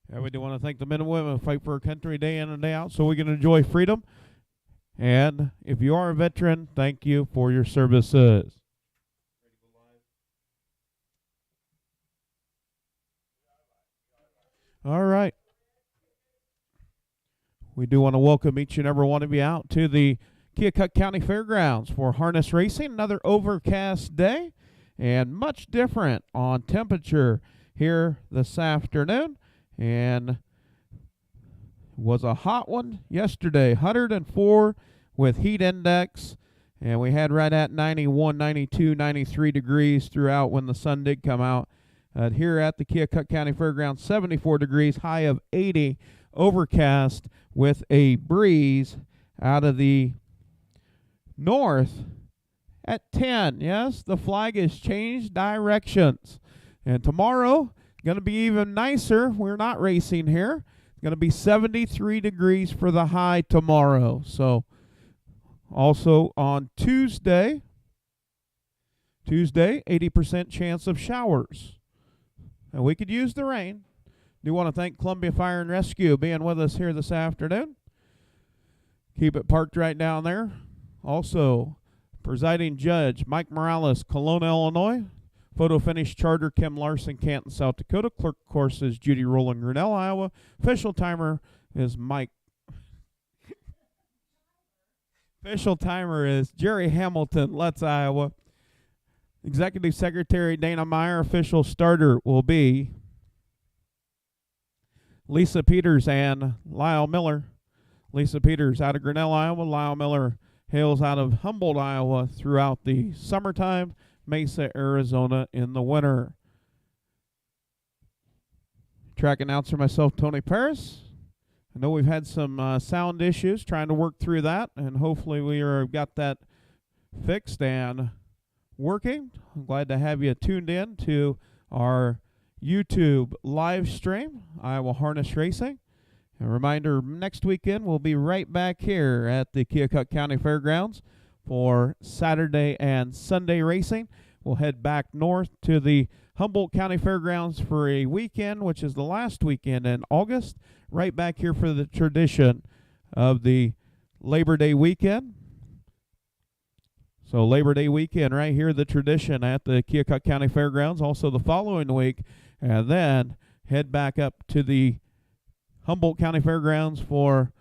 And we do want to thank the men and women who fight for our country day in and day out so we can enjoy freedom. And if you are a veteran, thank you for your services. All right. We do want to welcome each and every one of you out to the Keokuk County Fairgrounds for harness racing. Another overcast day and much different on temperature here this afternoon. And was a hot one yesterday, 104 with heat index. And we had right at 91, 92, 93 degrees throughout when the sun did come out. Here at the Keokuk County Fairgrounds, 74 degrees, high of 80, overcast with a breeze out of the north at 10. Yes, the flag has changed directions. And tomorrow, going to be even nicer. We're not racing here. It's going to be 73 degrees for the high tomorrow. So also on Tuesday, 80% chance of showers. And we could use the rain. Do want to thank Columbia Fire and Rescue being with us here this afternoon. Keep it parked right down there. Also, presiding judge Mike Morales, Kelowna, Illinois. Photo finish charter Kim Larson, Canton, South Dakota. Clerk, of course, is Judy Rowland, Grinnell, Iowa. Official timer is Mike. Official timer is Jerry Hamilton, Letts, Iowa. Executive Secretary Dana Meyer. Official starter will be Lisa Peters and Lyle Miller. Lisa Peters out of Grinnell, Iowa. Lyle Miller hails out of Humboldt, Iowa throughout the summertime. Mesa, Arizona in the winter. Track announcer myself, Tony Paris. I know we've had some sound issues, trying to work through that, and hopefully we got that fixed and working. I'm glad to have you tuned in to our YouTube live stream, Iowa Harness Racing. A reminder, next weekend we'll be right back here at the Keokuk County Fairgrounds for Saturday and Sunday racing. We'll head back north to the Humboldt County Fairgrounds for a weekend, which is the last weekend in August. Right back here for the tradition of the Labor Day weekend. So Labor Day weekend right here, the tradition at the Keokuk County Fairgrounds. Also the following week, and then head back up to the Humboldt County Fairgrounds for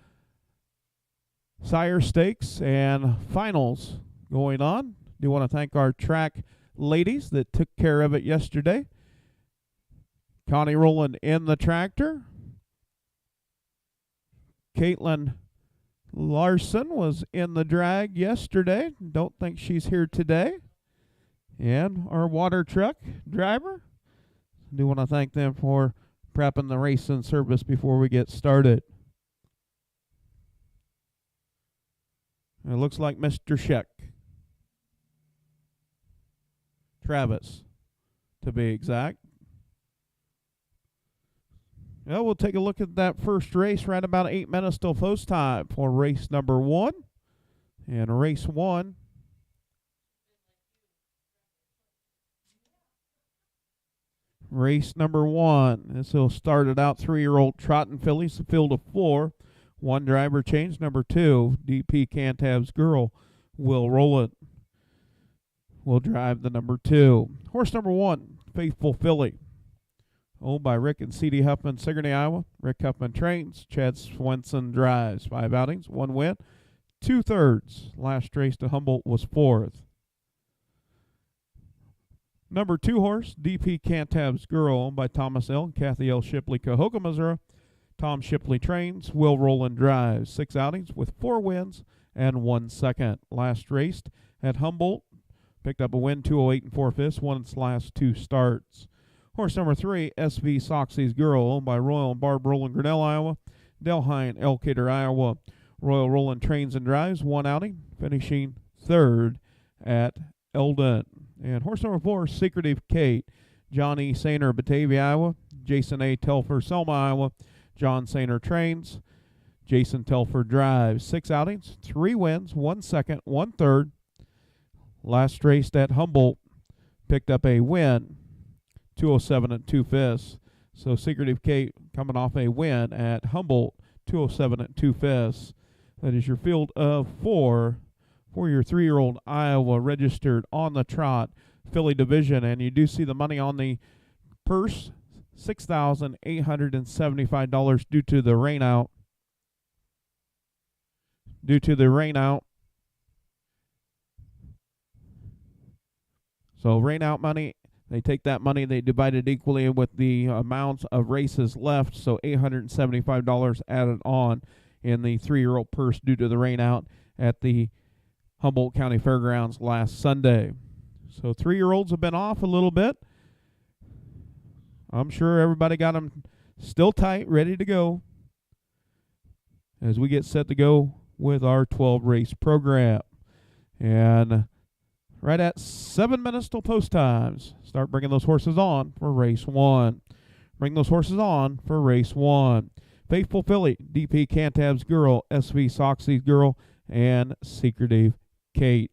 Sire Stakes and finals going on. Do want to thank our track ladies that took care of it yesterday. Connie Rowland in the tractor. Caitlin Larson was in the drag yesterday. Don't think she's here today. And our water truck driver. Do want to thank them for prepping the race and service before we get started. It looks like Mr. Sheck. Travis, to be exact. Well, we'll take a look at that first race right about 8 minutes till post time for race number 1. And race 1. Race number 1. This will start it out 3-year-old trotting fillies, a field of 4. One driver change. Number 2, DP Cantab's Girl, Will Rowland will drive the number 2. Horse number 1, Faithful Filly, owned by Rick and C.D. Huffman, Sigourney, Iowa. Rick Huffman trains. Chad Swenson drives. 5 outings, 1 win, 2/3. Last race to Humboldt was 4th. Number 2 horse, DP Cantab's Girl, owned by Thomas L. and Kathy L. Shipley, Cahoga, Missouri. Tom Shipley trains. Will Rowland drives. 6 outings with 4 wins and 1 second. Last raced at Humboldt. Picked up a win, 208 and 4/5, won its last 2 starts. Horse number 3, SV Soxy's Girl, owned by Royal and Barb Rowland, Grinnell, Iowa. Delhine, Elkader, Iowa. Royal Rowland trains and drives. 1 outing, finishing 3rd at Eldon. And horse number 4, Secretive Kate. John E. Sainer, Batavia, Iowa. Jason A. Telfer, Selma, Iowa. John Sainer trains. Jason Telfer drives. 6 outings, 3 wins, 1 second, 1/3. Last raced at Humboldt, picked up a win, 207 and 2/5. So Secretive Kate coming off a win at Humboldt, 207 and 2/5. That is your field of four for your 3-year-old Iowa registered on the trot filly division. And you do see the money on the purse, $6,875 due to the rain out. So rain out money, they take that money, they divide it equally with the amounts of races left. So $875 added on in the 3-year-old purse due to the rain out at the Humboldt County Fairgrounds last Sunday. So 3-year-olds have been off a little bit. I'm sure everybody got them still tight, ready to go as we get set to go with our 12-race program. And right at 7 minutes till post times, start bringing those horses on for race 1. Bring those horses on for race 1. Faithful Filly, DP Cantab's Girl, SV Soxy's Girl, and Secretive Kate.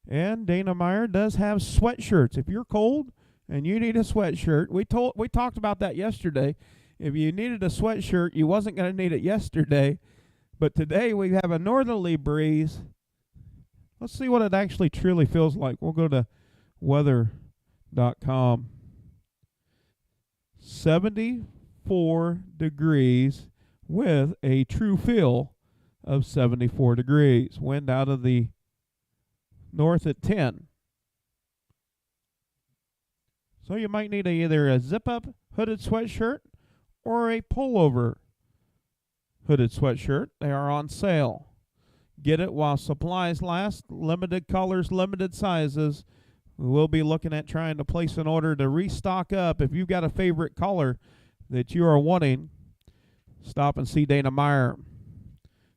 And Dana Meyer does have sweatshirts. If you're cold and you need a sweatshirt, we talked about that yesterday. If you needed a sweatshirt, you wasn't going to need it yesterday. But today we have a northerly breeze. Let's see what it actually truly feels like. We'll go to weather.com. 74 degrees with a true feel of 74 degrees. Wind out of the north at 10. So you might need either a zip-up hooded sweatshirt or a pullover hooded sweatshirt. They are on sale. Get it while supplies last. Limited colors, limited sizes. We will be looking at trying to place an order to restock up. If you've got a favorite color that you are wanting, stop and see Dana Meyer.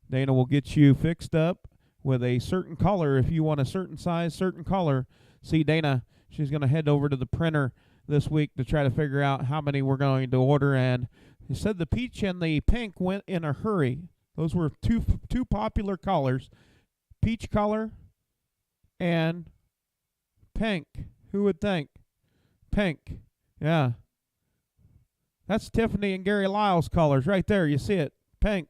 Dana will get you fixed up with a certain color. If you want a certain size, certain color, see Dana. She's going to head over to the printer this week to try to figure out how many we're going to order. And he said the peach and the pink went in a hurry. Those were two popular colors, peach color and pink. Who would think? Pink. Yeah. That's Tiffany and Gary Lyle's colors right there. You see it. Pink.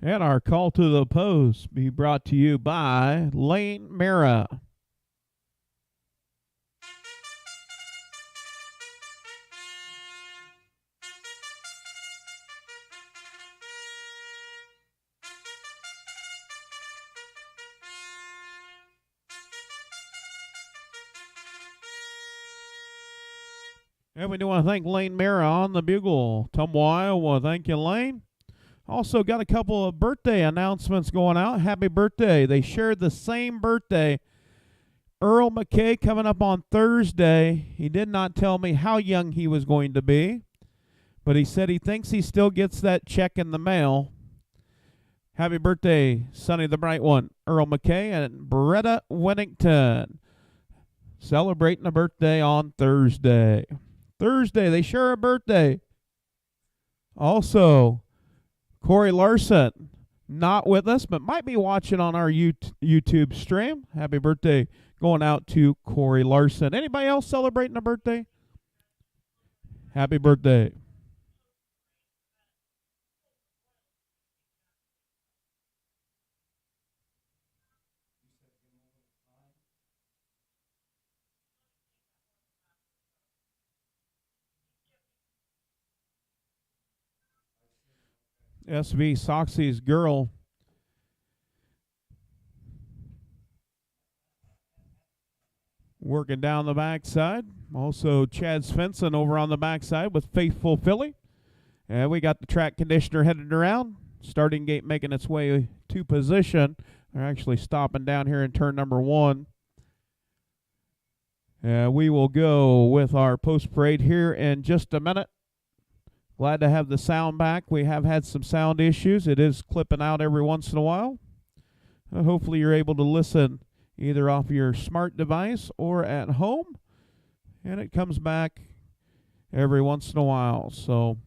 And our call to the post be brought to you by Lane Mara. And we do want to thank Lane Mara on the bugle. Tumwa, Iowa. Thank you, Lane. Also got a couple of birthday announcements going out. Happy birthday. They shared the same birthday. Earl McKay coming up on Thursday. He did not tell me how young he was going to be, but he said he thinks he still gets that check in the mail. Happy birthday, Sonny the Bright One, Earl McKay, and Beretta Winnington. Celebrating a birthday on Thursday. Thursday, they share a birthday. Also, Corey Larson, not with us, but might be watching on our YouTube stream. Happy birthday going out to Corey Larson. Anybody else celebrating a birthday? Happy birthday. SV Soxy's girl working down the backside. Also Chad Svensson over on the backside with Faithful Philly. And we got the track conditioner headed around. Starting gate making its way to position. They're actually stopping down here in turn number 1. We will go with our post parade here in just a minute. Glad to have the sound back. We have had some sound issues. It is clipping out every once in a while. Hopefully you're able to listen either off your smart device or at home. And it comes back every once in a while. So,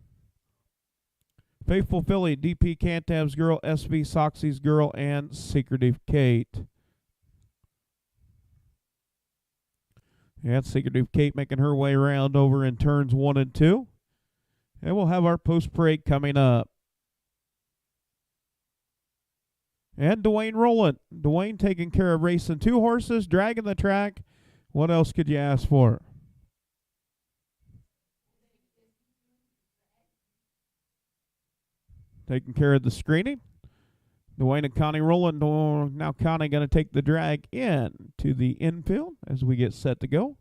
Faithful Philly, DP Cantab's girl, SV Soxy's girl, and Secretive Kate. And Secretive Kate making her way around over in turns 1 and 2. And we'll have our post parade coming up. And Dwayne Rowland. Dwayne taking care of racing 2 horses, dragging the track. What else could you ask for? Taking care of the screening. Dwayne and Connie Rowland. Now Connie going to take the drag in to the infield as we get set to go.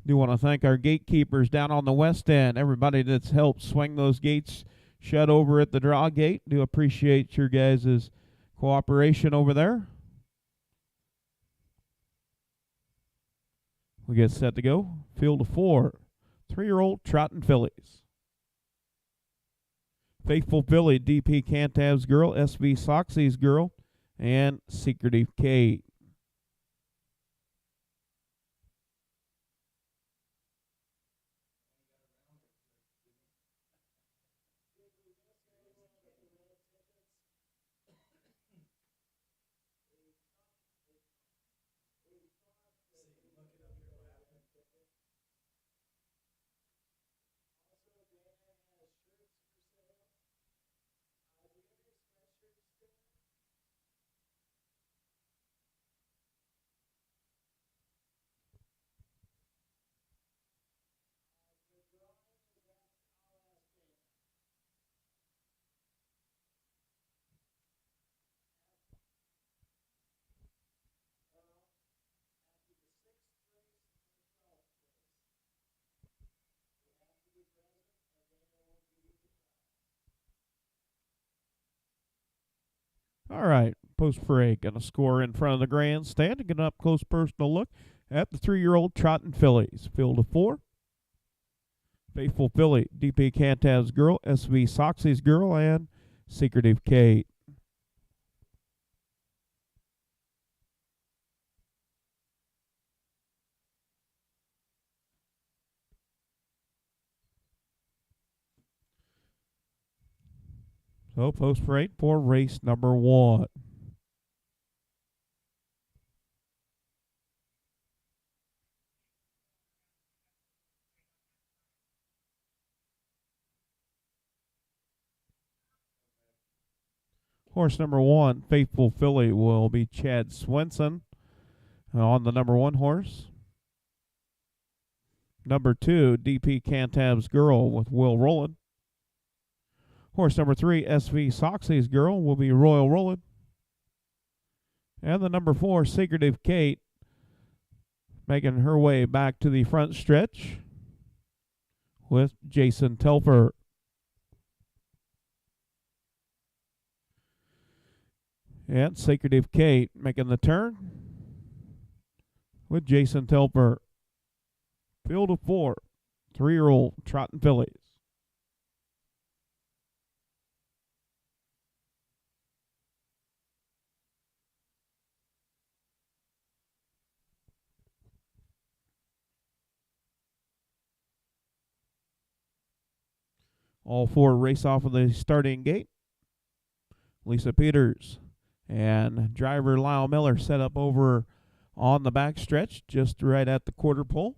Do want to thank our gatekeepers down on the west end, everybody that's helped swing those gates shut over at the draw gate. Do appreciate your guys' cooperation over there. We get set to go. Field of 4, 3-year-old trotting fillies. Faithful Philly, DP Cantab's girl, SV Soxy's girl, and Secretive Kate. All right, post parade going to score in front of the grandstand and get an up close personal look at the 3-year-old trotting fillies. Field of 4. Faithful Philly, DP Cantab's girl, SV Soxy's girl, and Secretive Kate. So post parade for race number 1. Horse number 1, Faithful Filly, will be Chad Swenson on the number 1 horse. Number 2, DP Cantab's Girl with Will Rowland. Horse number 3, SV Soxy's Girl, will be Royal Rowland. And the number 4, Secretive Kate, making her way back to the front stretch with Jason Telfer. And Secretive Kate making the turn with Jason Telfer. Field of 4, 3-year-old trotting fillies. All 4 race off of the starting gate. Lisa Peters and driver Lyle Miller set up over on the back stretch, just right at the quarter pole.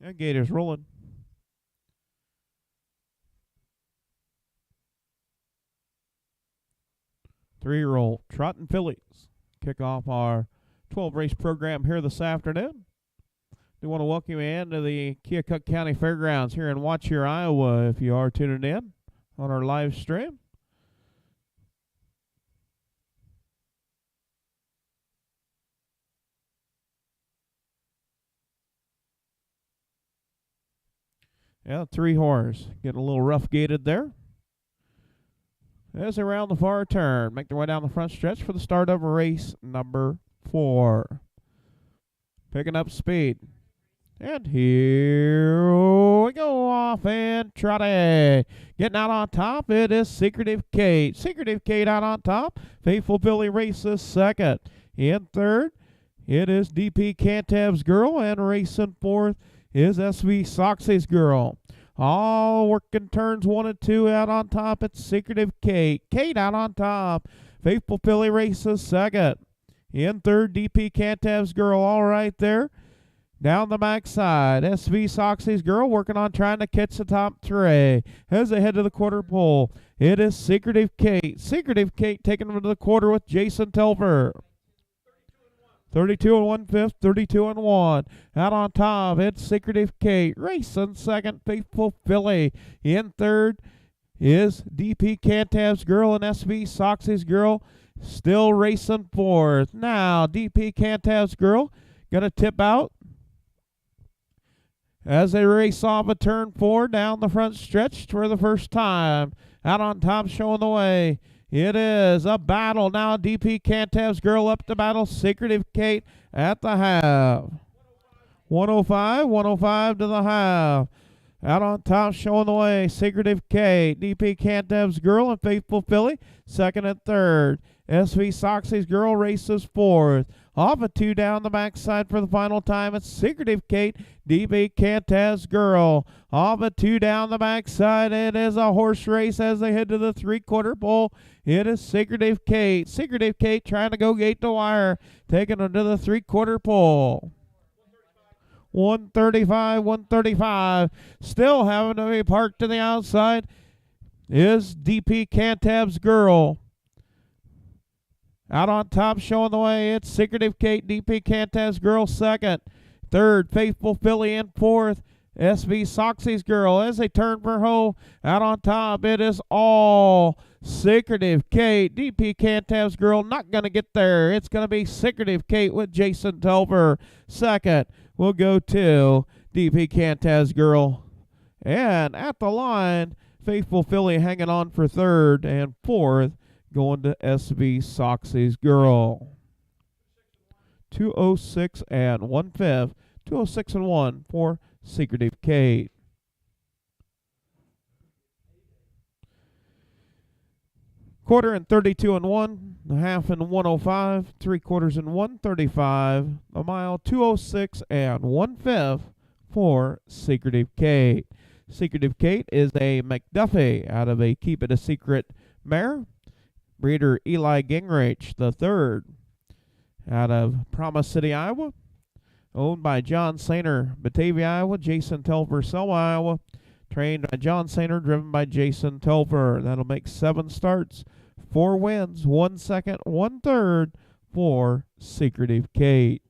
And Gators rolling. Three-year-old trotting fillies kick off our 12-race program here this afternoon. We want to welcome you into the Keokuk County Fairgrounds here in Watcher, Iowa, if you are tuning in on our live stream. Yeah, 3-horse getting a little rough gated there. As they round the far turn, make their way down the front stretch for the start of race number 4. Picking up speed. And here we go, off and trotting. Getting out on top, it is Secretive Kate. Secretive Kate out on top. Faithful Billy races second. In third, it is DP Cantab's Girl, and racing fourth is SV Soxy's Girl. All working turns 1 and 2 out on top. It's Secretive Kate. Kate out on top. Faithful Billy races second. In third, DP Cantab's Girl, all right there. Down the backside, SV Soxy's Girl working on trying to catch the top 3. As they head to the quarter pole, it is Secretive Kate. Secretive Kate taking them to the quarter with Jason Telfer. 32 and 1/5, 32 and 1. Out on top, it's Secretive Kate. Racing second, Faithful Filly. In third is DP Cantab's Girl, and SV Soxy's Girl still racing fourth. Now, DP Cantab's Girl going to tip out as they race off a turn 4 down the front stretch for the first time. Out on top, showing the way. It is a battle now. DP Cantab's Girl up to battle Secretive Kate at the half. 105 to the half. Out on top, showing the way, Secretive Kate, DP Cantab's Girl, and Faithful Filly, second and third. SV Soxy's Girl races fourth. Off a 2 down the backside for the final time. It's Secretive Kate, DP Cantab's Girl. Off a 2 down the backside. It is a horse race as they head to the 3/4 pole. It is Secretive Kate. Secretive Kate trying to go gate to wire, taking them to the 3/4 pole. 135. Still having to be parked to the outside is DP Cantab's Girl. Out on top, showing the way, it's Secretive Kate, DP Cantab's Girl second. Third, Faithful Filly in fourth. SV Soxy's Girl as they turn for home. Out on top, it is all Secretive Kate. DP Cantab's Girl not going to get there. It's going to be Secretive Kate with Jason Telfer second. We'll go to DP Cantab's Girl. And at the line, Faithful Filly hanging on for third, and fourth going to SV Soxy's Girl. 206 and 1/5. 206 and 1 for Secretive Kate. quarter and 32 and 1, the half and 105, 3/4 and 135, a mile 206 and 1/5 for Secretive Kate. Secretive Kate is a McDuffie out of a Keep It a Secret mare. Breeder Eli Gingrich III out of Promise City, Iowa. Owned by John Sainer, Batavia, Iowa. Jason Telfer, Selma, Iowa. Trained by John Sainer, driven by Jason Telfer. That'll make 7 starts, 4 wins, 1 second, 1 third for Secretive Kate.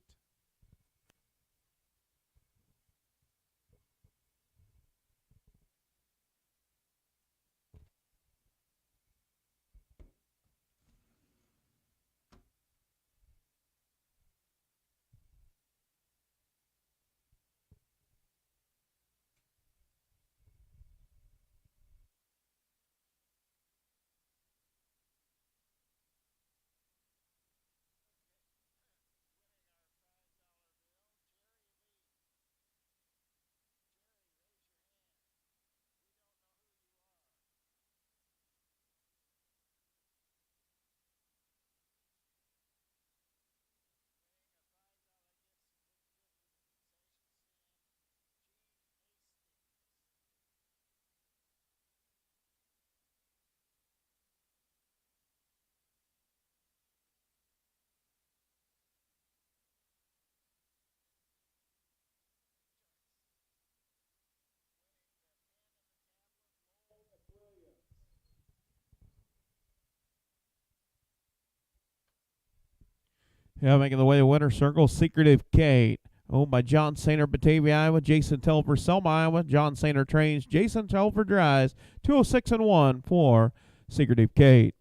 Yeah, making the way to winner circle, Secretive Kate. Owned by John Sainer, Batavia, Iowa. Jason Telfer, Selma, Iowa. John Sainer trains. Jason Telfer drives. 206 and 1 for Secretive Kate.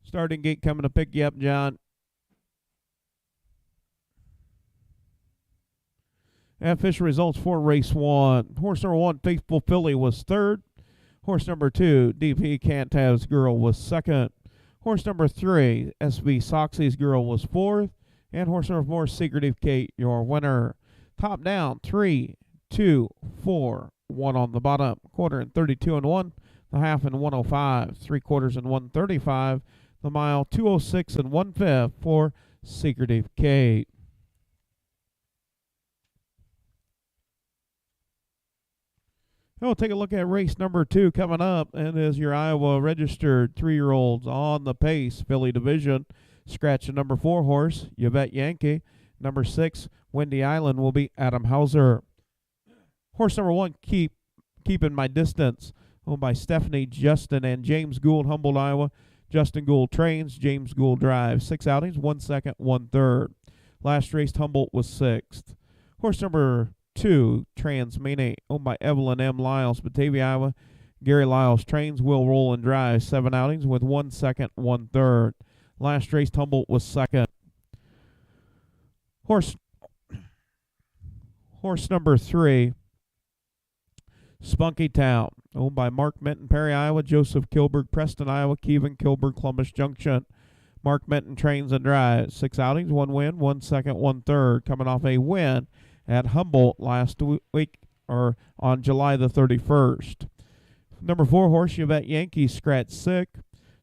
Starting gate coming to pick you up, John. And official results for race 1. Horse number 1, Faithful Philly, was 3rd. Horse number 2, DP Cantav's Girl, was 2nd. Horse number 3, SB Soxy's Girl, was 4th. And horse number 4, Secretive Kate, your winner. Top down, 3, 2, 4, 1 on the bottom. Quarter and 32 and 1. The half and 105. 3/4 and 135. The mile 206 and 1/5 for Secretive Kate. We'll take a look at race number 2 coming up, and is your Iowa registered 3-year-olds on the pace Philly division. Scratch the number 4 horse, Yvette Yankee. Number 6, Windy Island, will be Adam Hauser. Horse number 1, Keeping My Distance, owned by Stephanie, Justin, and James Gould, Humboldt, Iowa. Justin Gould trains, James Gould drives. 6 outings, 1 second, 1 third. Last race, Humboldt was 6th. Horse number 2, Transmini, owned by Evelyn M. Lyles, Batavia, Iowa. Gary Lyles trains, Will Roll and drives. 7 outings with 1 second, 1 third. Last race, Humboldt was 2nd. Horse number 3, Spunky Town, owned by Mark Minton, Perry, Iowa. Joseph Kilberg, Preston, Iowa. Kevin Kilberg, Columbus Junction. Mark Minton trains and drives. 6 outings, 1 win, 1 second, 1 third. Coming off a win at Humboldt last week, or on July the 31st. Number 4, horse, Yvette Yankee, scratch sick.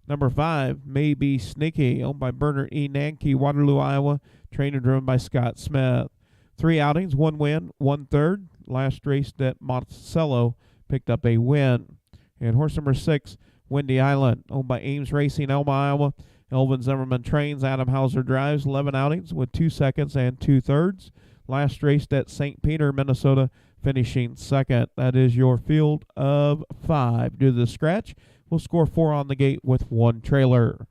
Number 5, Maybe Sneaky, owned by Bernard E. Nanke, Waterloo, Iowa. Trainer driven by Scott Smith. 3 outings, 1 win, 1 third. Last race at Monticello picked up a win. And horse number 6, Windy Island, owned by Ames Racing, Elma, Iowa. Elvin Zimmerman trains, Adam Hauser drives. 11 outings with 2 seconds and 2 thirds. Last race at St. Peter, Minnesota, finishing 2nd. That is your field of 5. Due to the scratch, we'll score 4 on the gate with 1 trailer.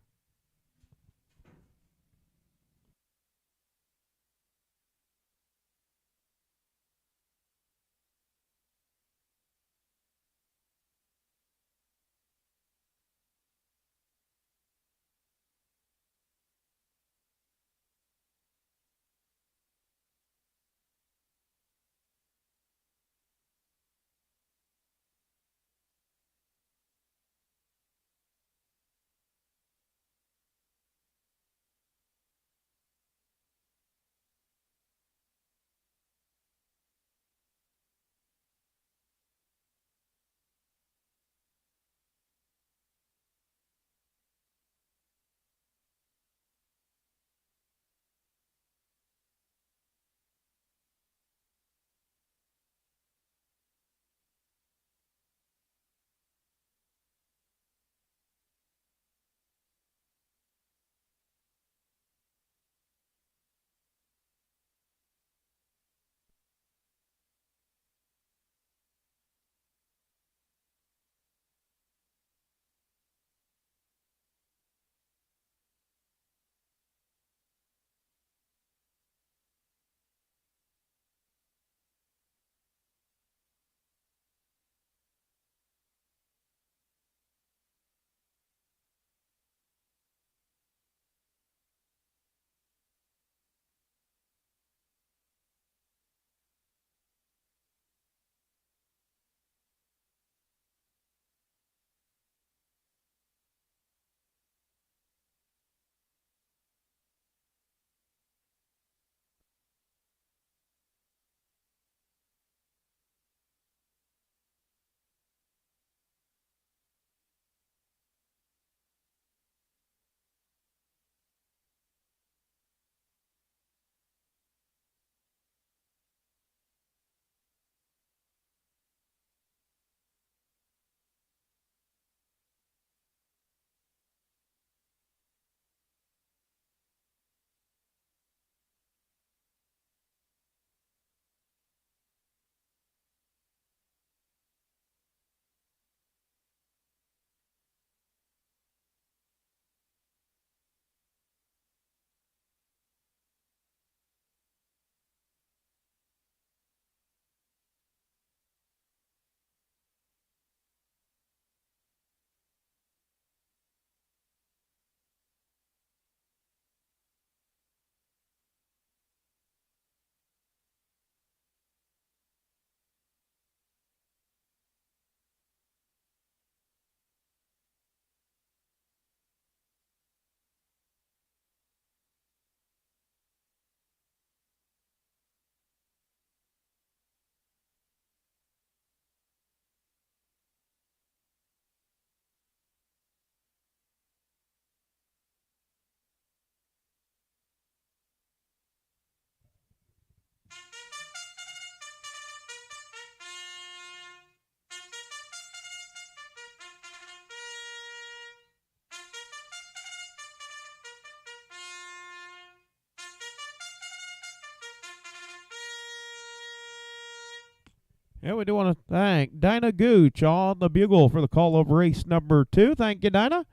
And we do want to thank Dinah Gooch on the bugle for the call of race number 2. Thank you, Dinah.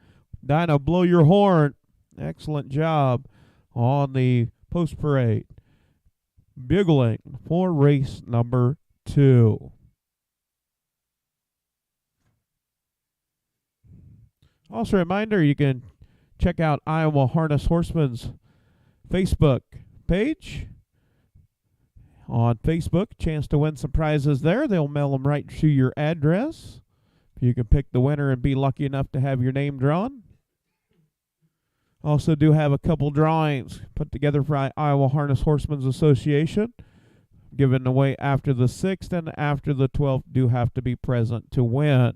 Dinah, blow your horn. Excellent job on the post parade. Bugling for race number 2. Also a reminder, you can check out Iowa Harness Horseman's Facebook page. On Facebook, chance to win some prizes there. They'll mail them right to your address. You can pick the winner and be lucky enough to have your name drawn. Also do have a couple drawings put together for Iowa Harness Horseman Association. Given away after the 6th and after the 12th do have to be present to win.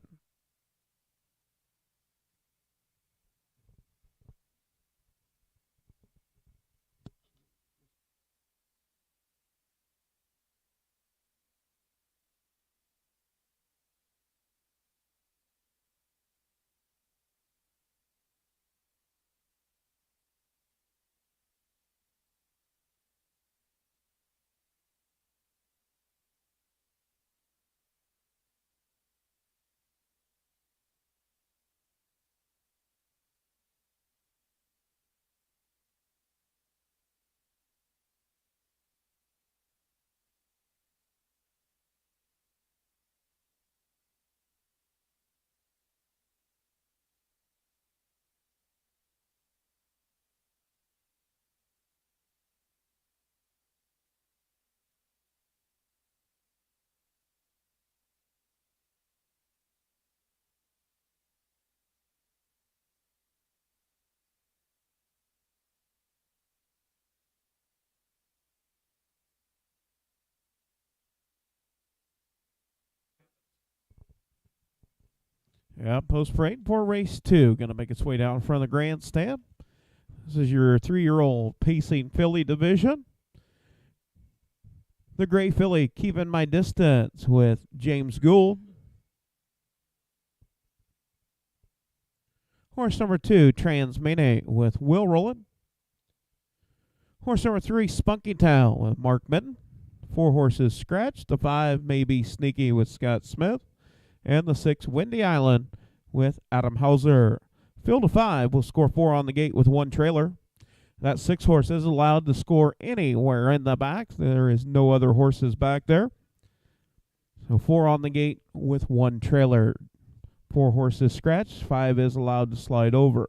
Yeah, post parade for race 2. Going to make its way down in front of the grandstand. This is your 3-year-old pacing filly division. The gray filly keeping my distance with James Gould. Horse number 2, Transmene with Will Rowland. Horse number 3, Spunky Town with Mark Minton. 4 horses scratched. The 5, Maybe Sneaky with Scott Smith. And the 6, Windy Island with Adam Hauser. Field of 5 will score 4 on the gate with 1 trailer. That 6 horse is allowed to score anywhere in the back. There is no other horses back there. So 4 on the gate with 1 trailer. 4 horses scratched. 5 is allowed to slide over.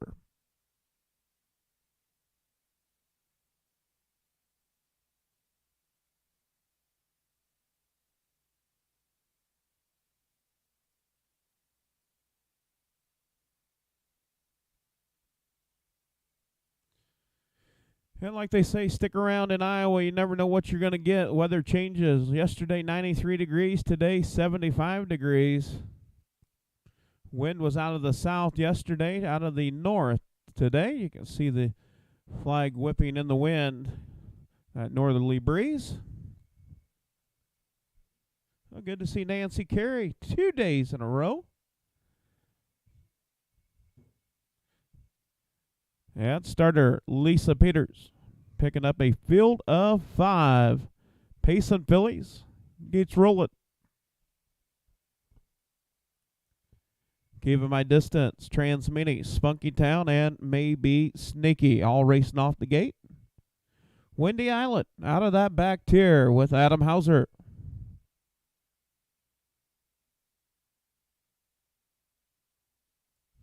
And like they say, stick around in Iowa. You never know what you're going to get. Weather changes. Yesterday, 93 degrees. Today, 75 degrees. Wind was out of the south yesterday, out of the north today. You can see the flag whipping in the wind. That northerly breeze. Well, good to see Nancy Carey 2 days in a row. And starter Lisa Peters picking up a field of 5. Pacing fillies. Gets rolling. Keeping my distance. Transmene, Spunky Town, and Maybe Sneaky all racing off the gate. Windy Island out of that back tier with Adam Hauser.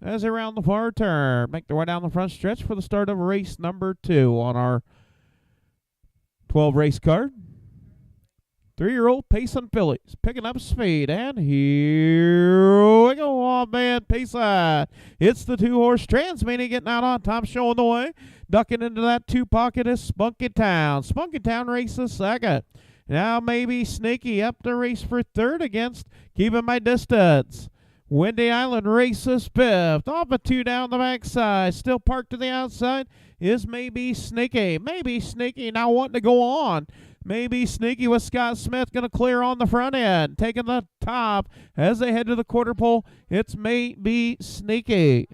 As they round the far turn, make their way down the front stretch for the start of race number 2 on our 12 race card. 3-year-old Payson fillies picking up speed, and here we go. Oh, man, Payson. It's the 2-horse Transmene getting out on top, showing the way. Ducking into that 2 pocket is Spunky Town. Spunky Town races second. Now Maybe Sneaky up the race for 3rd against Keeping My Distance. Windy Island races 5th. Off a 2 down the backside. Still parked to the outside is Maybe Sneaky. Maybe Sneaky now wanting to go on. Maybe Sneaky with Scott Smith going to clear on the front end. Taking the top as they head to the quarter pole. It's Maybe Sneaky.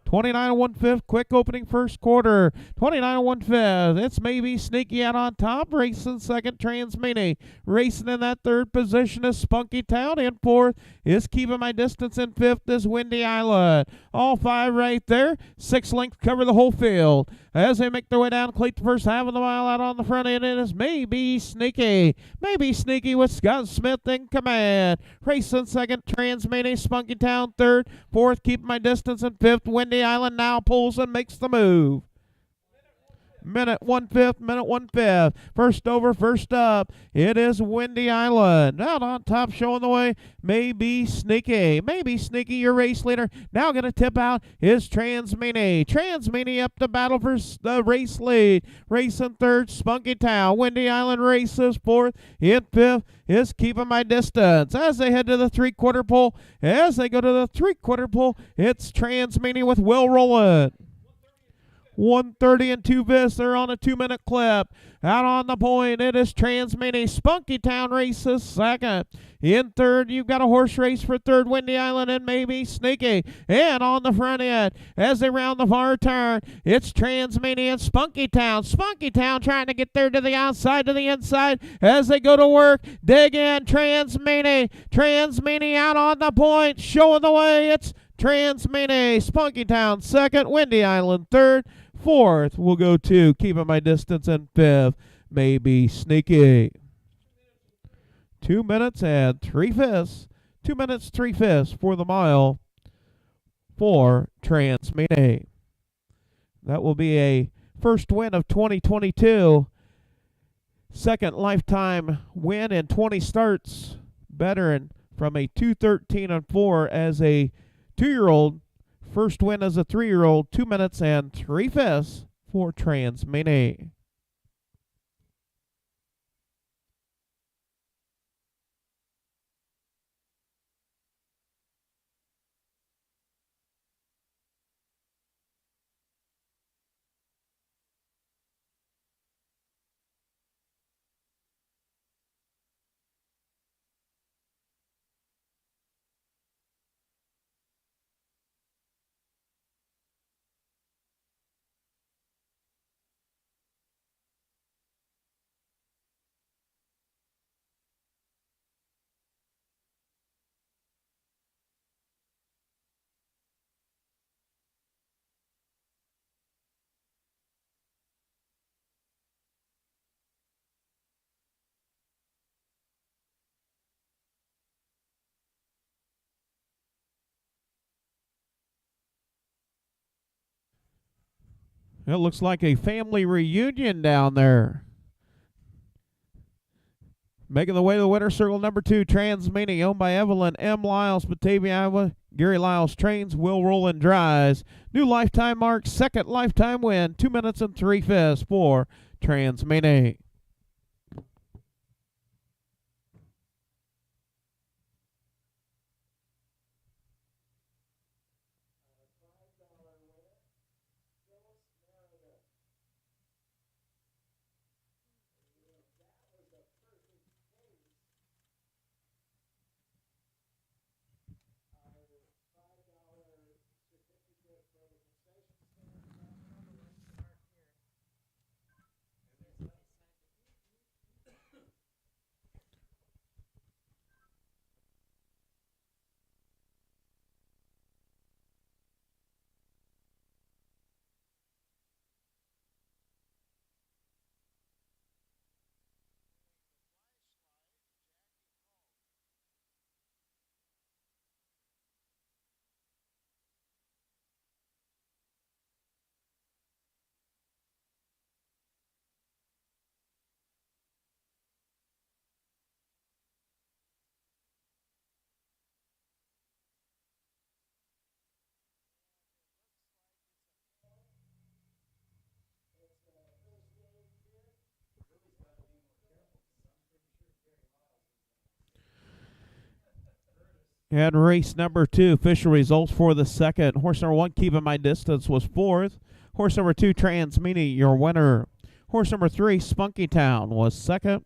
29 1/5, quick opening first quarter. 29 1/5. It's maybe Sneaky out on top. Racing second, Transmini. Racing in that third position is Spunky Town. In fourth is Keeping My Distance. In fifth is Windy Island. All five right there. 6 lengths cover the whole field. As they make their way down, complete the first half of the mile out on the front end, it is Maybe Sneaky. Maybe Sneaky with Scott Smith in command. Racing second, Transmini. Spunky Town third. Fourth, Keep My Distance. And fifth, Windy Island now pulls and makes the move. Minute 1/5. First over, first up. It is Windy Island. Out on top, showing the way. Maybe Sneaky. Maybe Sneaky, your race leader. Now going to tip out is Transmini. Transmini up to battle for the race lead. Racing third, Spunky Town. Windy Island races fourth. In fifth is Keeping My Distance. As they head to the three-quarter pole, it's Transmini with Will Rowland. 1:30 and 2/5. They're on a 2-minute clip. Out on the point, it is Transmini. Spunky Town races second. In third, you've got a horse race for third, Windy Island and Maybe Sneaky. And on the front end, as they round the far turn, it's Transmini and Spunky Town. Spunky Town trying to get there to the outside, to the inside, as they go to work. Dig in, Transmini. Transmini out on the point, showing the way. It's Transmini. Spunky Town second, Windy Island third. Fourth will go to Keeping My Distance, and fifth, Maybe Sneaky. 2 minutes and 3/5. 2 minutes, 3/5 for the mile for Transmini. That will be a first win of 2022. Second lifetime win in 20 starts. Veteran from a 2:13-4 as a 2-year-old. First win as a 3-year-old. 2 minutes and 3/5 for Transmini. It looks like a family reunion down there. Making the way to the winner's circle, number 2, Transmini, owned by Evelyn M. Lyles, Batavia, Iowa. Gary Lyles trains, Will Rowland drives. New lifetime mark, second lifetime win, 2 minutes and 3/5 for Transmini. And race number 2, official results for the second. Horse number 1, Keeping My Distance, was 4th. Horse number 2, Transmini, your winner. Horse number 3, Spunky Town, was 2nd.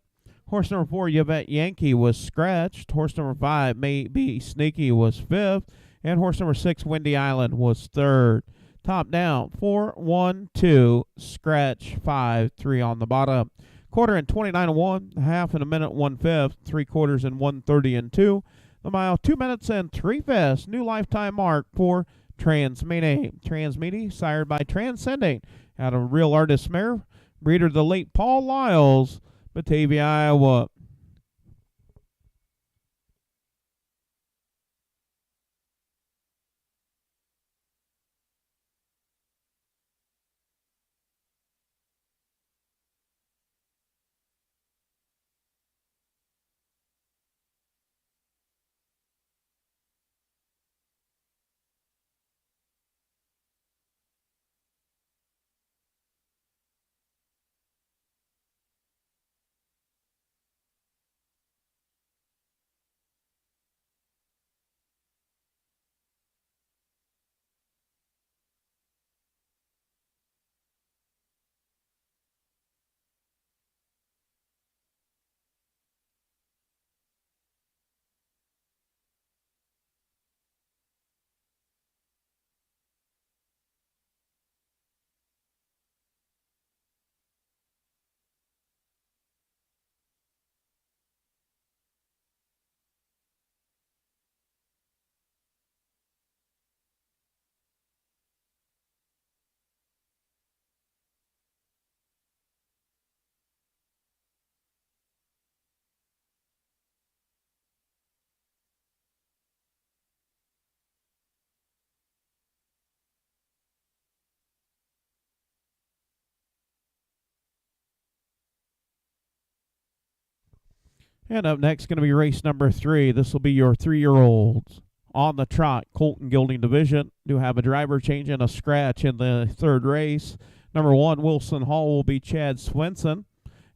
Horse number 4, Yvette Yankee, was scratched. Horse number 5, Maybe Sneaky, was 5th. And horse number 6, Windy Island, was 3rd. Top down, 4, 1, 2, scratch 5, 3 on the bottom. Quarter in 29 and 1, half in a minute 1/5, 3/4 in 1:30 and 2. The mile 2 minutes and 3/5. New lifetime mark for Transmedia. Transmedia, sired by Transcending, out of Real Artist Mare, breeder the late Paul Lyles, Batavia, Iowa. And up next, going to be race number 3. This will be your 3-year-olds. On the trot, Colton Gilding Division. Do have a driver change and a scratch in the third race. Number 1, Wilson Hall, will be Chad Swenson.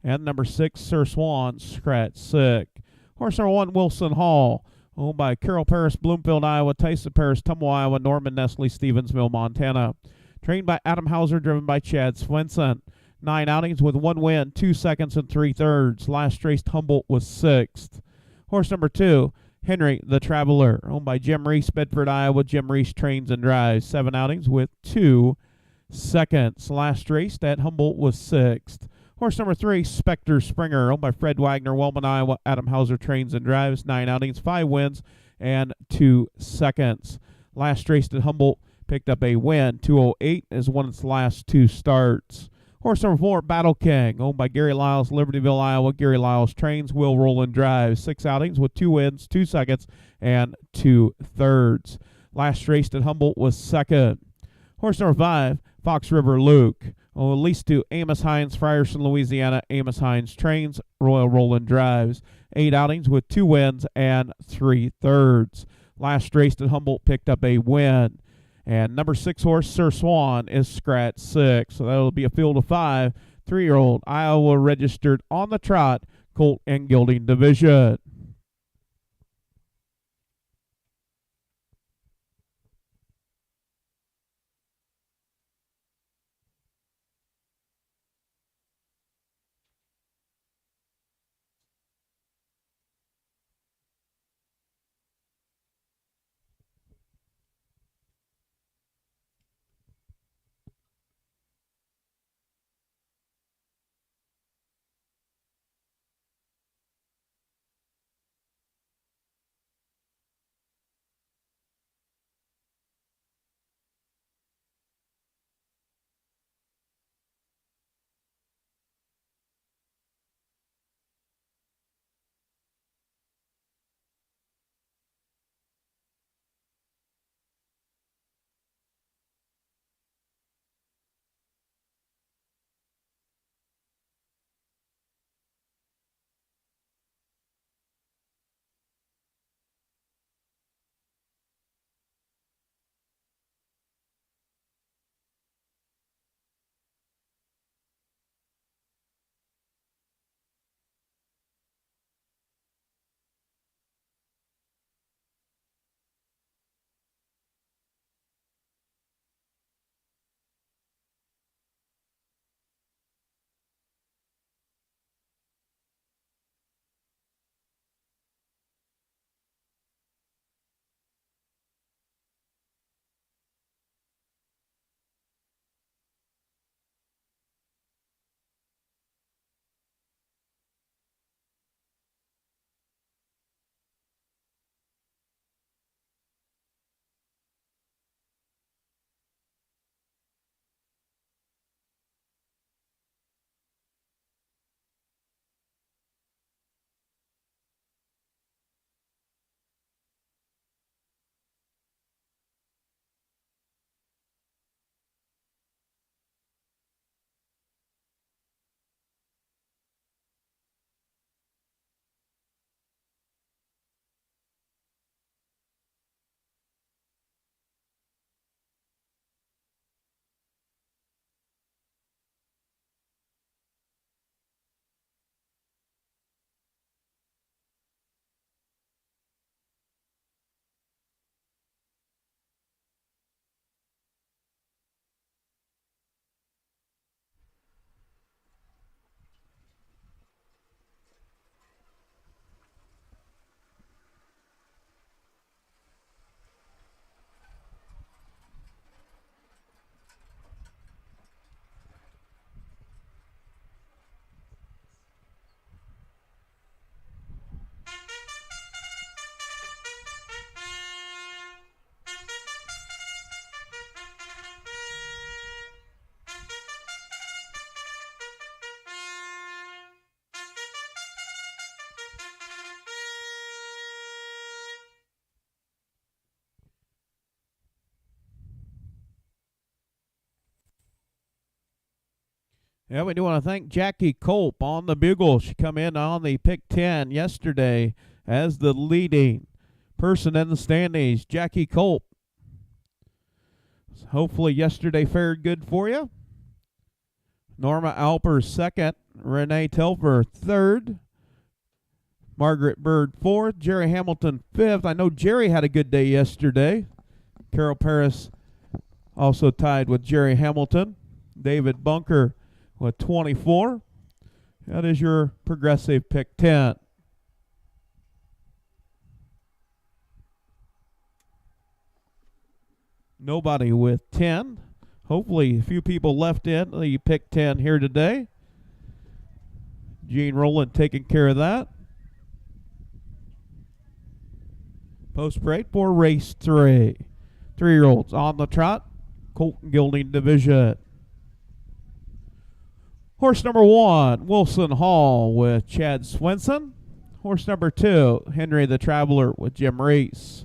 And number 6, Sir Swan, scratch 6. Horse number 1, Wilson Hall, owned by Carol Paris, Bloomfield, Iowa, Tyson Paris, Tumble, Iowa, Norman Nestle, Stevensville, Montana. Trained by Adam Hauser, driven by Chad Swenson. 9 outings with 1 win, 2 seconds and 3/3. Last race, Humboldt was 6th. Horse number 2, Henry the Traveler, owned by Jim Reese, Bedford, Iowa. Jim Reese trains and drives. 7 outings with 2 seconds. Last race at Humboldt was 6th. Horse number 3, Spectre Springer, owned by Fred Wagner, Wellman, Iowa. Adam Hauser trains and drives. 9 outings, 5 wins, and 2 seconds. Last race at Humboldt picked up a win. 2:08 is one of its last 2 starts. Horse number 4, Battle King, owned by Gary Lyles, Libertyville, Iowa. Gary Lyles trains, Will Rowland drives. 6 outings with 2 wins, 2 seconds, and 2/3. Last race at Humboldt was 2nd. Horse number 5, Fox River Luke, leased to Amos Hines, Frierson, Louisiana. Amos Hines trains, Royal Rowland drives. 8 outings with 2 wins and 3/3. Last race at Humboldt picked up a win. And number 6 horse, Sir Swan, is scratch 6. So that'll be a field of 5. 3-year-old, Iowa registered on the trot, Colt and Gilding Division. Yeah, we do want to thank Jackie Culp on the bugle. She come in on the pick 10 yesterday as the leading person in the standings. Jackie Culp. Hopefully yesterday fared good for you. Norma Alper second. Renee Telfer third. Margaret Bird fourth. Jerry Hamilton fifth. I know Jerry had a good day yesterday. Carol Paris also tied with Jerry Hamilton. David Bunker with 24. That is your progressive pick 10. Nobody with 10. Hopefully a few people left in the pick 10 here today. Gene Rowland taking care of that. Post break for race 3. 3-year-olds on the trot. Colton Gilding Division. Horse number 1, Wilson Hall with Chad Swenson. Horse number 2, Henry the Traveler with Jim Reese.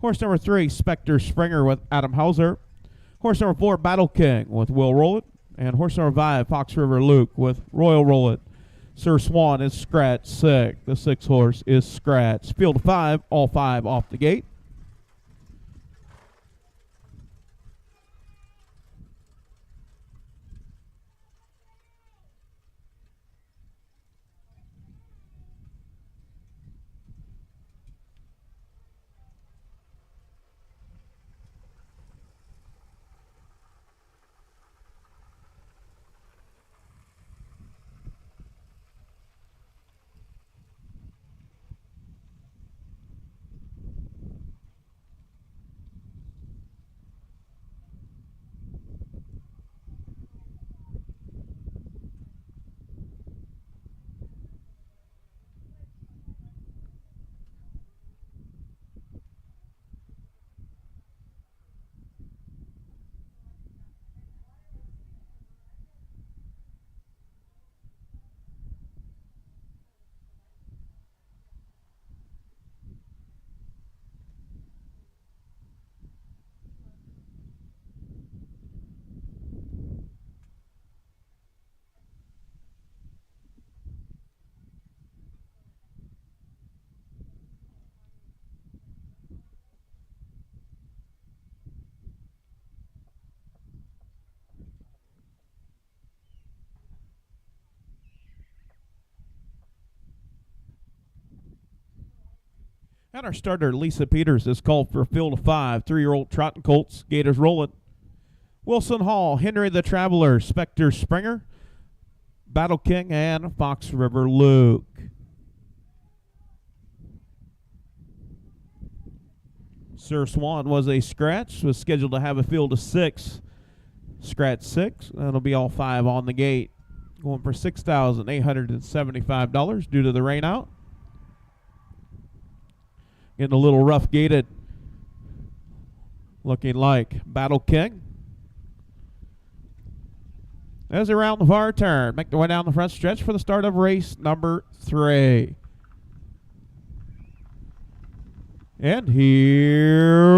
Horse number 3, Spectre Springer with Adam Hauser. Horse number 4, Battle King with Will Rowland. And horse number 5, Fox River Luke with Royal Rowland. Sir Swan is scratch 6. The 6th horse is scratch. Field of 5, all 5 off the gate. And our starter, Lisa Peters, is called for a field of 5. 3-year-old trotting colts. Gators rolling. Wilson Hall, Henry the Traveler, Spectre Springer, Battle King, and Fox River Luke. Sir Swan was a scratch. Was scheduled to have a field of 6. Scratch 6. That'll be all 5 on the gate. Going for $6,875 due to the rain out. Getting a little rough gated. Looking like Battle King. As around the far turn, make their way down the front stretch for the start of race number 3. And here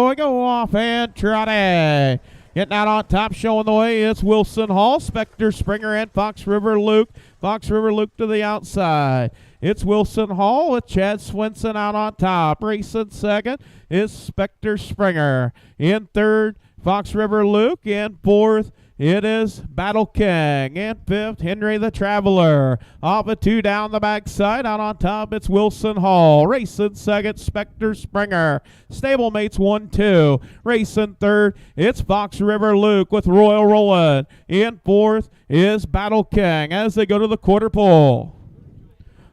we go, off and trotting. Getting out on top, showing the way, it's Wilson Hall, Spectre Springer, and Fox River Luke. Fox River Luke to the outside. It's Wilson Hall with Chad Swenson out on top. Racing second is Spectre Springer. In third, Fox River Luke. In fourth, it is Battle King. In fifth, Henry the Traveler. Off a 2 down the backside. Out on top, it's Wilson Hall. Racing second, Spectre Springer. Stablemates 1-2. Racing third, it's Fox River Luke with Royal Rowland. In fourth is Battle King as they go to the quarter pole.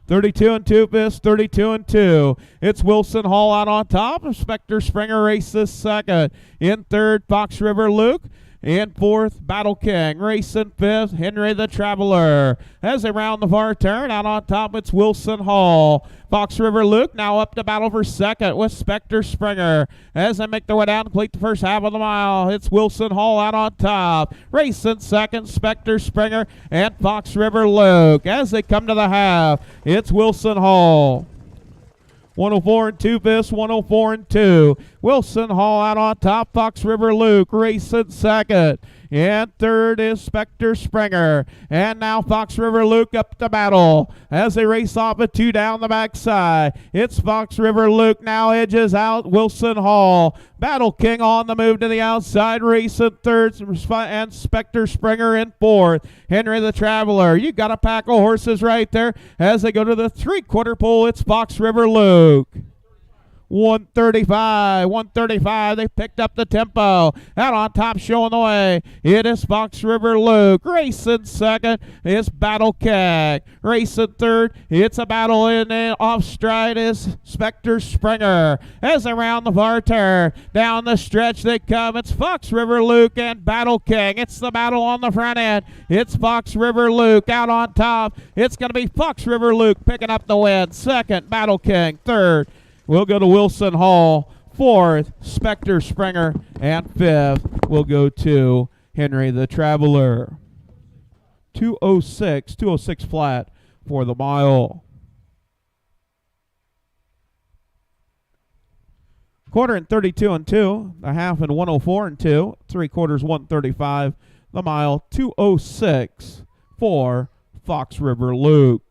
32 and 2 fifths, 32 and 2. It's Wilson Hall out on top. Spectre Springer races second. In third, Fox River Luke. In fourth, Battle King. Racing fifth, Henry the Traveler. As they round the far turn, out on top, it's Wilson Hall. Fox River Luke now up to battle for second with Spectre Springer. As they make their way down to complete the first half of the mile, it's Wilson Hall out on top. Racing second, Spectre Springer and Fox River Luke. As they come to the half, it's Wilson Hall. 104 and 2 fifths, 104 and 2. Wilson Hall out on top. Fox River Luke racing second. In third is Spectre Springer. And now Fox River Luke up to battle as they race off with 2 down the backside. It's Fox River Luke now edges out Wilson Hall. Battle King on the move to the outside, race in third, and Spectre Springer in fourth. Henry the Traveler, you got a pack of horses right there as they go to the 3/4 pole. It's Fox River Luke. 135, they picked up the tempo. Out on top showing the way, it is Fox River Luke. Racing second, it's Battle King. Racing third, it's a battle in off stride is Spectre Springer. As they round the far turn, down the stretch they come. It's Fox River Luke and Battle King. It's the battle on the front end. It's Fox River Luke out on top. It's going to be Fox River Luke picking up the win. Second, Battle King. Third, we'll go to Wilson Hall. Fourth, Spectre Springer. And fifth, we'll go to Henry the Traveler. 206 flat for the mile. Quarter and 32 and 2. A half and 104 and 2. 3/4 135. The mile 206 for Fox River Luke.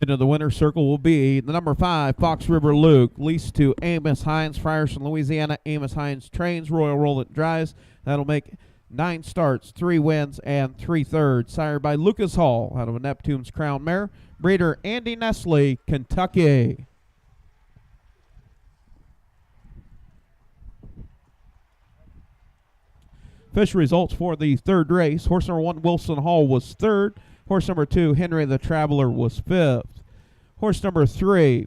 Into the winner's circle will be the number 5, Fox River Luke, leased to Amos Hines, Frierson, Louisiana. Amos Hines trains, Royal Roland drives. That'll make 9 starts, 3 wins, and 3/3. Sired by Lucas Hall out of Neptune's Crown Mare. Breeder Andy Nestle, Kentucky. Official results for the third race. Horse number 1, Wilson Hall, was third. Horse number 2, Henry the Traveler, was fifth. Horse number 3,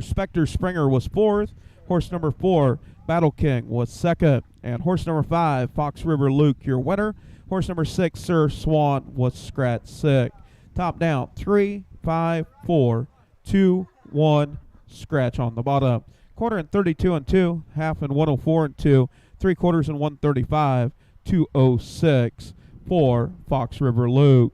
Spectre Springer, was fourth. Horse number 4, Battle King, was second. And horse number 5, Fox River Luke, your winner. Horse number 6, Sir Swan, was scratch sick. Top down, 3, 5, 4, 2, 1, scratch on the bottom. Quarter and 32 and 2, half and 104 and 2, 3/4 and 135, 206 for Fox River Luke.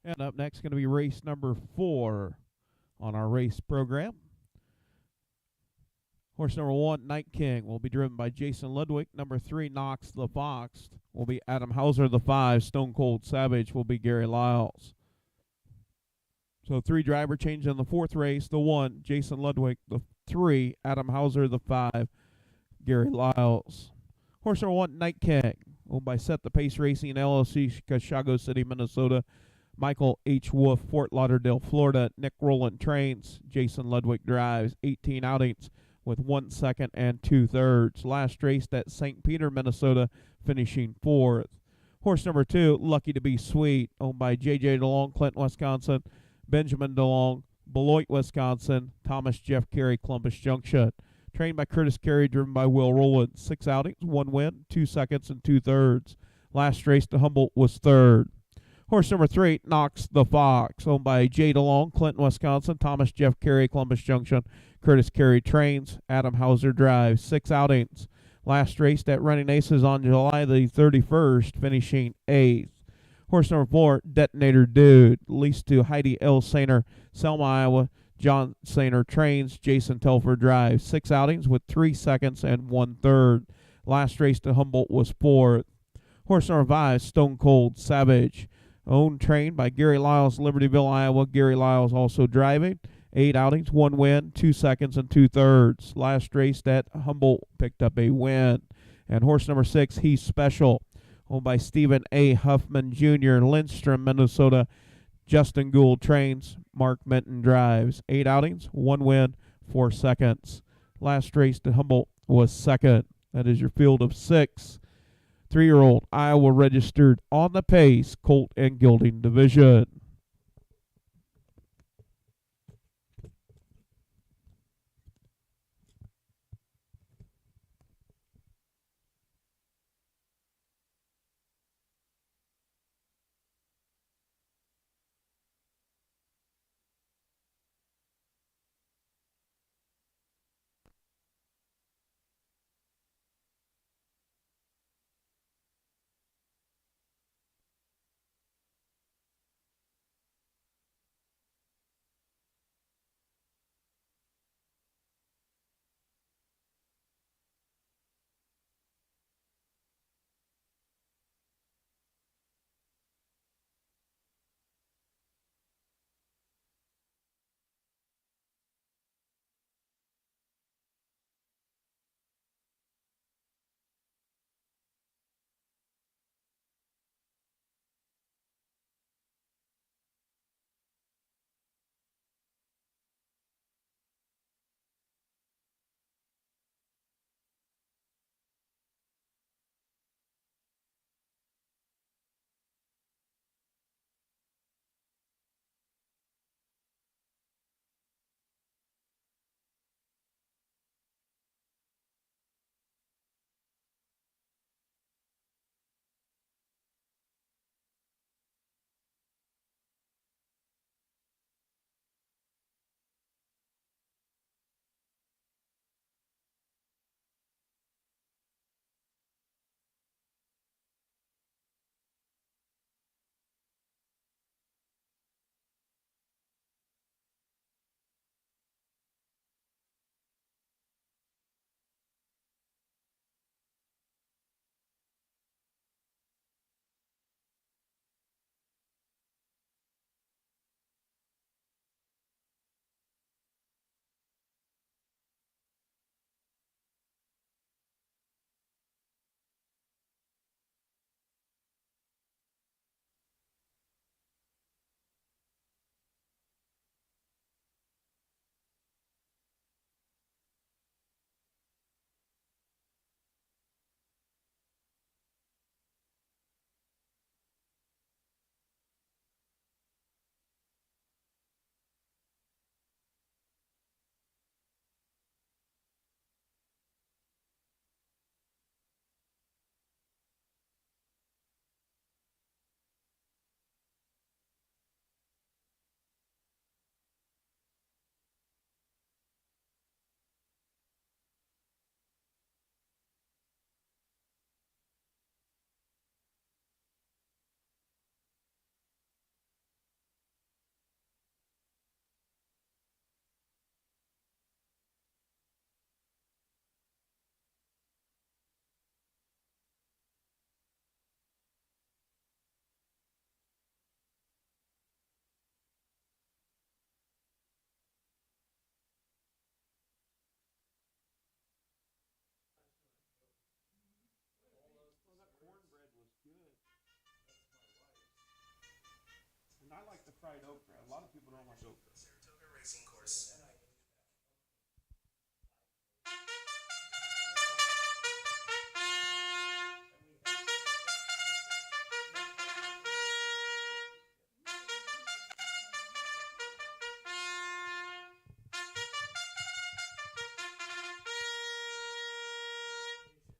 And up next, going to be race number 4 on our race program. Horse number 1, Night King, will be driven by Jason Ludwig. Number 3, Knox the Fox, will be Adam Hauser. The 5, Stone Cold Savage, will be Gary Lyles. So 3 driver change in the 4th race. The 1, Jason Ludwig. The 3, Adam Hauser. The 5, Gary Lyles. Horse number 1, Night King, owned by Set the Pace Racing LLC, Chicago City, Minnesota. Michael H. Wolf, Fort Lauderdale, Florida. Nick Rowland trains. Jason Ludwig drives. 18 outings with 1 second and 2/3. Last race at St. Peter, Minnesota, finishing 4th. Horse number 2, Lucky to Be Sweet, owned by J.J. DeLong, Clinton, Wisconsin. Benjamin DeLong, Beloit, Wisconsin. Thomas Jeff Carey, Columbus Junction. Trained by Curtis Carey, driven by Will Rowland. 6 outings, 1 win, 2 seconds, and 2/3. Last race to Humboldt was 3rd. Horse number 3, Knox the Fox, owned by Jay DeLong, Clinton, Wisconsin. Thomas Jeff Carey, Columbus Junction. Curtis Carey trains. Adam Hauser drives. 6 outings. Last raced at Running Aces on July the 31st, finishing 8th. Horse number 4, Detonator Dude, leased to Heidi L. Sainer, Selma, Iowa. John Sainer trains. Jason Telfer drives. 6 outings with 3 seconds and 1/3. Last race to Humboldt was 4th. Horse number 5, Stone Cold Savage, owned, trained by Gary Lyles, Libertyville, Iowa. Gary Lyles also driving. 8 outings, 1 win, 2 seconds, and 2/3. Last race at Humboldt picked up a win. And horse number 6, He's Special, owned by Stephen A. Huffman Jr., Lindstrom, Minnesota. Justin Gould trains. Mark Minton drives. 8 outings, 1 win, 4 seconds. Last race to Humboldt was 2nd. That is your field of 6. 3-year-old Iowa registered on the pace, Colt and Gelding division.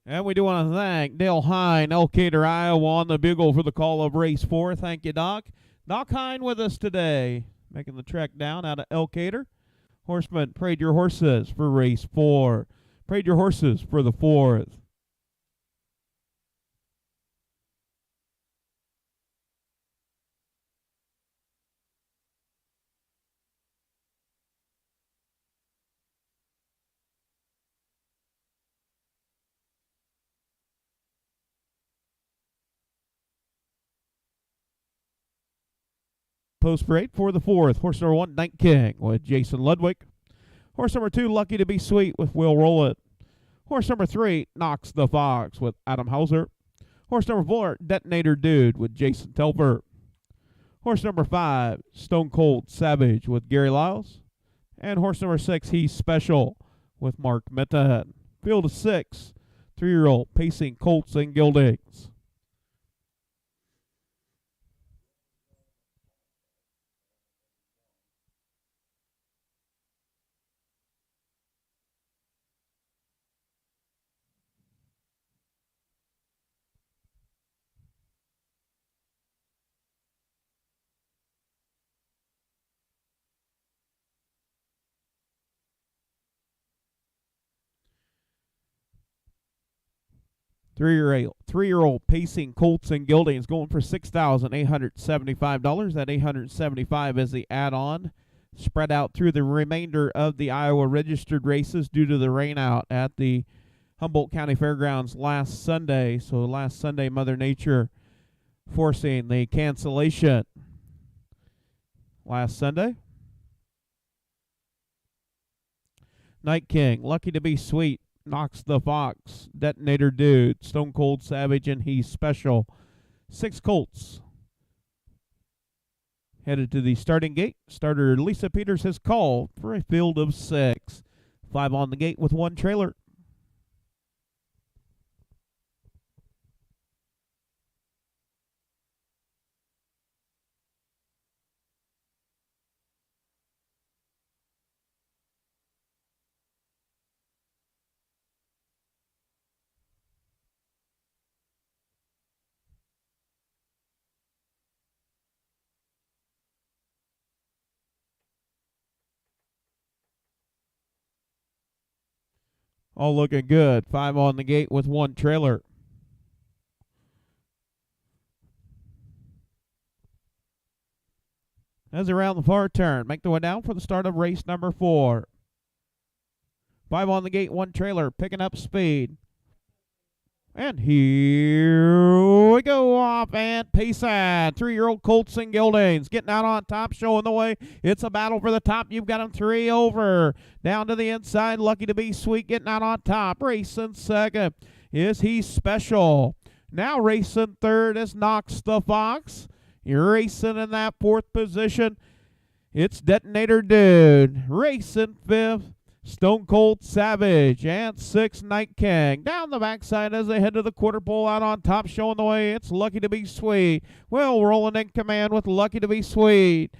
And we do want to thank Dale Hine, Elkader, Iowa, on the bugle for the call of race 4. Thank you, Doc. Doc Hine with us today, making the trek down out of Elkader. Horsemen, parade your horses for race 4. Parade your horses for the 4th. Post parade for the 4th. Horse number 1, Night King with Jason Ludwig. Horse number 2, Lucky to be Sweet with Will Rollett. Horse number 3, Knox the Fox with Adam Hauser. Horse number 4, Detonator Dude with Jason Telfer. Horse number 5, Stone Cold Savage with Gary Lyles. And horse number 6, He's Special with Mark Minton. Field of 6, 3-year-old pacing colts and geldings. Three-year-old pacing colts and geldings going for $6,875. That $875 is the add-on, spread out through the remainder of the Iowa registered races due to the rain out at the Humboldt County Fairgrounds last Sunday. So last Sunday, Mother Nature forcing the cancellation. Last Sunday, Night King, Lucky to be Sweet, Knox the Fox, Detonator Dude, Stone Cold Savage, and He's Special. 6 colts headed to the starting gate. Starter Lisa Peters has called for a field of 6. 5 on the gate with 1 trailer. All looking good. 5 on the gate with 1 trailer. As around the far turn, make the way down for the start of race number 4. 5 on the gate, 1 trailer, picking up speed. And here we go, off and pacing. 3-year-old colts and geldings getting out on top, showing the way. It's a battle for the top. You've got them 3 over. Down to the inside, Lucky to be Sweet getting out on top. Racing second is He's Special. Now racing third is Knox the Fox. You're racing in that 4th position. It's Detonator Dude. Racing 5th, Stone Cold Savage, and 6, Night King. Down the backside as they head to the quarter pole, out on top, showing the way. It's Lucky to be Sweet. Well, rolling in command with Lucky to be Sweet.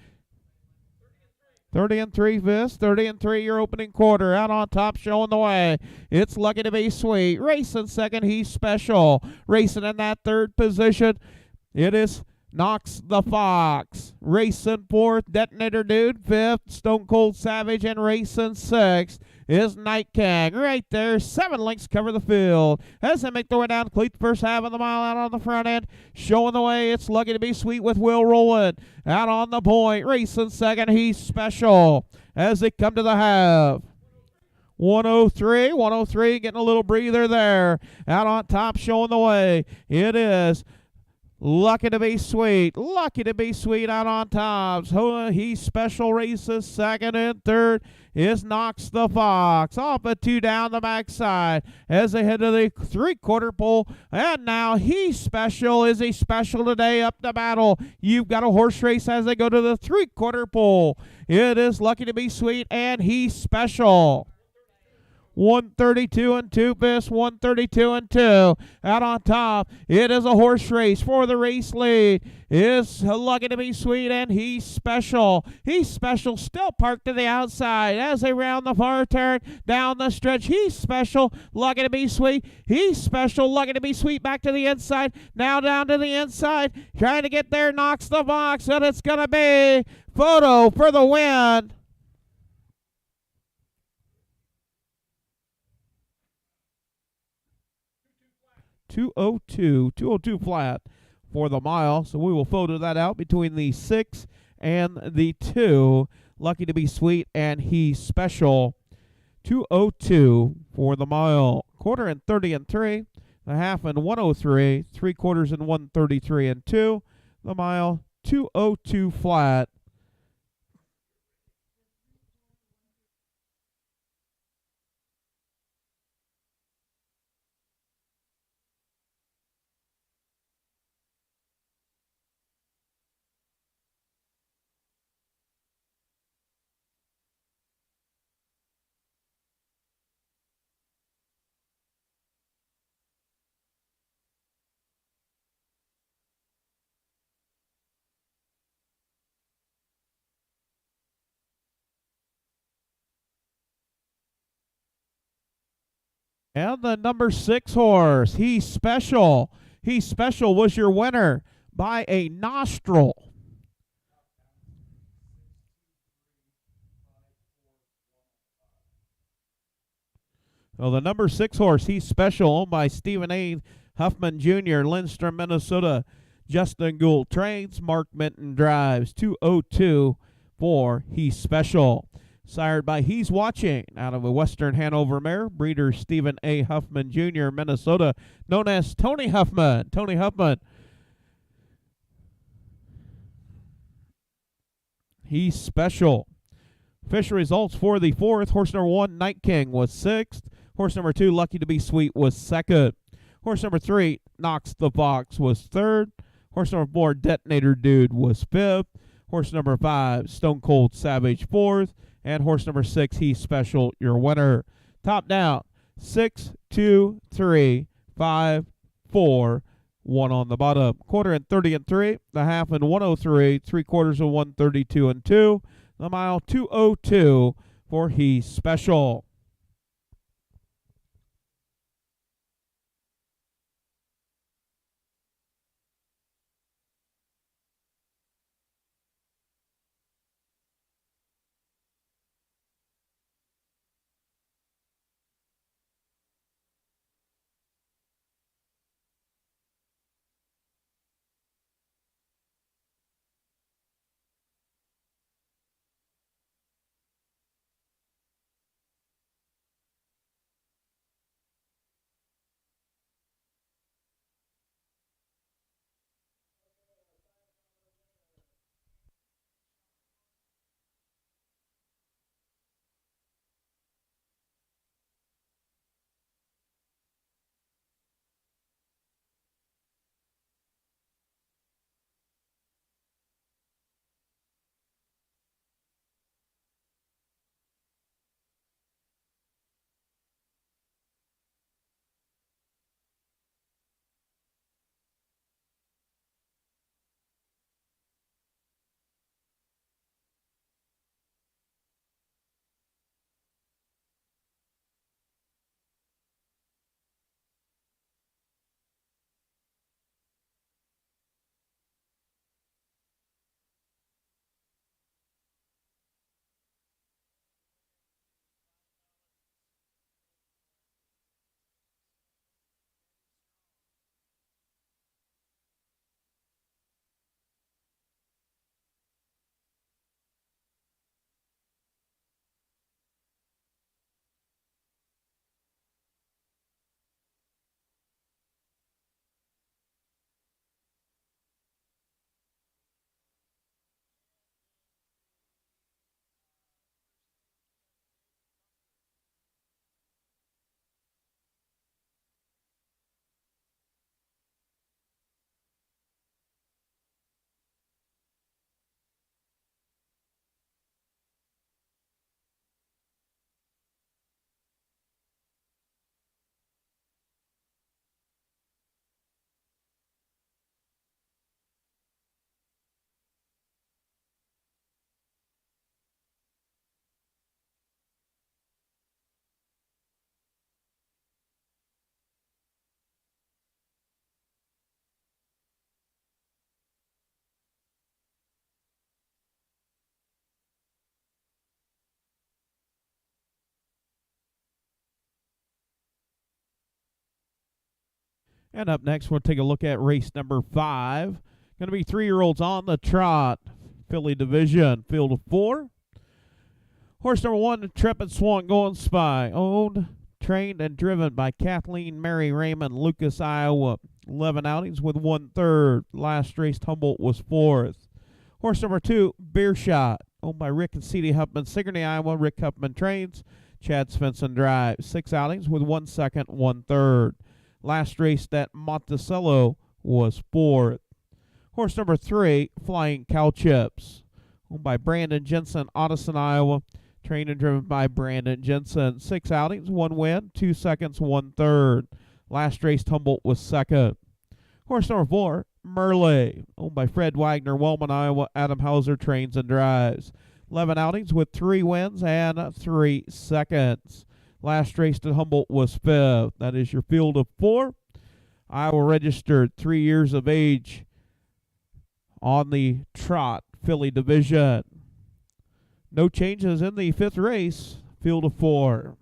30 and 3 fifths, 30 and 3 your opening quarter. Out on top, showing the way. It's Lucky to be Sweet. Racing second, He's Special. Racing in that 3rd position, it is Knox the Fox. Racing 4th, Detonator Dude. 5th, Stone Cold Savage. And racing 6th is Night King. Right there, 7 lengths cover the field. As they make their way down, complete the first half of the mile out on the front end. Showing the way, it's Lucky to be Sweet with Will Rollett. Out on the point, racing second, He's Special. As they come to the half. 103, getting a little breather there. Out on top, showing the way. It is Lucky to be sweet. Lucky to be sweet out on top. So he special races second and third is Knox the Fox. Off a 2 down the backside as they head to the 3/4 pole. And now he's special. Is he special today up the battle? You've got a horse race as they go to the 3/4 pole. It is Lucky to be sweet and he's special. 132 and 2 fists, 132 and 2. Out on top, it is a horse race for the race lead. Is Lucky to be sweet and he's special. He's special, still parked to the outside as they round the far turn down the stretch. He's special, Lucky to be sweet. He's special, Lucky to be sweet back to the inside. Now down to the inside, trying to get there, Knocks the Fox, and it's gonna be Photo for the win. 202 flat for the mile. So we will photo that out between the 6 and the 2. Lucky to be sweet and he's special. 202 for the mile. Quarter and 30 and 3. The half and 103. 3/4 and 133 and 2. The mile 202 flat. And the number 6 horse, he's special. He's special was your winner by a nostril. So the number 6 horse, he's special, owned by Stephen A. Huffman Jr., Lindstrom, Minnesota. Justin Gould trains, Mark Minton drives. 202 for He's Special. Sired by He's Watching out of a Western Hanover mare, breeder Stephen A. Huffman Jr., Minnesota, known as Tony Huffman. Tony Huffman. He's Special. Official results for the 4th. Horse number 1, Night King, was 6th. Horse number 2, Lucky to be Sweet, was 2nd. Horse number 3, Knox the Fox, was 3rd. Horse number 4, Detonator Dude, was 5th. Horse number 5, Stone Cold Savage, 4th. And horse number 6, He's Special, your winner. Top down, 6, 2, 3, 5, 4, 1 on the bottom. Quarter and 30 and 3. The half and 103. 3/4 and 132 and 2. The mile 202 for He's Special. And up next, we'll take a look at race number 5. Going to be 3-year-olds on the trot, filly division, field of 4. Horse number 1, Intrepid Swan Going Spy, owned, trained, and driven by Kathleen Mary Raymond, Lucas, Iowa. 11 outings with 1/3. Last race, Humboldt was 4th. Horse number 2, Beer Shot, owned by Rick and C.D. Huffman, Sigourney, Iowa. Rick Huffman trains, Chad Svensson drives. 6 outings with 1 second, 1/3. Last race at Monticello was 4th. Horse number 3, Flying Cow Chips, owned by Brandon Jensen, Odison, Iowa. Trained and driven by Brandon Jensen. 6 outings, 1 win, 2 seconds, 1/3. Last race, Humboldt was 2nd. Horse number 4, Merle, owned by Fred Wagner, Wellman, Iowa. Adam Hauser trains and drives. 11 outings with 3 wins and 3 seconds. Last race to Humboldt was 5th. That is your field of 4. Iowa registered, 3 years of age, on the trot filly division. No changes in the 5th race, field of 4.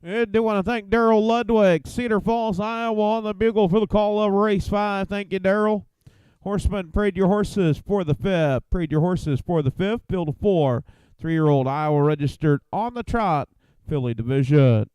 I do want to thank Daryl Ludwig, Cedar Falls, Iowa, on the bugle for the call of race 5. Thank you, Daryl. Horsemen, prayed your horses for the 5th. Prayed your horses for the 5th. Field of 4. 3-year-old Iowa registered on the trot filly division.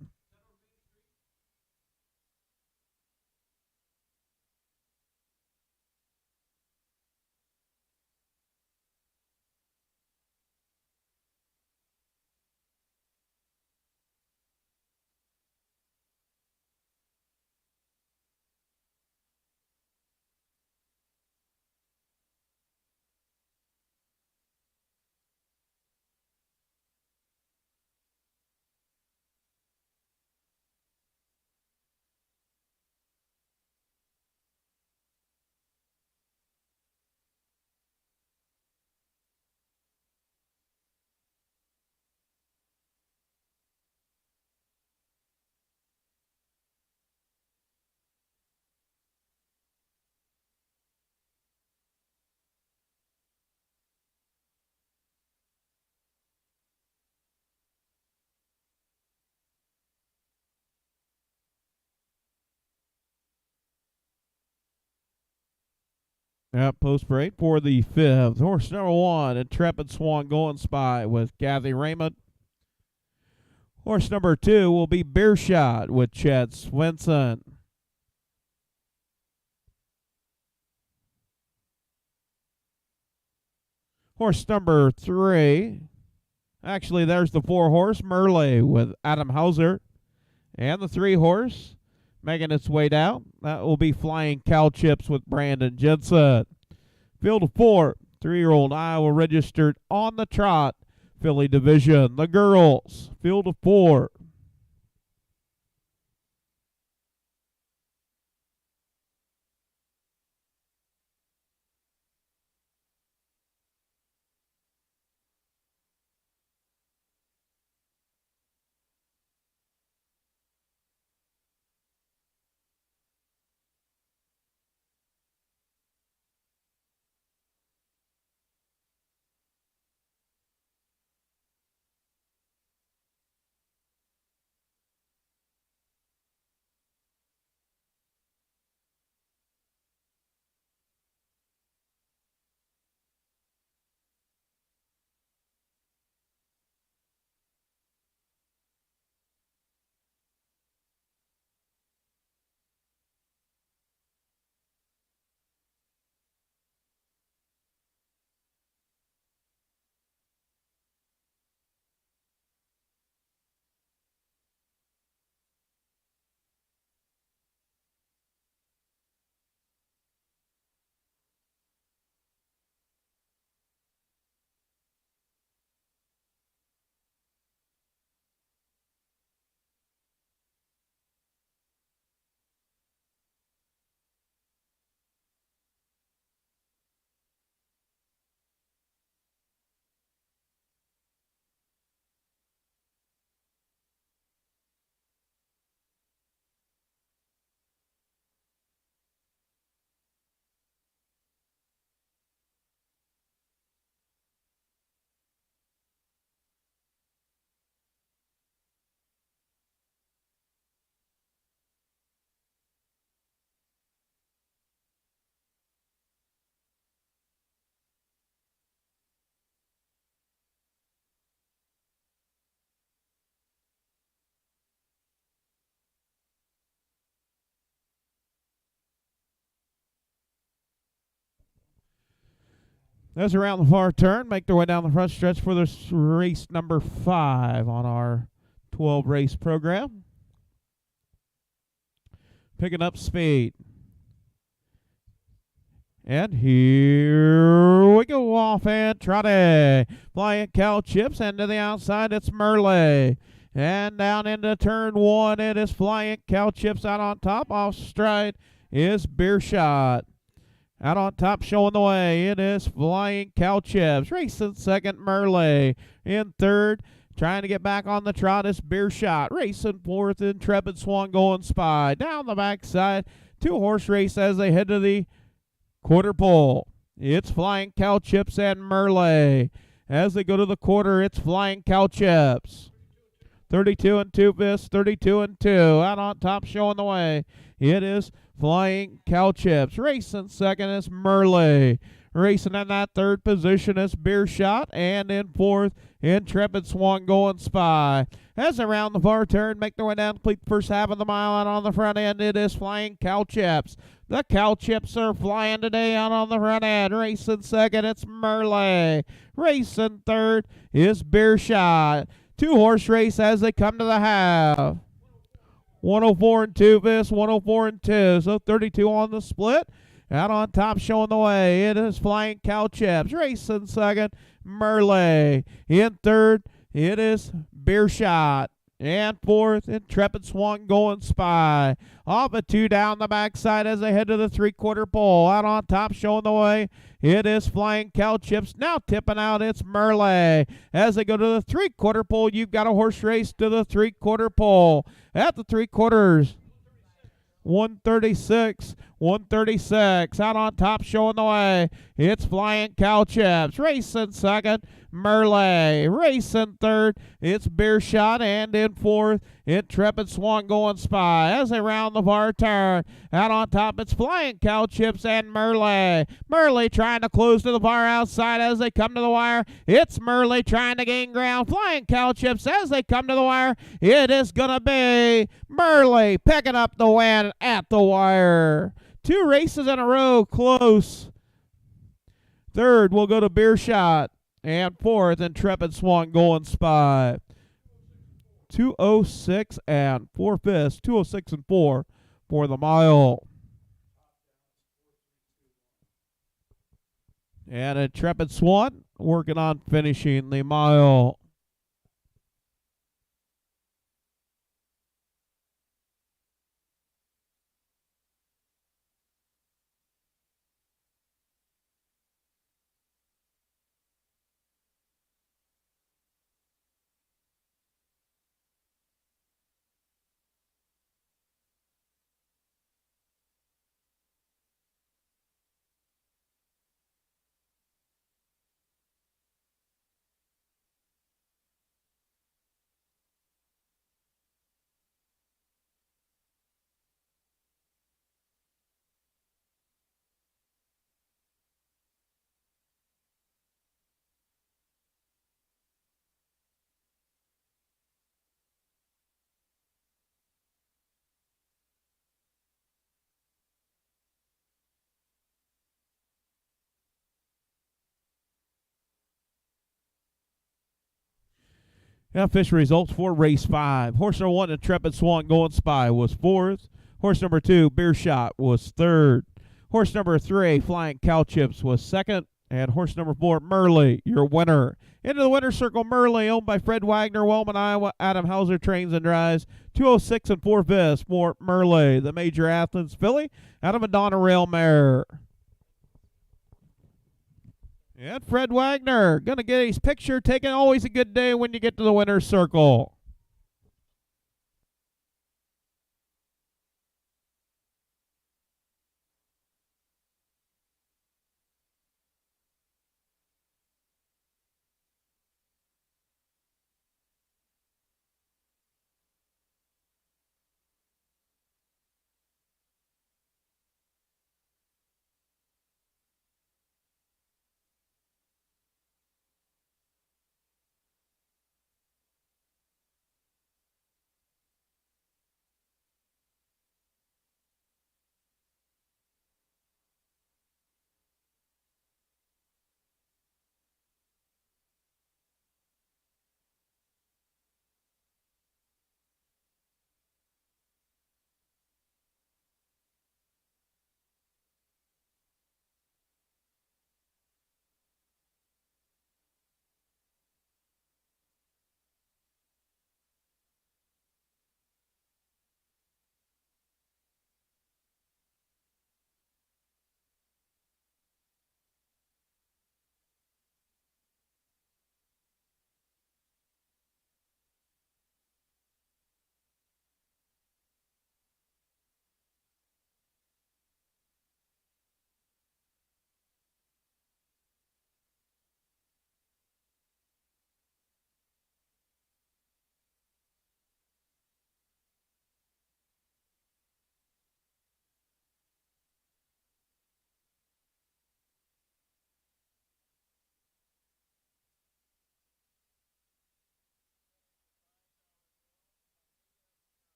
Post parade for the 5th. Horse number 1, Intrepid Swan Going Spy with Kathy Raymond. Horse number 2 will be Beer Shot with Chad Svensson. Horse number 3, actually there's the 4 horse, Merle with Adam Hauser. And the 3 horse, making its way down, that will be Flying Cow Chips with Brandon Jensen. Field of 4, 3-year-old Iowa registered on the trot filly division. The girls, field of 4. As around the far turn, make their way down the front stretch for this race number 5 on our 12 race program. Picking up speed. And here we go, off and trotted. Flying cow chips, and to the outside, it's Merle. And down into turn 1, it is flying cow chips out on top. Off stride is Beer Shot. Out on top, showing the way, it is flying cow chips. Racing second, Merle. In third, trying to get back on the trot is Beer Shot. Racing fourth, Intrepid Swan going Spy. Down the backside, 2-horse race as they head to the quarter pole. It's flying cow chips and Merle. As they go to the quarter, it's flying cow chips. 32 and 2 fists, 32 and 2. Out on top, showing the way, it is flying cow chips. Racing second is Merle. Racing in that third position is Beer Shot. And in fourth, Intrepid Swan going Spy. As around the far turn, make their way down, complete the first half of the mile. Out on the front end, it is flying cow chips. The cow chips are flying today out on the front end. Racing second, it's Merle. Racing third is Beer Shot. 2-horse race as they come to the half. 104 and 2 fists, 104 and 2. So 32 on the split. Out on top, showing the way, it is flying cow chips. Racing second, Merle. In third, it is Beer Shot. And fourth, Intrepid Swan going Spy. Off a 2 down the backside as they head to the 3/4 pole. Out on top, showing the way, it is flying cow chips. Now tipping out, it's Merle. As they go to the 3/4 pole, you've got a horse race to the 3/4 pole. At the 3/4, 136, 136. Out on top, showing the way, it's flying cow chips. Racing second, Merle. Racing third, it's Beer Shot. And in fourth, Intrepid Swan going Spy. As they round the far turn, out on top, it's flying cow chips and Merle. Merle trying to close to the far outside as they come to the wire. It's Merle trying to gain ground. Flying cow chips as they come to the wire. It is going to be Merle picking up the win at the wire. 2 races in a row, close. Third will go to Beer Shot. And fourth, Intrepid Swan going Spy. 2:06 and 4 fists, 2:06 and 4 for the mile. And Intrepid Swan working on finishing the mile. Now, official results for race 5. Horse number 1, Intrepid Swan going Spy, was 4th. Horse number 2, Beer Shot, was 3rd. Horse number 3, Flying Cow Chips, was 2nd. And horse number 4, Merle, your winner. Into the winner's circle, Merle, owned by Fred Wagner, Wellman, Iowa. Adam Hauser trains and drives. 2:06 and 4 fists for Merle, the Major Athens filly, out of Madonna Rail Mare. And Fred Wagner going to get his picture taken. Always a good day when you get to the winner's circle.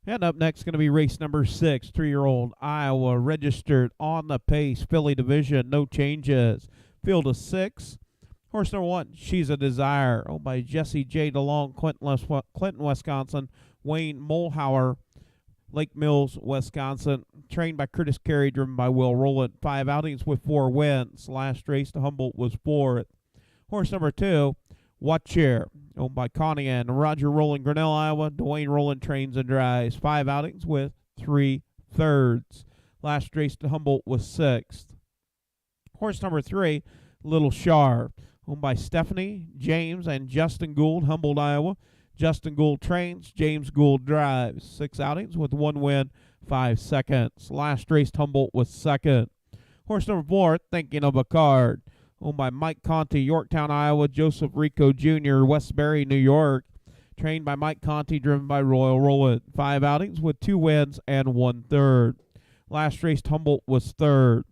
And up next going to be race number 6, 3-year-old Iowa registered on the pace, filly division, no changes. Field of 6. Horse number 1, She's a Desire, owned by Jesse J. DeLong, Clinton, Wisconsin. Wayne Molhauer, Lake Mills, Wisconsin. Trained by Curtis Carey, driven by Will Rowland. 5 outings with 4 wins. Last race to Humboldt was 4th. Horse number 2, Watch Here, owned by Connie and Roger Rowland, Grinnell, Iowa. Dwayne Rowland trains and drives. 5 outings with 3 thirds. Last race to Humboldt was 6th. Horse number 3, Little Shar, owned by Stephanie, James, and Justin Gould, Humboldt, Iowa. Justin Gould trains, James Gould drives. 6 outings with 1 win, 5 seconds. Last race to Humboldt was 2nd. Horse number 4, Thinking of a Card, owned by Mike Conti, Yorktown, Iowa. Joseph Rico Jr., Westbury, New York. Trained by Mike Conti, driven by Royal Rowland. 5 outings with 2 wins and 1 third. Last race to Humboldt was 3rd.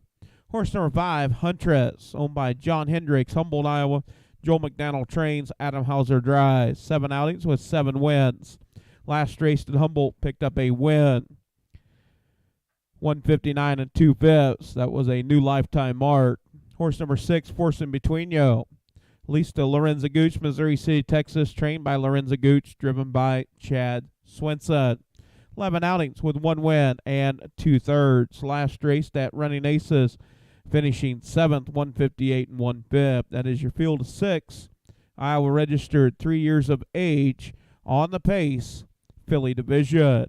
Horse number 5, Huntress, owned by John Hendricks, Humboldt, Iowa. Joel McDaniel trains, Adam Hauser drives. 7 outings with 7 wins. Last race at Humboldt picked up a win. 159 and 2/5. That was a new lifetime mark. Horse number 6, Forcing Between You. Lista Lorenza Gooch, Missouri City, Texas. Trained by Lorenza Gooch, driven by Chad Swenson. 11 outings with 1 win and 2 thirds. Last race at Running Aces, finishing 7th, 158 and 1/5. That is your field of 6. Iowa registered, 3 years of age, on the pace, filly division.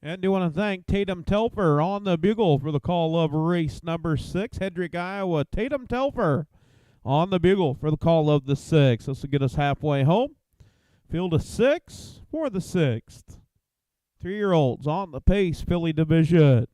And do want to thank Tatum Telfer on the bugle for the call of race number 6. Hedrick, Iowa. Tatum Telfer on the bugle for the call of the 6. This will get us halfway home. Field of 6 for the 6th. 3-year-olds on the pace, filly division.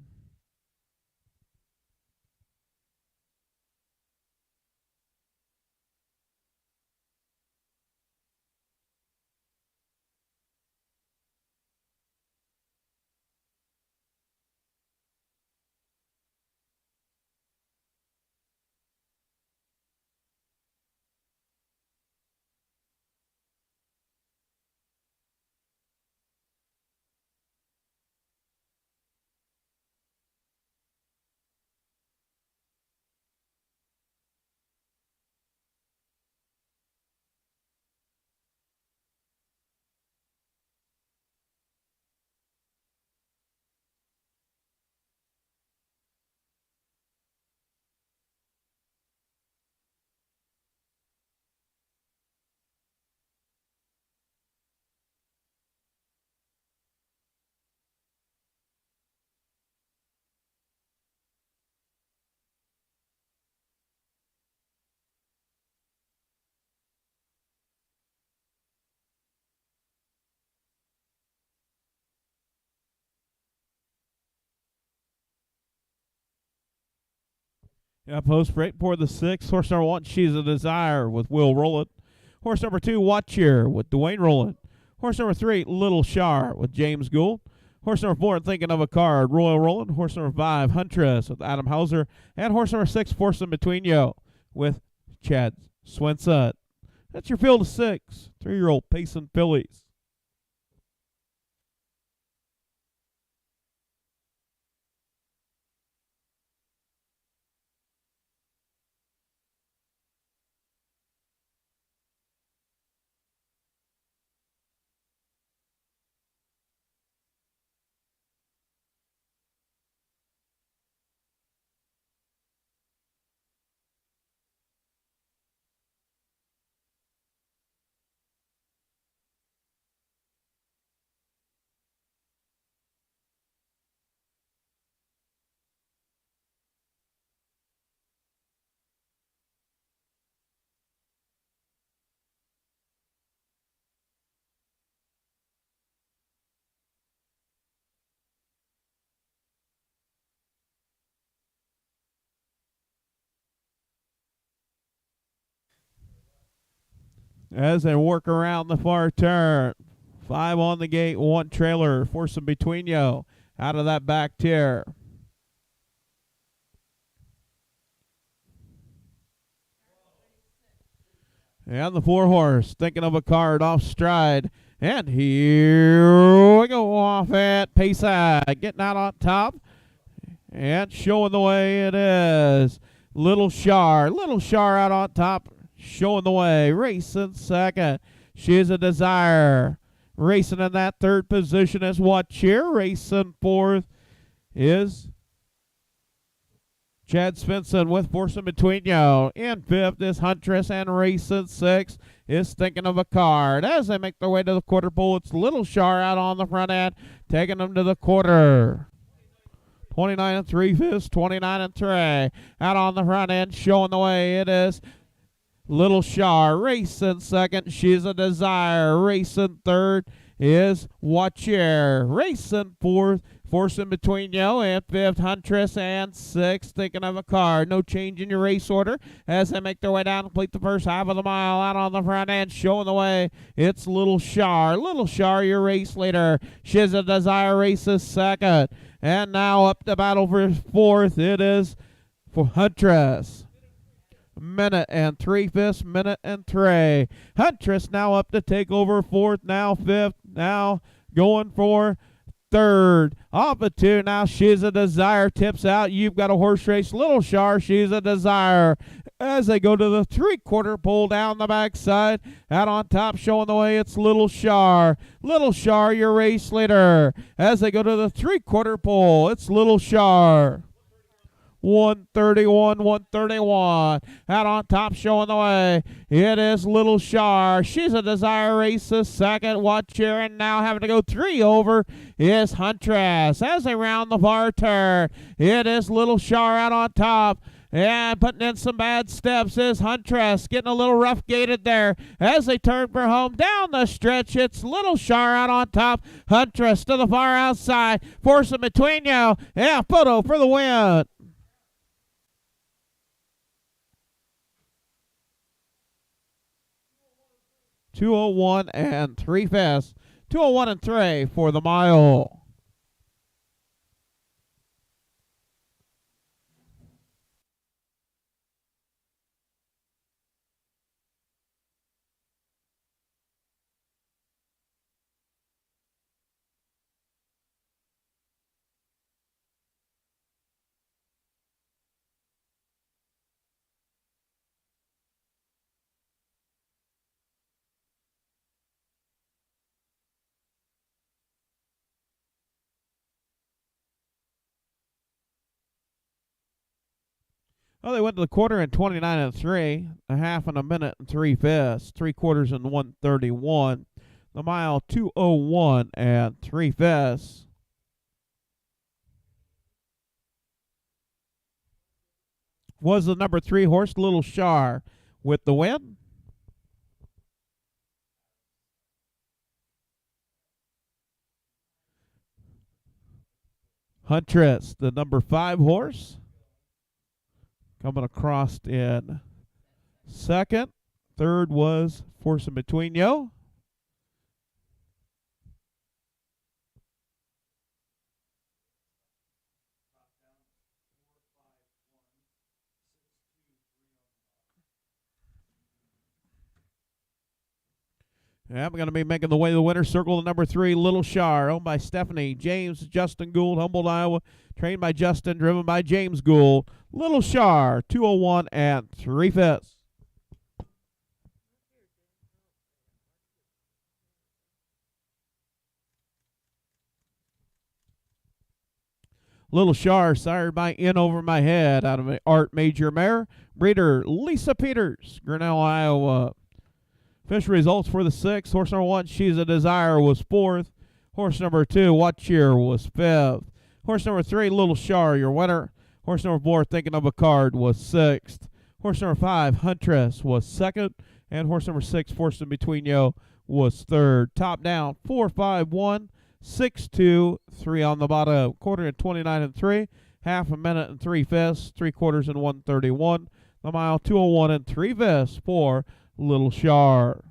Post break for the 6th. Horse number 1, She's a Desire with Will Rowland. Horse number 2, Watch Here with Dwayne Rowland. Horse number 3, Little Shar with James Gould. Horse number 4, Thinking of a Card, Royal Rowland. Horse number 5, Huntress with Adam Hauser. And horse number 6, Forcing Between You with Chad Swenson. That's your field of 6. 3-year-old Payson fillies. As they work around the far turn, 5 on the gate, 1 trailer, Forcing Between You out of that back tier. And the 4 horse, Thinking of a Card, off stride. And here we go off at Payside, getting out on top and showing the way it is. Little Shar out on top, showing the way, racing second. She's a Desire. Racing in that 3rd position is Watch Here. Racing 4th is Chad Svensson with Forcing Between You. In 5th is Huntress, and racing 6th is Thinking of a Card. As they make their way to the quarter pole, it's Little Shar out on the front end, taking them to the quarter. 29 3/5, 29 3. Out on the front end, showing the way, it is Little Shar. Racing 2nd, She's a Desire. Racing 3rd is Watch Here. Racing 4th, Forcing Between You. And 5th, Huntress. And 6th, Thinking of a Card. No change in your race order as they make their way down to complete the first half of the mile. Out on the front end, showing the way, it's Little Shar. Little Shar, your race leader. She's a Desire races 2nd. And now up to battle for 4th, it is for Huntress. Minute and 3/5, minute and 3. Huntress now up to take over 4th, now 5th, now going for 3rd. Off of 2, now She's a Desire tips out. You've got a horse race, Little Shar, She's a Desire. As they go to the 3/4 pole down the backside, out on top showing the way, it's Little Shar. Little Shar, your race leader. As they go to the 3/4 pole, it's Little Shar. 131, 131. Out on top, showing the way. It is Little Shar. She's a Desire races second. Watch here, and now having to go 3 over is Huntress. As they round the bar turn, it is Little Shar out on top. And putting in some bad steps is Huntress, getting a little rough gated there as they turn for home. Down the stretch, it's Little Shar out on top. Huntress to the far outside, forcing between you. Yeah, photo for the win. .201 and 3 fast. 201 and 3 for the mile. Well, they went to the quarter in 29 and 3, a half in a minute and 3 fifths, 3/4 in 131. The mile 201 and 3 fifths. Was the number 3 horse, Little Shar, with the win. Huntress, the number 5 horse, coming across in second. Third was Forcing Between You. Yeah, I'm going to be making the way to the winner's circle. The number 3, Little Shar, owned by Stephanie James, Justin Gould, Humboldt, Iowa. Trained by Justin, driven by James Gould. Little Shar, 201 and 3 fifths. Little Shar, sired by In Over My Head, out of Art Major Mare. Breeder Lisa Peters, Grinnell, Iowa. Official results for the 6th. Horse number 1, She's a Desire, was 4th. Horse number 2, Watch Here, was 5th. Horse number 3, Little Shar, your winner. Horse number 4, Thinking of a Card, was 6th. Horse number 5, Huntress, was 2nd. And horse number 6, Forced in Between You, was 3rd. Top down, 4, 5, 1, 6, 2, 3 on the bottom. Quarter in 29 and 3. Half a minute and 3 fifths. 3/4 in 131. The mile 201 and 3 fifths for Little Shar.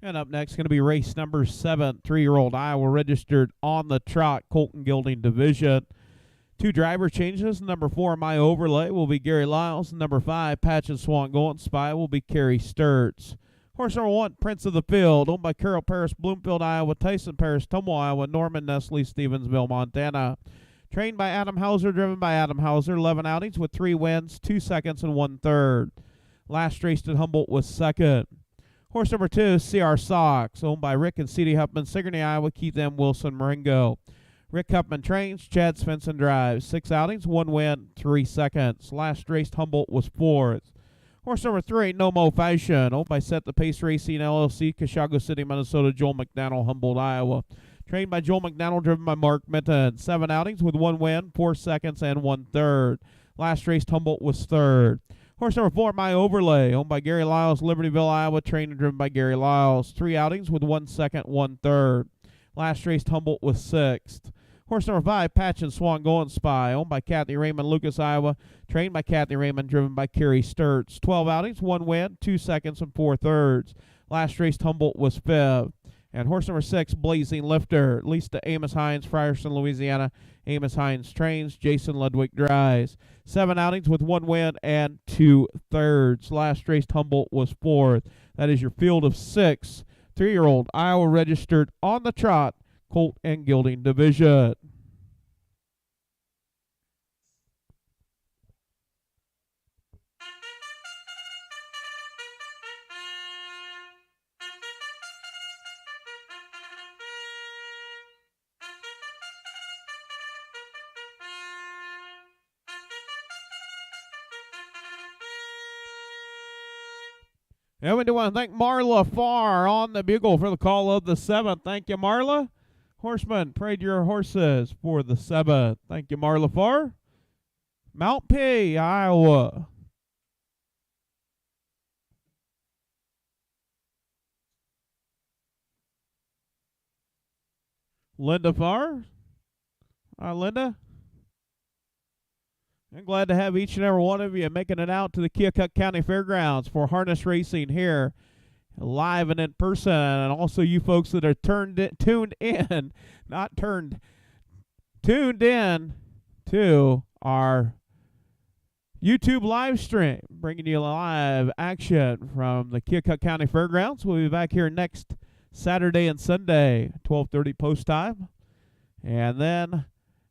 And up next, going to be race number 7, 3-year-old Iowa registered on the trot, Colton Gilding Division. 2 driver changes. Number 4, My Overlay, will be Gary Lyles. Number 5, Patch and Swan Golden Spy, will be Carrie Sturts. Horse number 1, Prince of the Field, owned by Carol Paris, Bloomfield, Iowa, Tyson Paris, Tomo, Iowa, Norman Nestle, Stevensville, Montana. Trained by Adam Hauser, driven by Adam Hauser. 11 outings with 3 wins, 2 seconds, and 1/3. Last raced at Humboldt was 2nd. Horse number 2, CR Sox, owned by Rick and C.D. Huffman, Sigourney, Iowa, Keith M. Wilson, Marengo. Rick Huffman trains, Chad Svensson drives. 6 outings, 1 win, 3 seconds. Last raced Humboldt was 4th. Horse number 3, No Mo Fashion, owned by Set the Pace Racing, LLC, Cashago City, Minnesota, Joel McDaniel, Humboldt, Iowa. Trained by Joel McDaniel, driven by Mark Minton. 7 outings with 1 win, 4 seconds, and 1/3. Last raced Humboldt was 3rd. Horse number 4, My Overlay, owned by Gary Lyles, Libertyville, Iowa, trained and driven by Gary Lyles. 3 outings with 1 second, 1/3. Last raced Humboldt was 6th. Horse number 5, Patch and Swan Golden Spy, owned by Kathy Raymond, Lucas, Iowa, trained by Kathy Raymond, driven by Carrie Sturts. 12 outings, 1 win, 2 seconds, and 4/3. Last raced Humboldt was 5th. And horse number 6, Blazing Lifter, leased to Amos Hines, Frierson, Louisiana. Amos Hines trains, Jason Ludwig drives. 7 outings with 1 win and 2/3. Last raced Humboldt was 4th. That is your field of 6, 3-year-old Iowa registered on the trot, Colt and Gilding Division. And we do want to thank Marla Farr on the bugle for the call of the 7th. Thank you, Marla. Horsemen, parade your horses for the 7th. Thank you, Marla Farr. Mount P, Iowa. Linda Farr. Linda. I'm glad to have each and every one of you making it out to the Keokuk County Fairgrounds for harness racing here, live and in person, and also you folks that are tuned in to our YouTube live stream, bringing you live action from the Keokuk County Fairgrounds. We'll be back here next Saturday and Sunday, 12:30 post time, and then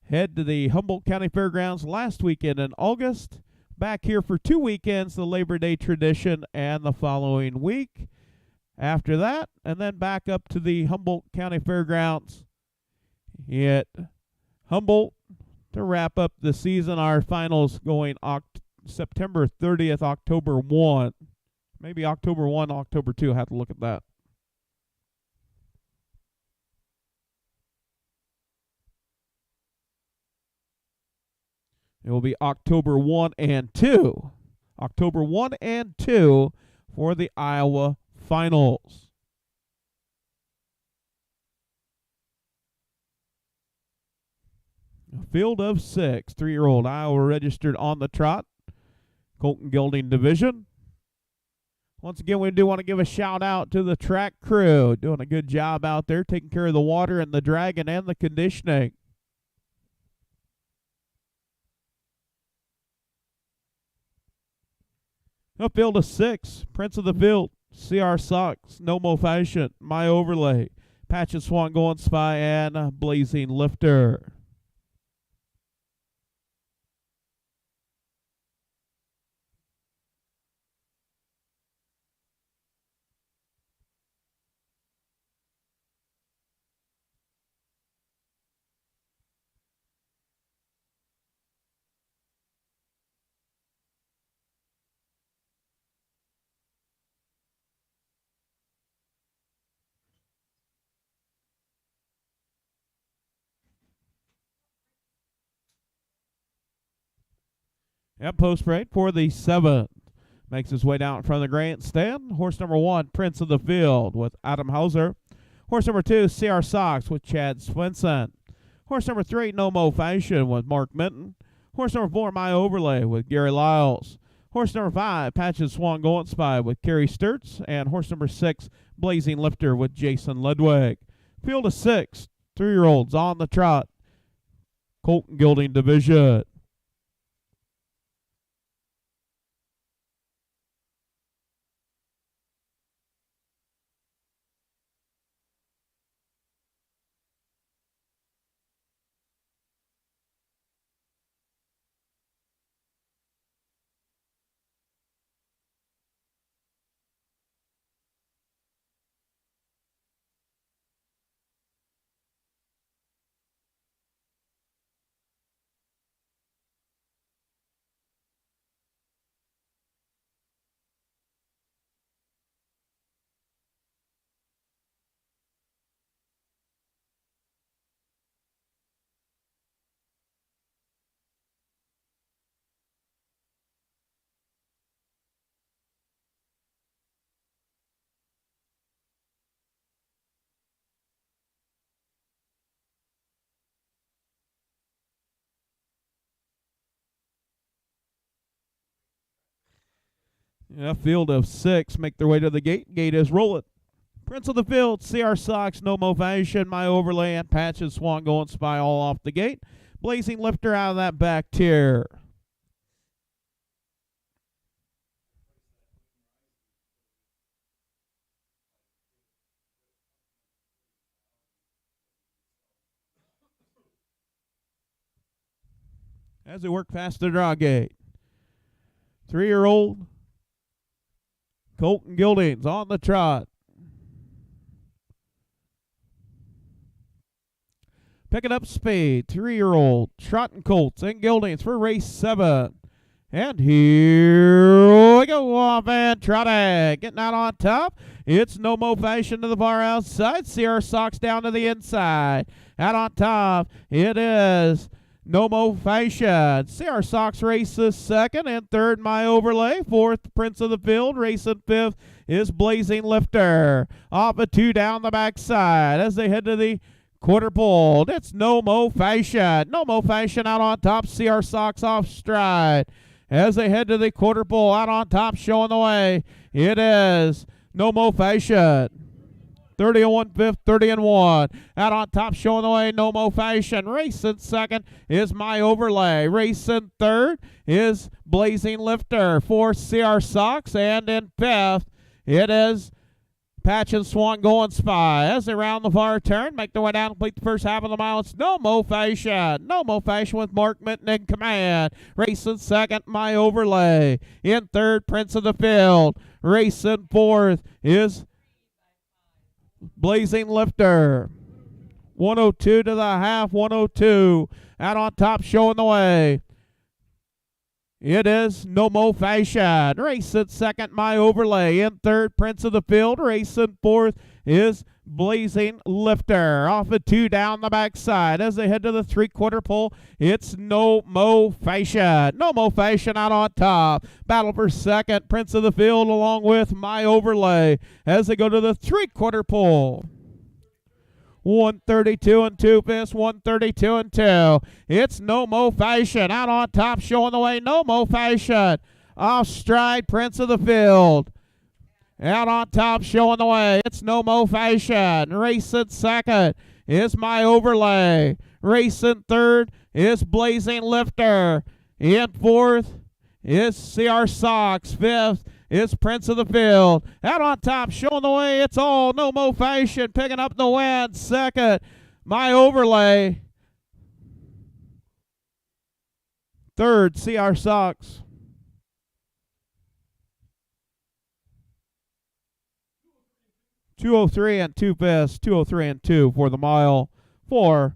head to the Humboldt County Fairgrounds last weekend in August. Back here for 2 weekends, the Labor Day tradition, and the following week after that. And then back up to the Humboldt County Fairgrounds at Humboldt to wrap up the season. Our finals going September 30th, October 1. Maybe October 1, October 2. Have to look at that. It will be October 1 and 2. October 1 and 2 for the Iowa finals. A field of 6, 3-year-old Iowa registered on the trot, Colton Gilding Division. Once again, we do want to give a shout out to the track crew, doing a good job out there, taking care of the water and the dragon and the conditioning. A field of 6, Prince of the Field, CR Sox, No Mo Fashion, My Overlay, Patch and Swan Golden Spy, and Blazing Lifter. Yep, post parade for the 7th. Makes his way down in front of the grandstand. Horse number 1, Prince of the Field, with Adam Hauser. Horse number 2, CR Sox, with Chad Swinson. Horse number 3, No Mo Fashion, with Mark Minton. Horse number 4, My Overlay, with Gary Lyles. Horse number 5, Patches Swan Golden Spy with Kerry Sturts, and horse number 6, Blazing Lifter with Jason Ludwig. Field of 6, 3-year-olds on the trot. Colton Gilding Division. Yeah, field of 6 make their way to the gate. Gate is rolling. Prince of the Field, CR Sox, No Motivation, My Overlay, and Patches Swan Golden Spy all off the gate. Blazing Lifter out of that back tier. As we work past the draw gate. 3-year-old Colton Gildings on the trot. Picking up speed, 3-year-old Trotting Colts and Gildings for race 7. And here we go, off and trotting. Getting out on top. It's No Motivation to the far outside. CR Sox down to the inside. Out on top, it is No Motivation. CR Sox races 2nd and 3rd, My Overlay. 4th, Prince of the Field. Racing 5th is Blazing Lifter. Off a 2 down the backside as they head to the quarter pole. It's No Motivation. No Motivation out on top. CR Sox off stride as they head to the quarter pole. Out on top, showing the way. It is No Motivation. 30 and 1/5, 30 and 1. Out on top, showing the way, No Motivation. Racing 2nd is My Overlay. Racing 3rd is Blazing Lifter. 4th, CR Sox. And in 5th, it is Patches Swan Golden Spy. As they round the far turn, make their way down, complete the first half of the mile. It's No Motivation. No Motivation with Mark Minton in command. Racing 2nd, My Overlay. In 3rd, Prince of the Field. Racing 4th is Blazing Lifter. 102 to the half, 102. Out on top, showing the way. It is No Motivation. Racing 2nd, My Overlay. In 3rd, Prince of the Field. Racing 4th is Blazing Lifter. Off a 2 down the backside as they head to the 3/4 pole. It's No Motivation. No Motivation out on top. Battle for 2nd, Prince of the Field along with My Overlay as they go to the 3/4 pole. 132 and 2/5, 132 and 2. It's No Motivation out on top, showing the way. No Motivation off stride, Prince of the Field. Out on top, showing the way. It's No Motivation. Racing 2nd is My Overlay. Racing 3rd is Blazing Lifter. In 4th is CR Sox. 5th is Prince of the Field. Out on top, showing the way. It's all No Motivation, picking up the win. 2nd, My Overlay. 3rd, CR Sox. .203 and 2/5, 203 and 2 for the mile for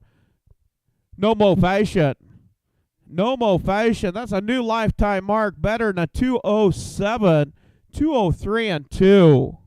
No Motivation. No Motivation, that's a new lifetime mark, better than a 207, 203 and 2.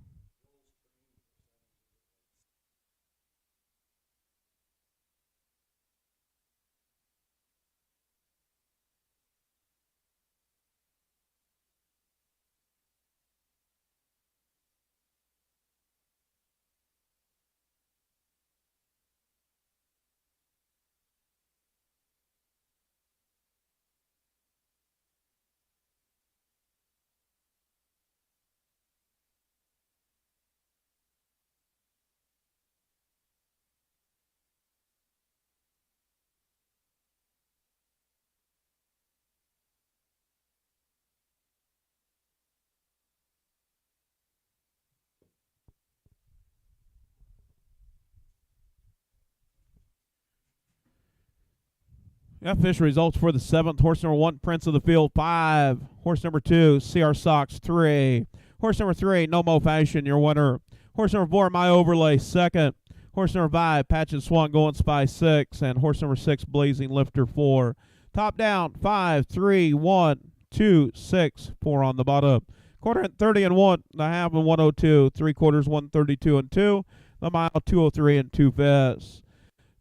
Official results for the 7th. Horse number 1, Prince of the Field, 5. Horse number 2, CR Sox, 3. Horse number 3, No Mo Fashion, your winner. Horse number 4, My Overlay, 2nd. Horse number 5, Patch and Swan, Going Spy, 6. And horse number 6, Blazing Lifter, 4. Top down, 5, 3, 1, 2, 6, 4 on the bottom. Quarter at 30 and 1, the half and 102, 3/4 132 and 2, the mile 203 and 2/5.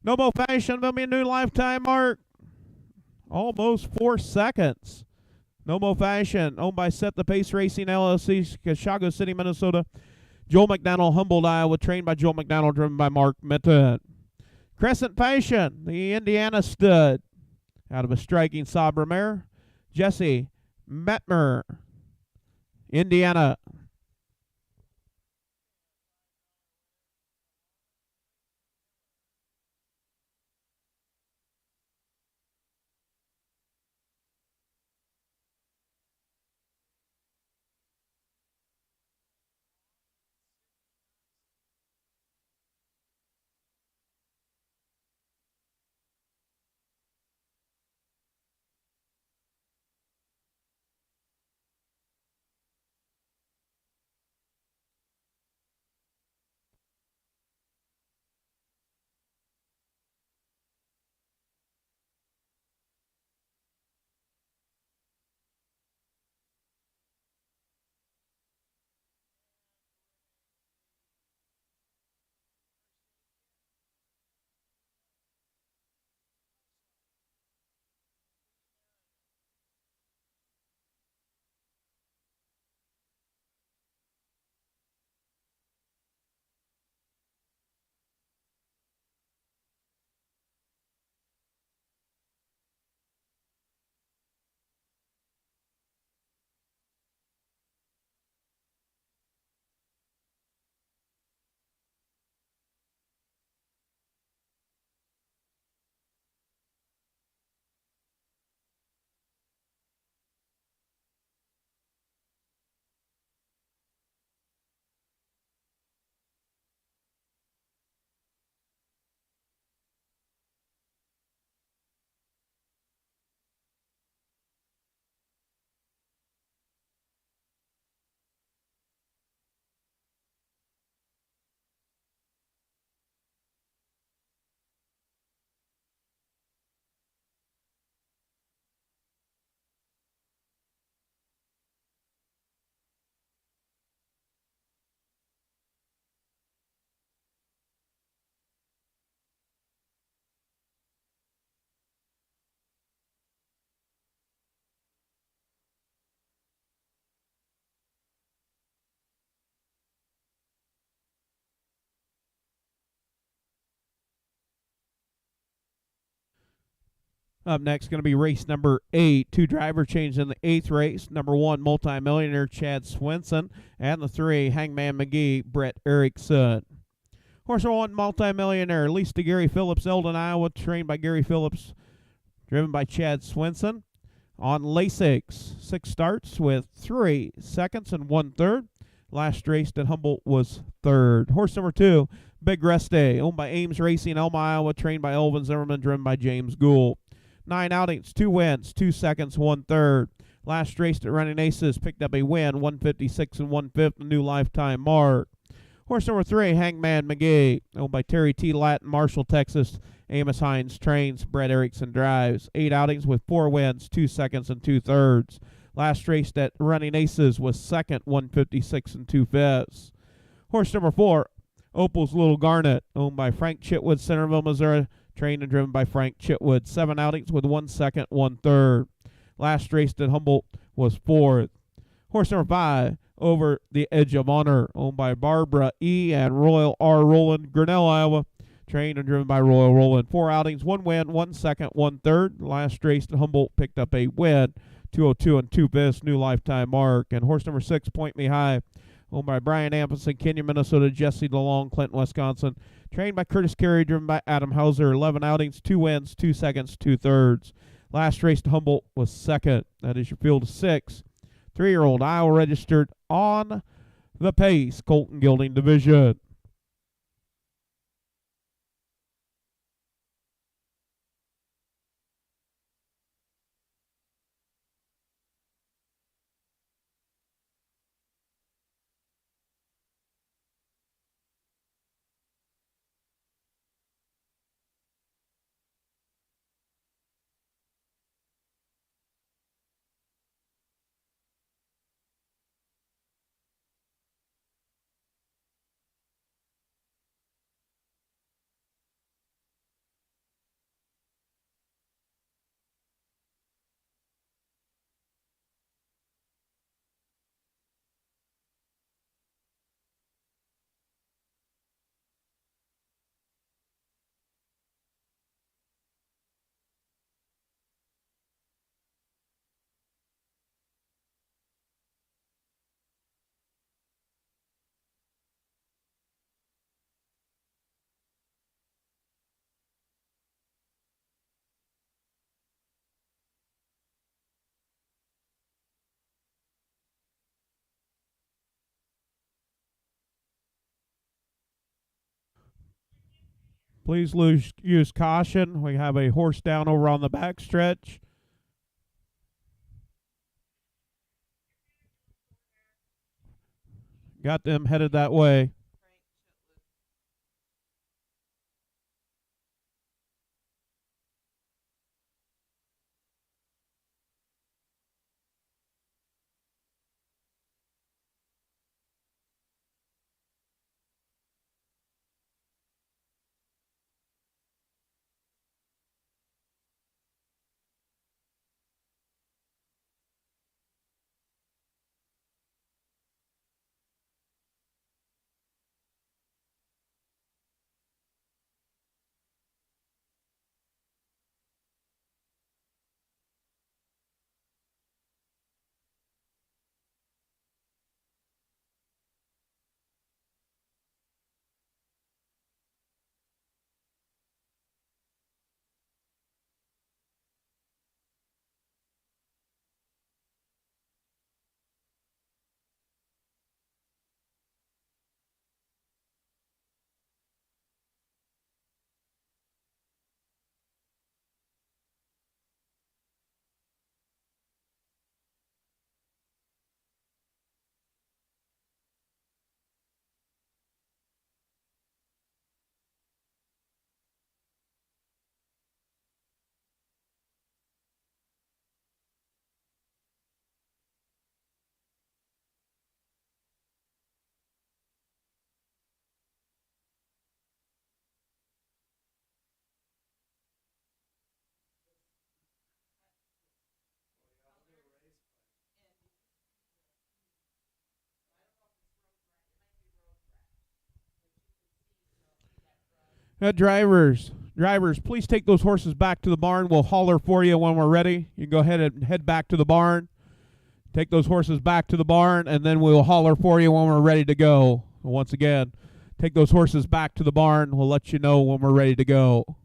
No Mo Fashion will be a new lifetime mark. Almost 4 seconds. No Mo Fashion, owned by Set the Pace Racing LLC, Chicago City, Minnesota. Joel McDonald, Humboldt, Iowa, trained by Joel McDonald, driven by Mark Minton. Crescent Fashion, the Indiana stud, out of a striking Sabra mare, Jesse Metmer, Indiana. Up next, going to be race number 8. 2 driver change in the 8th race. Number 1, multimillionaire Chad Swenson. And the 3, Hangman McGee, Brett Erickson. Horse number 1, multimillionaire, leased to Gary Phillips, Eldon, Iowa, trained by Gary Phillips, driven by Chad Swenson. On Lasix, 6 starts with 3 seconds and 1/3. Last raced at Humboldt was 3rd. Horse number 2, Big Rest Day, owned by Ames Racing, Elma, Iowa, trained by Elvin Zimmerman, driven by James Gould. 9 outings, 2 wins, 2 seconds, 1/3. Last raced at Running Aces, picked up a win, 156 and 1/5, a new lifetime mark. Horse number 3, Hangman McGee, owned by Terry T. Latin, Marshall, Texas. Amos Hines trains, Brett Erickson drives. 8 outings with 4 wins, 2 seconds and 2/3. Last raced at Running Aces was 2nd, 156 and 2/5. Horse number 4, Opal's Little Garnet, owned by Frank Chitwood, Centerville, Missouri, trained and driven by Frank Chitwood. 7 outings with 1 second, 1/3. Last raced at Humboldt was 4th. Horse number 5, Over the Edge of Honor, owned by Barbara E. and Royal R. Rowland, Grinnell, Iowa, trained and driven by Royal Rowland. 4 outings, 1 win, 1 second, 1/3. Last raced at Humboldt, picked up a win, 202 and 2/5, new lifetime mark. And horse number 6, Point Me High, owned by Brian Ampeson, Kenyon, Minnesota, Jesse DeLong, Clinton, Wisconsin, trained by Curtis Carey, driven by Adam Hauser. 11 outings, 2 wins, 2 seconds, 2/3. Last race to Humboldt was 2nd. That is your field of 6. 3-year-old Iowa registered on the pace, Colton Gilding Division. Please use caution. We have a horse down over on the back stretch. Got them headed that way. Drivers, please take those horses back to the barn. We'll holler for you when we're ready. You can go ahead and head back to the barn. Take those horses back to the barn, and then we'll holler for you when we're ready to go. Once again, take those horses back to the barn. We'll let you know when we're ready to go.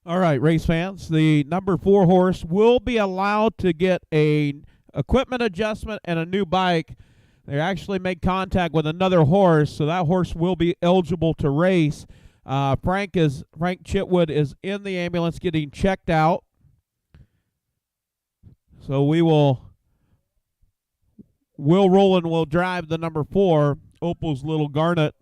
All right, race fans, the number 4 horse will be allowed to get a equipment adjustment and a new bike. They actually made contact with another horse, so that horse will be eligible to race. Frank Chitwood is in the ambulance getting checked out. So Will Rowland will drive the number 4, Opal's Little Garnet.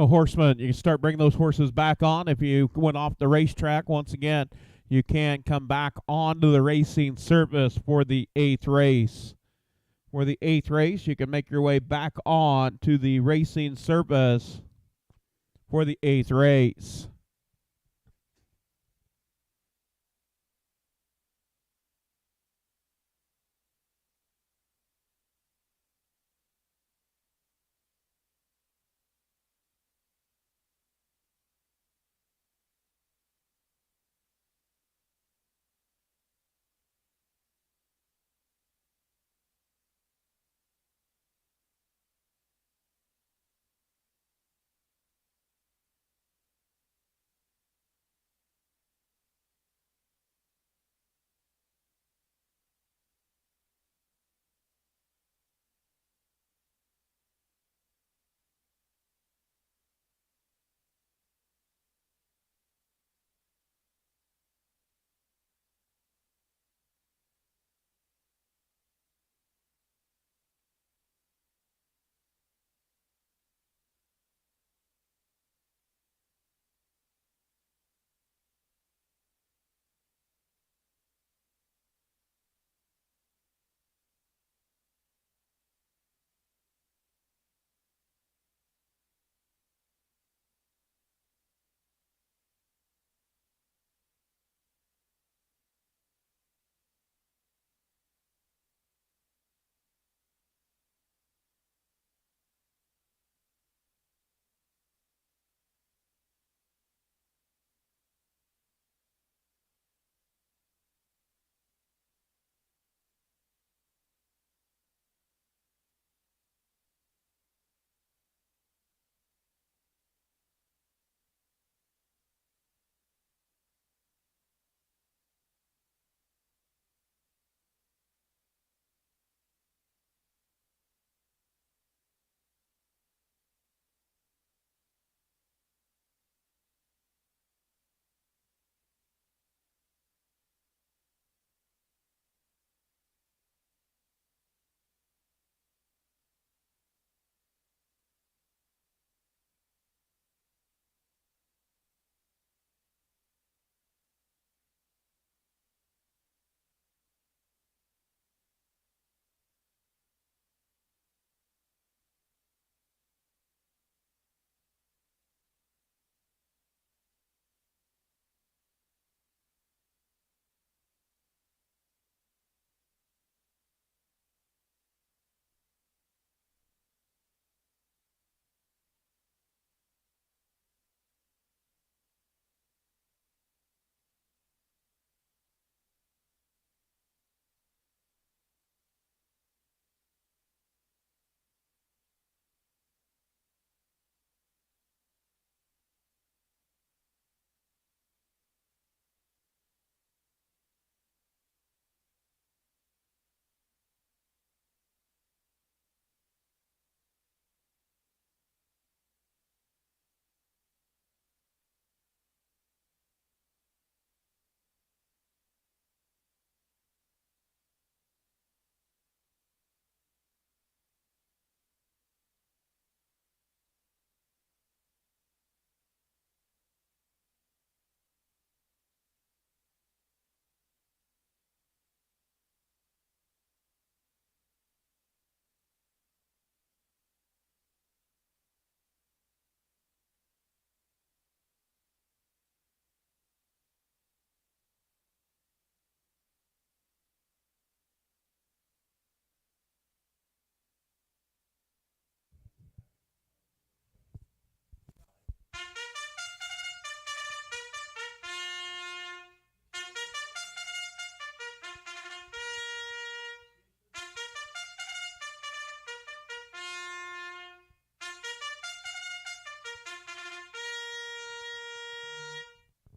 horsemen, you can start bringing those horses back on. If you went off the racetrack, once again, you can come back onto the racing surface for the 8th race. For the 8th race, you can make your way back on to the racing surface for the 8th race.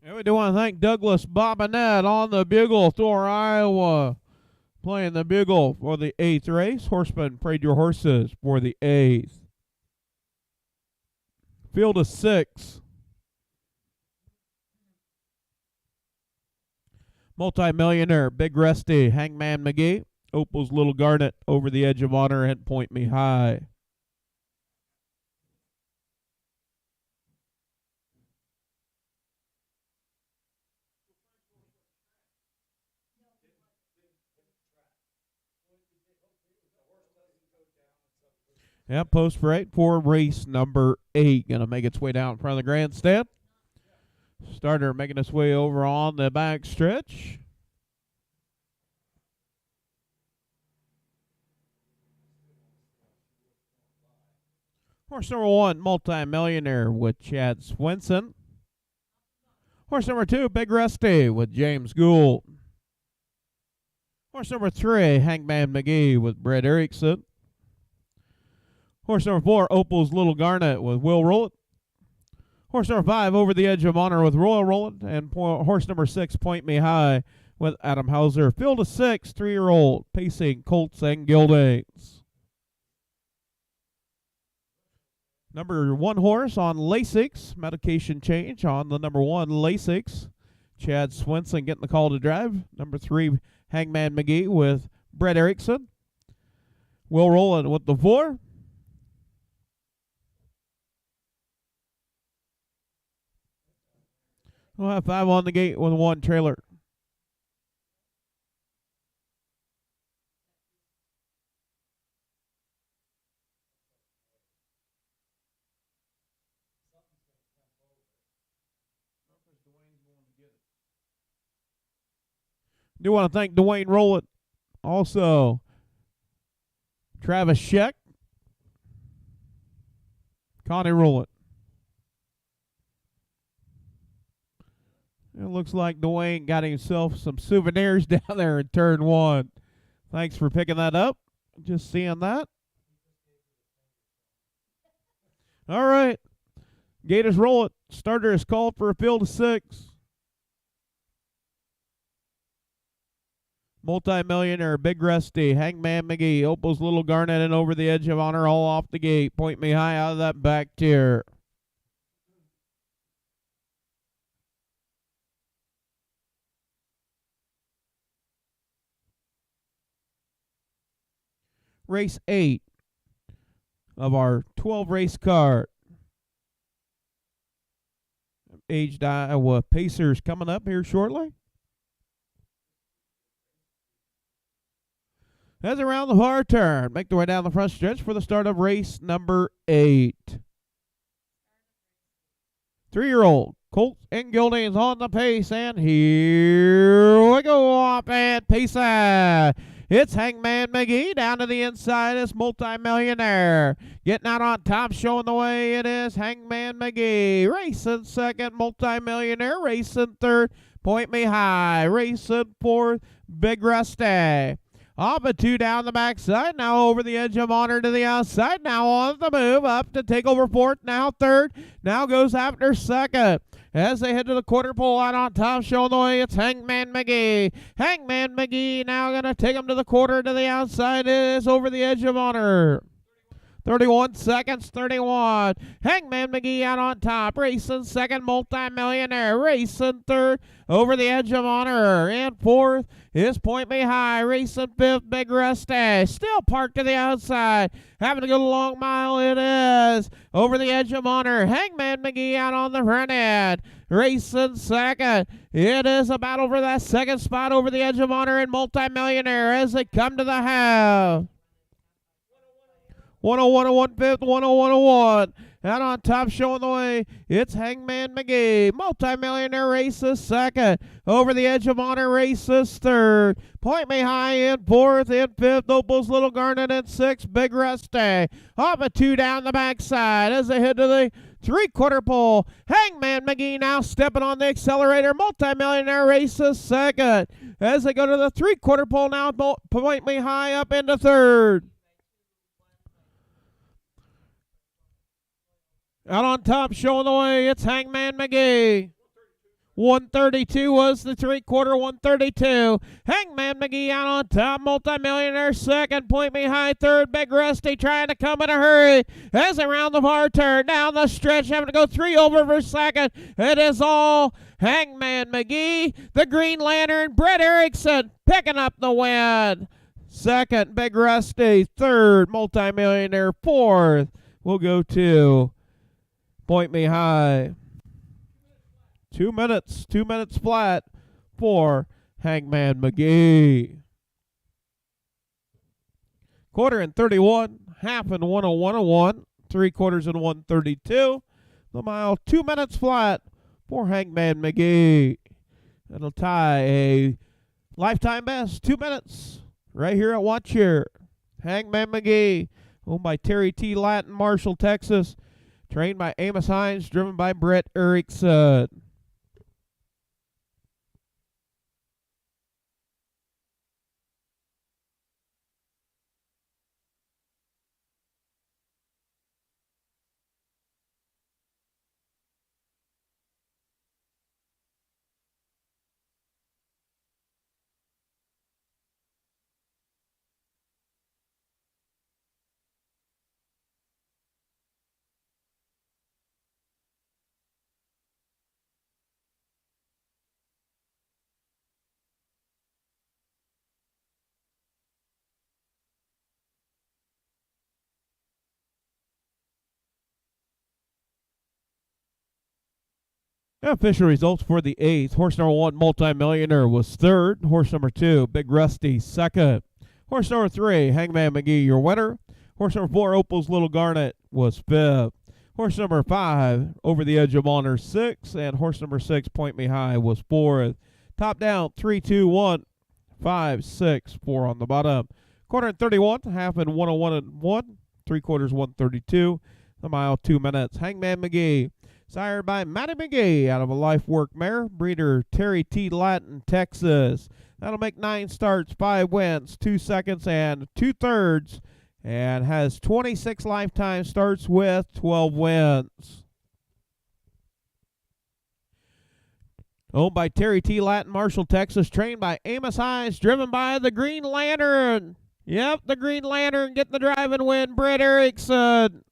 And we do want to thank Douglas Bobinette on the bugle, Thor, Iowa, playing the bugle for the 8th race. Horsemen, parade your horses for the 8th. Field of 6. Multi-millionaire, Big Rusty, Hangman McGee, Opal's Little Garnet, Over the Edge of Honor, and Point Me High. Yeah, post parade for race number 8. Going to make its way down in front of the grandstand. Starter making its way over on the back stretch. Horse number 1, Multimillionaire with Chad Swinson. Horse number 2, Big Rusty with James Gould. Horse number 3, Hangman McGee with Brett Erickson. Horse number 4, Opal's Little Garnet with Will Rowland. Horse number 5, Over the Edge of Honor with Royal Rowland. And horse number 6, Point Me High with Adam Hauser. Field of 6, 3-year-old, pacing Colts and Gildings. Number 1 horse on Lasix, medication change on the number 1 Lasix. Chad Swinson getting the call to drive. Number 3, Hangman McGee with Brett Erickson. Will Rowland with the 4. We'll have 5 on the gate with 1 trailer. Do want to thank Dwayne Rowland. Also, Travis Scheck. Connie Rowland. It looks like Dwayne got himself some souvenirs down there in turn 1. Thanks for picking that up. Just seeing that. All right. Gate is rolling. Starter is called for a field of 6. Multimillionaire, Big Rusty, Hangman McGee, Opal's Little Garnet, and Over the Edge of Honor all off the gate. Point Me High out of that back tier. Race 8 of our 12 race card. Aged Iowa Pacers coming up here shortly. As around the far turn, make their way down the front stretch for the start of race number 8. 3-year-old Colts and Gildings on the pace, and here we go up and pace it. It's Hangman McGee down to the inside. It's Multimillionaire getting out on top, showing the way. It is Hangman McGee racing second. Multimillionaire racing third. Point Me High racing fourth. Big Rusty. Off a 2 down the backside. Now over the edge of honor to the outside. Now on the move up to take over fourth. Now third. Now goes after second. As they head to the quarter pole out on top, showing the way, it's Hangman McGee. Hangman McGee now going to take him to the quarter to the outside. It is over the edge of honor. 31 seconds, 31. Hangman McGee out on top. Racing second, Multimillionaire. Racing third, over the edge of honor. And fourth is Point Me High. Racing fifth, Big Rusty. Still parked to the outside. Having to go a long mile, it is over the edge of honor. Hangman McGee out on the front end. Racing second. It is a battle for that second spot over the edge of honor and Multimillionaire as they come to the half. 101 and 1/5, 101 and 1. Out on top, showing the way, it's Hangman McGee. Multimillionaire races second. Over the edge of honor races third. Point Me High in fourth. In fifth, Opal's Little Garnet in sixth. Big Rusty. Off a 2 down the backside as they head to the 3/4 pole. Hangman McGee now stepping on the accelerator. Multimillionaire races second. As they go to the 3/4 pole now, Point Me High up into third. Out on top, showing the way, it's Hangman McGee. 132 was the 3/4, 132. Hangman McGee out on top, Multimillionaire second, Point Me High third, Big Rusty trying to come in a hurry as they round the far turn. Down the stretch, having to go 3 over for second. It is all Hangman McGee, the Green Lantern, Brett Erickson picking up the win. Second, Big Rusty. Third, Multimillionaire. Fourth, we'll go to Point Me High. 2 minutes flat for Hangman McGee. Quarter and 31. half in 101.01, 3/4 in 132. The mile 2 minutes flat for Hangman McGee. It'll tie a lifetime best 2 minutes right here at Watch Here. Hangman McGee, owned by Terry T. Latin, Marshall, Texas. Trained by Amos Hines, driven by Brett Erickson. Official results for the 8th. Horse number 1, Multimillionaire, was 3rd. Horse number 2, Big Rusty, 2nd. Horse number 3, Hangman McGee, your winner. Horse number 4, Opal's Little Garnet, was 5th. Horse number 5, Over the Edge of Honor, 6th. And horse number 6, Point Me High, was 4th. Top down, 3, 2, 1, 5, 6, 4 on the bottom. Quarter and 31, half in 101.1, 3/4 132. The mile 2 minutes. Hangman McGee, sired by Matty McGee out of a Life Work mare. Breeder Terry T. Latin, Texas. That'll make 9 starts, 5 wins, 2 seconds, and 2/3. And has 26 lifetime starts with 12 wins. Owned by Terry T. Latin, Marshall, Texas. Trained by Amos Hines, driven by the Green Lantern. Yep, the Green Lantern getting the driving win, Brett Erickson.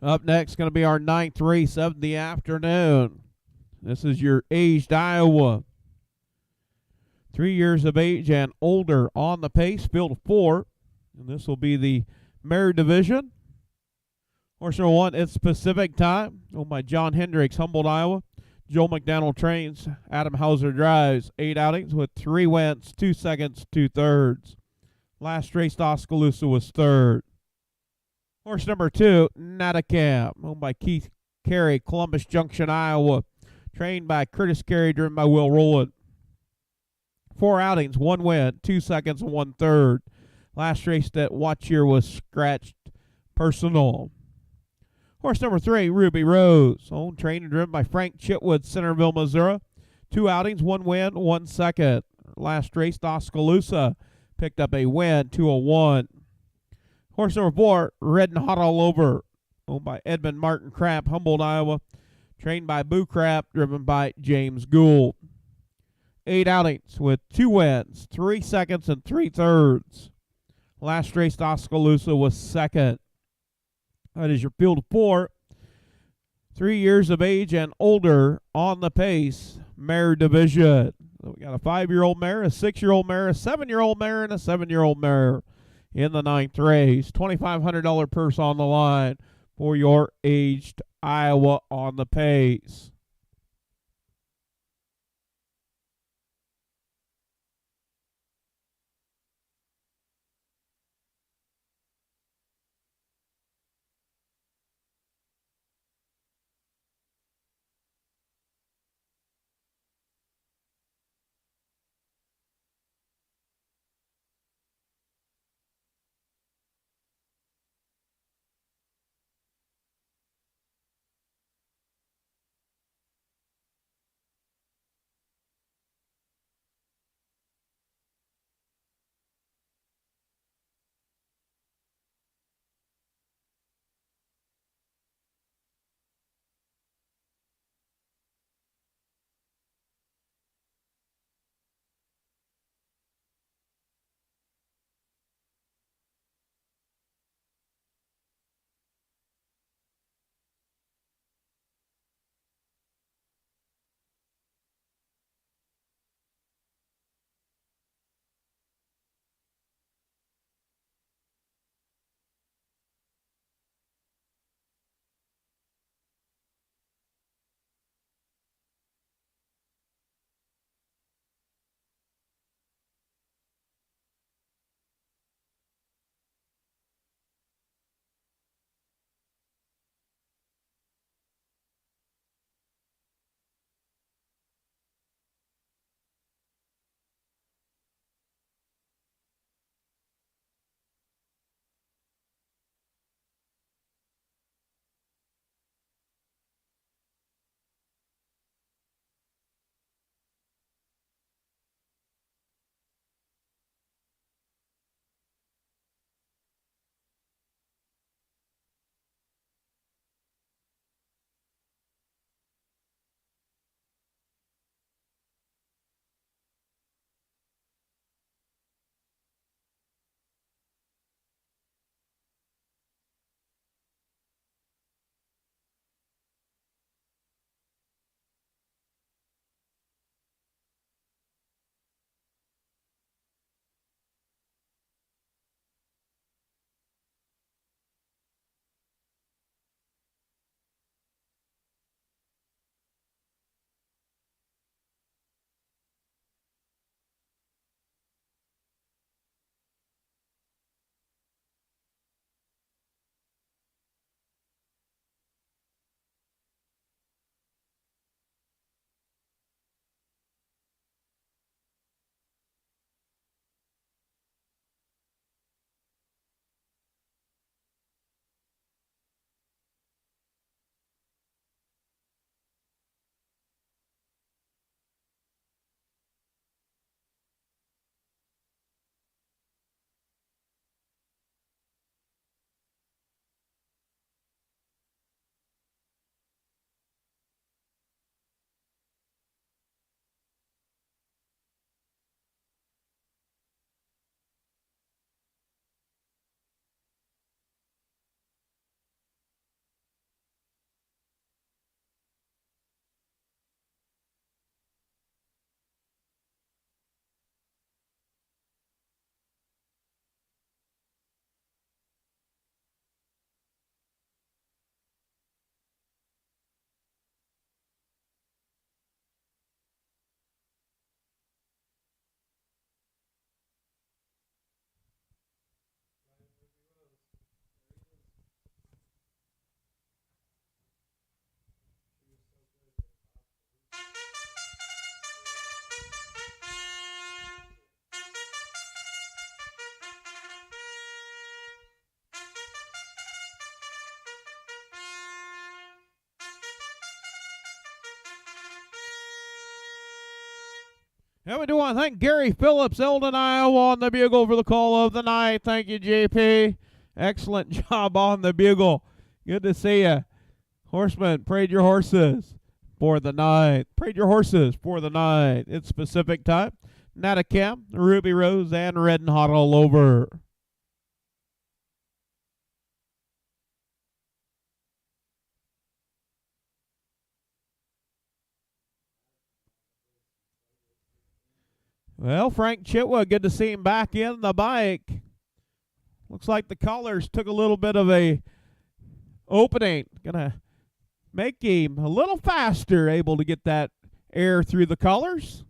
Up next, going to be our 9th race of the afternoon. This is your aged Iowa. 3 years of age and older on the pace, field of 4. And this will be the mare division. Horse number 1, It's Pacific Time, owned by John Hendricks, Humboldt, Iowa. Joel McDaniel trains, Adam Hauser drives. 8 outings with 3 wins, 2 seconds, 2/3. Last race to Oskaloosa was third. Horse number 2, Natacam, owned by Keith Carey, Columbus Junction, Iowa. Trained by Curtis Carey, driven by Will Rowland. 4 outings, 1 win, 2 seconds, and 1 third. Last race that watch year was scratched personal. Horse number 3, Ruby Rose, owned, trained, and driven by Frank Chitwood, Centerville, Missouri. 2 outings, 1 win, 1 second. Last race to Oskaloosa, picked up a win, 201. Horse number 4, Red and Hot All Over, owned by Edmund Martin Crabb, Humboldt, Iowa. Trained by Boo Crabb, driven by James Gould. 8 outings with 2 wins, 3 seconds, and 3 thirds. Last race to Oskaloosa was second. That is your field of 4. 3 years of age and older on the pace mare division. So we got a 5-year-old mare, a 6-year-old mare, a 7-year-old mare, and a 7-year-old mare in the 9th race. $2,500 purse on the line for your aged Iowa on the pace. And we do want to thank Gary Phillips, Eldon, Iowa, on the bugle for the call of the night. Thank you, JP. Excellent job on the bugle. Good to see you. Horsemen, parade your horses for the night. Parade your horses for the night. It's Pacific time. Natacam, Ruby Rose, and Red and Hot all over. Well, Frank Chitwood, good to see him back in the bike. Looks like the collars took a little bit of a opening. Gonna make him a little faster, able to get that air through the collars.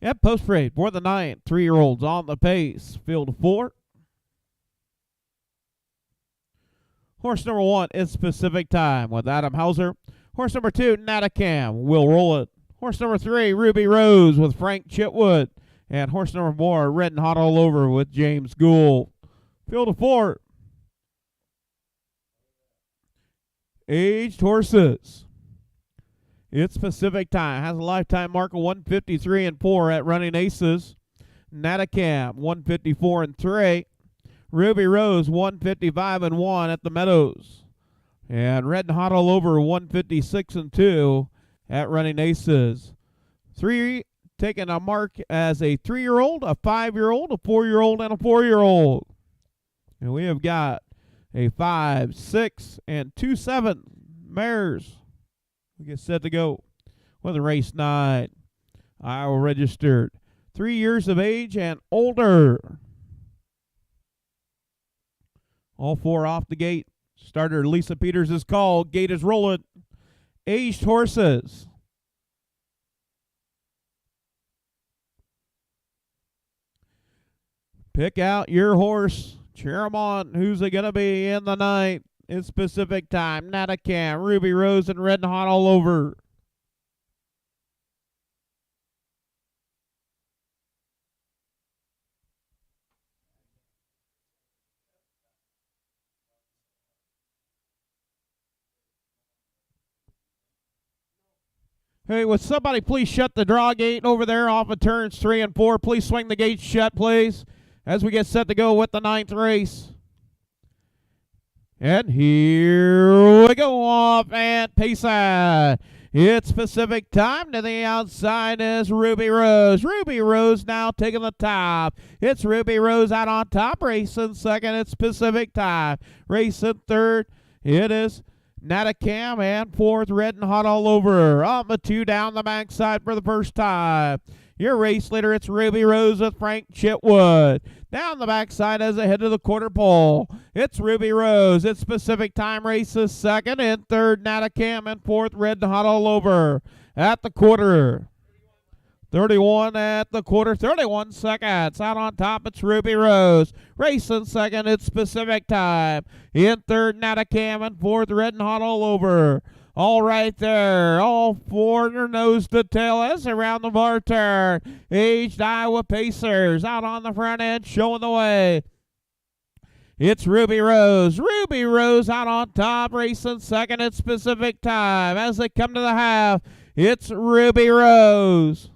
Yep, post parade for the night. 3-year-olds on the pace. Field of 4. Horse number 1 is Pacific Time with Adam Hauser. Horse number 2, Natacam, will roll it. Horse number 3, Ruby Rose with Frank Chitwood. And horse number 4, Red and Hot all over with James Gould. Field of 4. Aged horses. It's Pacific Time. Has a lifetime mark of 153 and 4 at Running Aces. Natacam 154 and 3. Ruby Rose 155 and 1 at the Meadows. And Red and Hot all over 156 and 2 at Running Aces. 3 taking a mark as a 3-year-old, a 5-year-old, a 4-year-old, and a 4-year-old. And we have got a 5, 6, and 2, 7 mares. We get set to go with race 9. Iowa registered. 3 years of age and older. All 4 off the gate. Starter Lisa Peters is called. Gate is rolling. Aged horses. Pick out your horse. Cheer 'em on. Who's it going to be in the night? It's Pacific Time. Natacam, Ruby Rose, and Red and Hot all over. Hey, would somebody please shut the draw gate over there off of turns 3 and 4? Please swing the gate shut, please, as we get set to go with the 9th race. And here we go off at Payside. It's Pacific Time. To the outside is Ruby Rose. Ruby Rose now taking the top. It's Ruby Rose out on top. Racing second, it's Pacific Time. Racing third, it is Natacam, and 4th, Red and Hot all over. On the 2 down the backside for the first time. Your race leader, it's Ruby Rose with Frank Chitwood. Down the backside as they head to the quarter pole. It's Ruby Rose. It's Pacific Time races second, and 3rd, Natacam, and 4th, Red and Hot all over. At the quarter. 31 at the quarter, 31 seconds. Out on top, it's Ruby Rose. Racing second, it's Pacific Time. In 3rd, Natacam, and 4th, Red and Hot all over. All right there. All 4 nose to tail as around the bar turn. Aged Iowa Pacers out on the front end, showing the way. It's Ruby Rose. Ruby Rose out on top, racing second, it's Pacific Time. As they come to the half, it's Ruby Rose.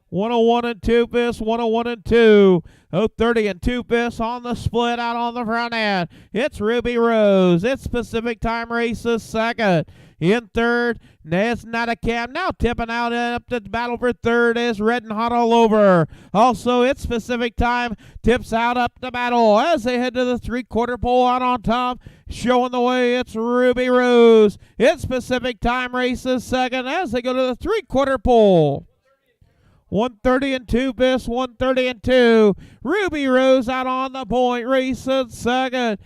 101 and 2 fifths, 101 and 2. 030 and 2 fifths on the split out on the front end. It's Ruby Rose. It's Pacific Time races second. In third, it's not a cam. Now tipping out up to the battle for third is Red and Hot All Over. Also, it's Pacific Time tips out up the battle as they head to the three-quarter pole out on top. Showing the way, it's Ruby Rose. It's Pacific Time races second as they go to the three-quarter pole. 130 and 2, Biss, 130 and 2. Ruby Rose out on the point, racing second.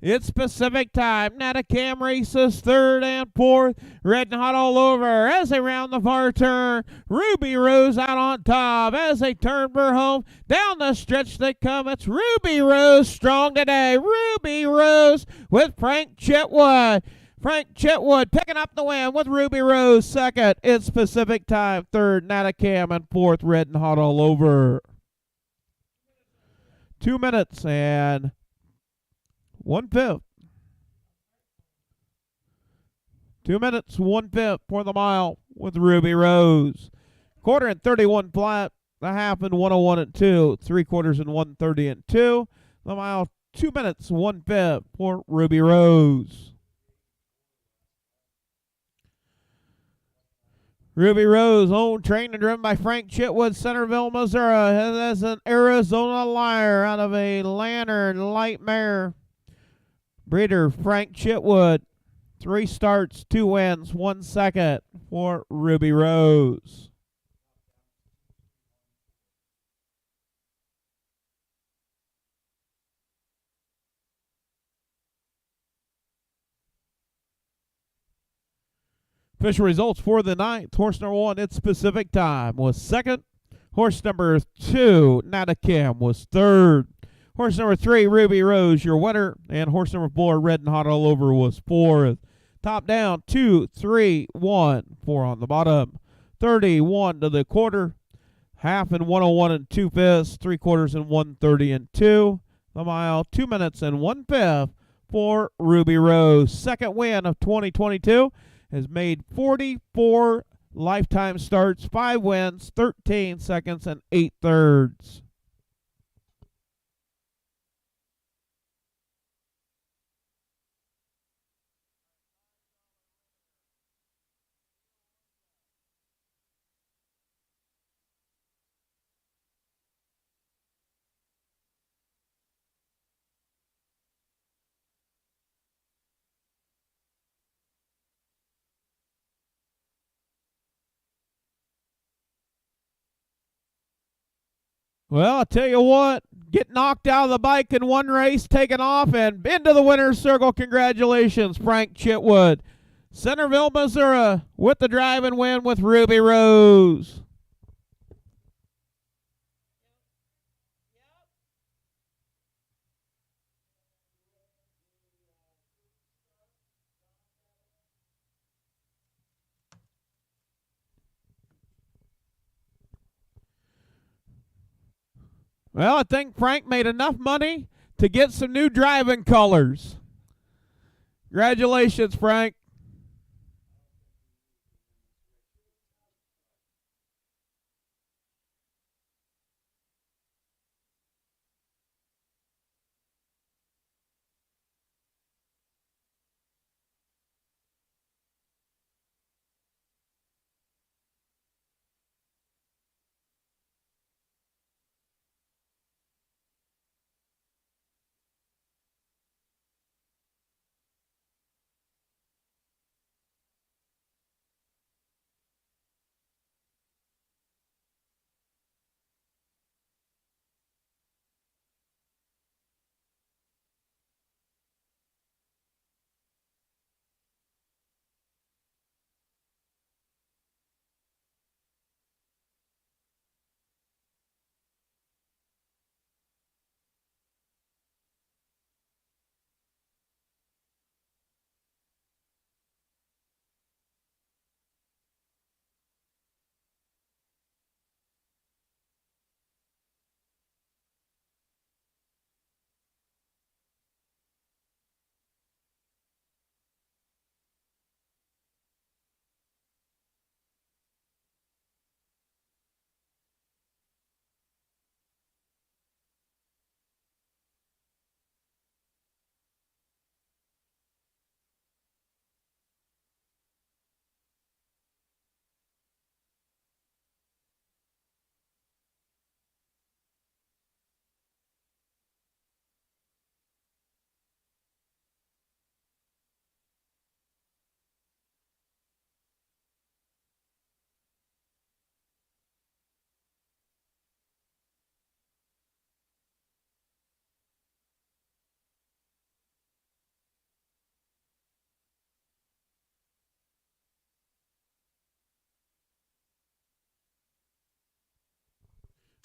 It's Pacific Time. Natacam races third and fourth. Red and Hot All Over as they round the far turn. Ruby Rose out on top as they turn for home. Down the stretch they come. It's Ruby Rose strong today. Ruby Rose with Frank Chitwood. Frank Chitwood picking up the win with Ruby Rose second. It's Pacific Time third, Natacam, and fourth, Red and Hot All Over. 2 minutes and 1/5. 2 minutes, 1/5 for the mile with Ruby Rose. Quarter and 31 flat, the half and 101 and 2, three-quarters and 130 and 2. The mile, 2 minutes, 1/5 for Ruby Rose. Ruby Rose, owned, trained, and driven by Frank Chitwood, Centerville, Missouri. As an Arizona Liar out of a Lantern light mare. Breeder Frank Chitwood. 3 starts, 2 wins, 1 second for Ruby Rose. Official results for the ninth. Horse number 1, It's Pacific Time, was second. Horse number 2, Natacam, was third. Horse number 3, Ruby Rose, your winner. And horse number 4, Red and Hot All Over, was fourth. Top down, 2, 3, 1. 4 on the bottom. 31 to the quarter. Half and 101 and 2/5. Three-quarters and 130 and 2. The mile, 2 minutes and 1/5 for Ruby Rose. Second win of 2022. Has made 44 lifetime starts, 5 wins, 13 seconds, and 8 thirds. Well, I'll tell you what, get knocked out of the bike in one race, taken off, and into the winner's circle. Congratulations, Frank Chitwood. Centerville, Missouri, with the drive and win with Ruby Rose. Well, I think Frank made enough money to get some new driving colors. Congratulations, Frank.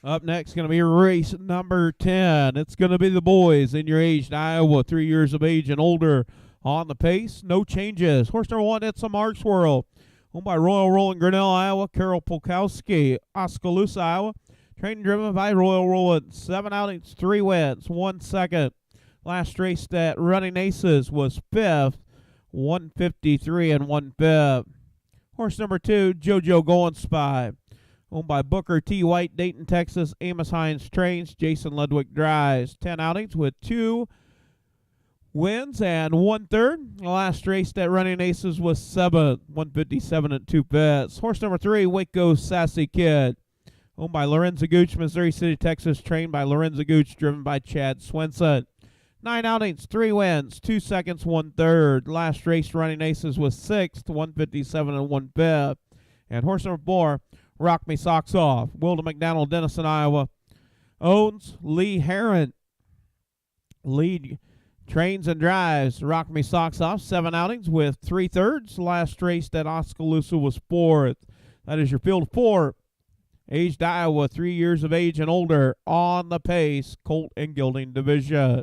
Up next, going to be race number 10. It's going to be the boys in your age, Iowa, 3 years of age and older. On the pace, no changes. Horse number 1, It's a Mark's World. Owned by Royal Roland, Grinnell, Iowa. Carol Polkowski, Oskaloosa, Iowa. Trained and driven by Royal Roland. 7 outings, 3 wins, 1 second. Last race at Running Aces was 5th, 153 and 1/5. Horse number 2, JoJo Going Spy. Owned by Booker T. White, Dayton, Texas. Amos Hines trains. Jason Ludwig drives. 10 outings with 2 wins and 1/3. The last race at Running Aces was 7th, 157 and 2/5. Horse number 3, Waco Sassy Kid. Owned by Lorenzo Gooch, Missouri City, Texas. Trained by Lorenzo Gooch, driven by Chad Swenson. 9 outings, 3 wins, 2 seconds, 1/3. Last race Running Aces was 6th, 157 and 1/5. And horse number 4, Rock Me Socks Off. Wilda McDonald, Denison, Iowa. Owns Lee Heron. Lead trains and drives. Rock Me Socks Off. 7 outings with 3/3. Last race at Oskaloosa was 4th. That is your field 4. Aged Iowa, 3 years of age and older. On the pace, Colt and Gelding division.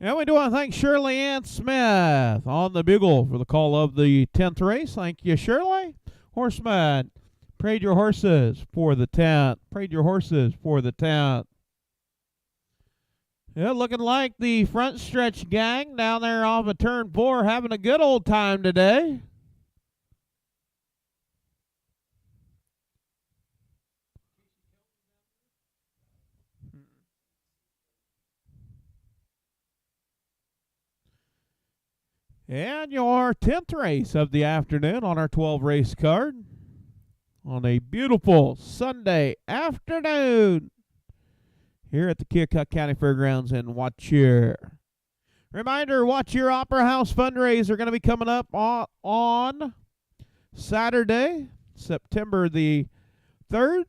And we do want to thank Shirley Ann Smith on the bugle for the call of the 10th race. Thank you, Shirley. Horseman, prayed your horses for the 10th. Prayed your horses for the 10th. Yeah, looking like the front stretch gang down there off of turn 4 having a good old time today. And your 10th race of the afternoon on our 12 race card on a beautiful Sunday afternoon here at the Keokuk County Fairgrounds in Watcher. Reminder, Watcher Opera House fundraiser going to be coming up on Saturday, September the 3rd.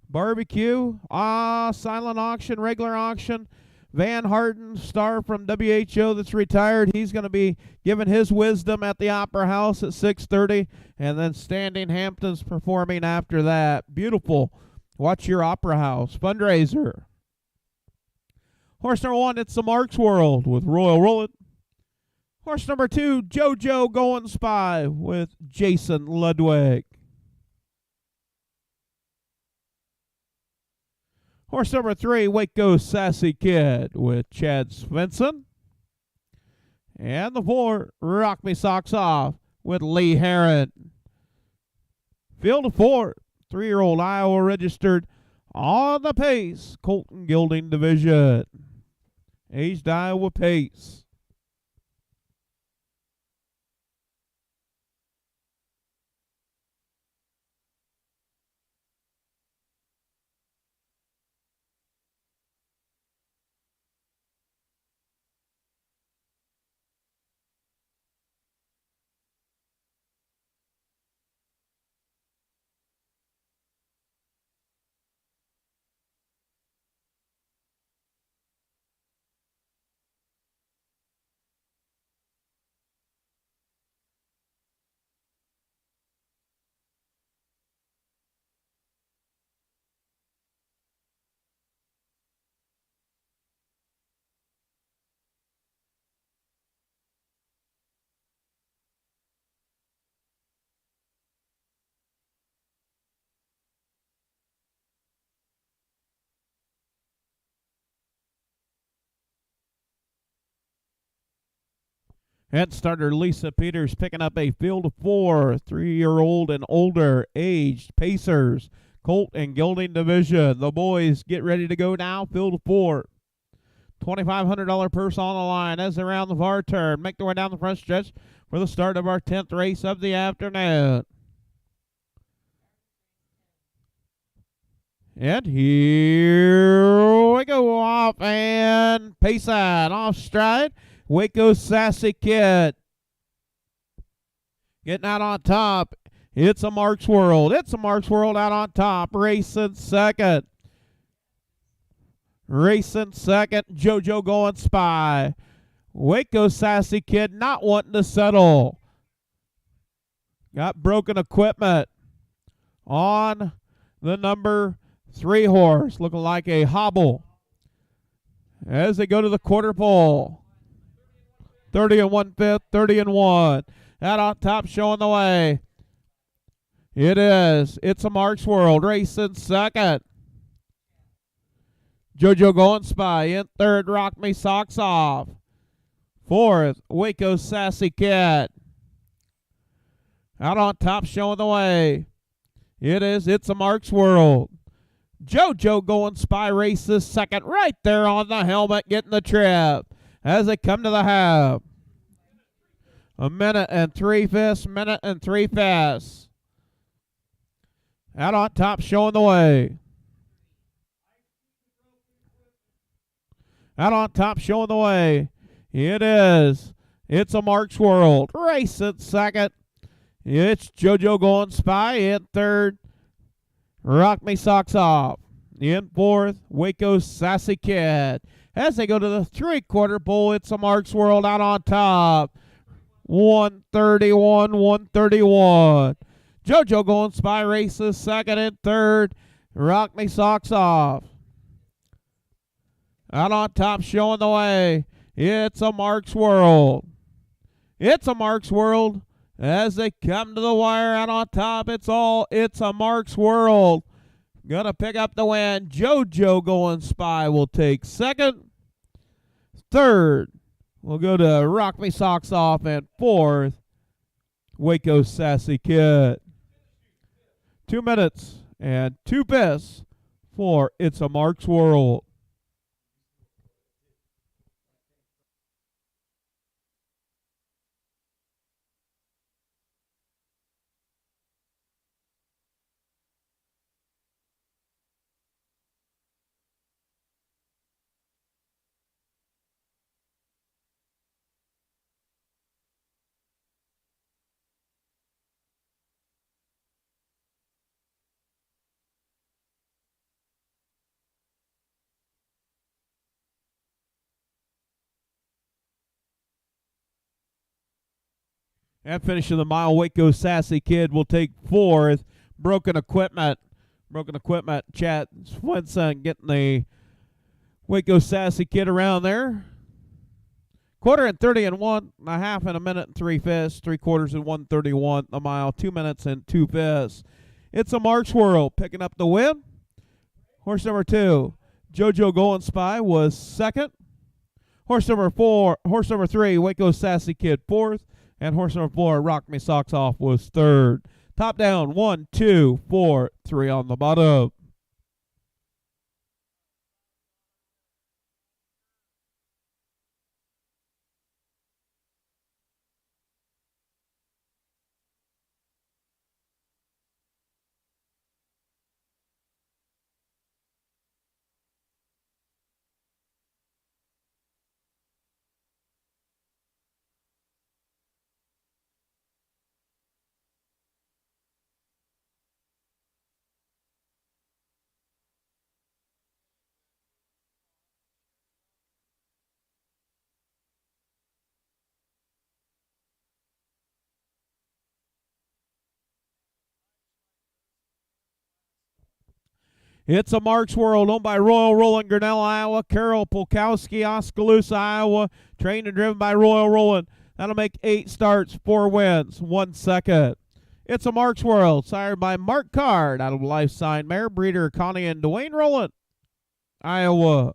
Barbecue, silent auction, regular auction. Van Harden, star from WHO that's retired, he's going to be giving his wisdom at the Opera House at 6:30, and then Standing Hamptons performing after that. Beautiful. Watch your Opera House fundraiser. Horse number 1, it's the Marks World with Royal Rollin'. Horse number 2, JoJo Going Spy with Jason Ludwig. Horse number 3, Waco Sassy Kid with Chad Svensson. And the 4, Rock Me Socks Off with Lee Heron. Field of 4, 3-year-old Iowa registered on the pace, Colton Gilding Division. Aged Iowa pace. Head starter Lisa Peters picking up a field of 4, 3-year-old and older aged pacers, Colt and Gilding Division. The boys get ready to go now. Field of 4. $2,500 purse on the line as they round the far turn. Make their way down the front stretch for the start of our 10th race of the afternoon. And here we go, off and pace that off stride. Waco Sassy Kid getting out on top. It's a Marks World. It's a Marks World out on top. Racing second. JoJo Going Spy. Waco Sassy Kid not wanting to settle. Got broken equipment on the number 3 horse. Looking like a hobble as they go to the quarter pole. 30 and 1/5, 30 and 1. Out on top showing the way. It's a Marks World. Racing second. JoJo Going Spy in third. Rock Me Socks Off. Fourth, Waco Sassy Kid. Out on top showing the way. It's a Marks World. JoJo Going Spy races second. Right there on the helmet getting the trip. As they come to the half. 1 minute and 3 fifths, Out on top showing the way. It's a Marks World. Racing second. It's JoJo Going Spy in third. Rock Me Socks Off. In fourth, Waco Sassy Kid. As they go to the 3/4 pole, it's a Marks World out on top. 131, 131. JoJo Going Spy races second and third. Rock Me Socks Off. Out on top showing the way. It's a Marks World. As they come to the wire out on top, it's a Marks World. Gonna pick up the win. JoJo Going Spy will take second. Third, we'll go to Rock Me Socks Off. And fourth, Waco Sassy Kid. 2 minutes and 2 fifths for It's a Marks World. And finishing the mile, Waco Sassy Kid will take fourth. Broken Equipment, Chad Swenson getting the Waco Sassy Kid around there. Quarter and 30 and 1.5 in a minute and 3/5. 3/4 and 1:31 a mile. 2 minutes and 2/5. It's a March World picking up the win. Horse number 2, JoJo Golden Spy, was second. Horse number 3, Waco Sassy Kid, fourth. And horse number 4, Rock Me Socks Off, was third. Top down, 1, 2, 4, 3 on the bottom. It's a March World owned by Royal Roland, Grinnell, Iowa. Carol Polkowski, Oskaloosa, Iowa. Trained and driven by Royal Roland. That'll make 8 starts, 4 wins, 1 second. It's a March World, sired by Mark Card out of Life Sign Mare, breeder Connie and Dwayne Roland, Iowa.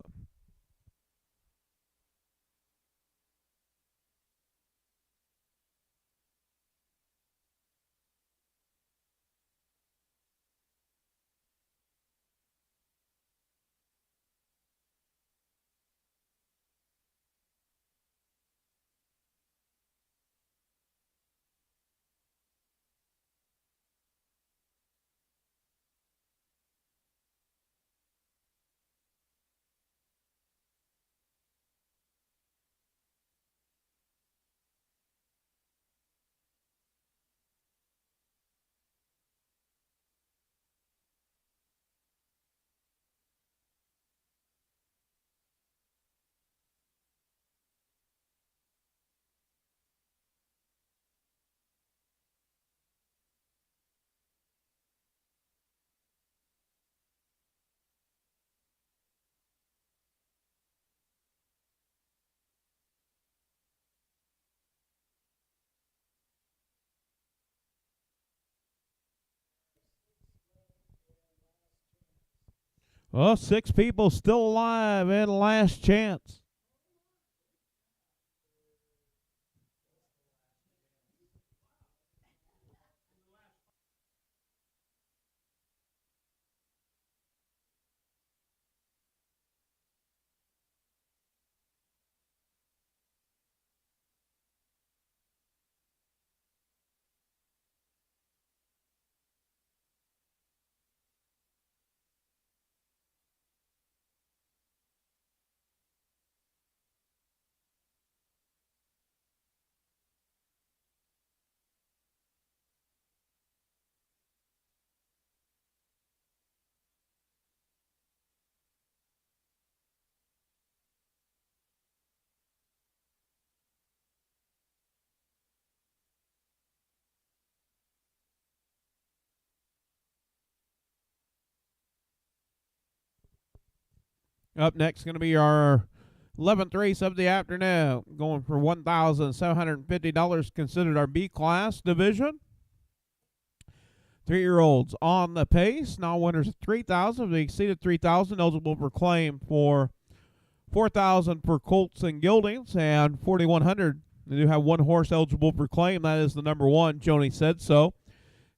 Well, 6 people still alive in last chance. Up next going to be our 11th race of the afternoon, going for $1,750, considered our B class division. 3-year-olds on the pace. Now winners of $3,000. They exceeded $3,000, eligible for claim for $4,000 for Colts and Gildings, and $4,100. They do have one horse eligible for claim. That is the number 1, Joni Said So,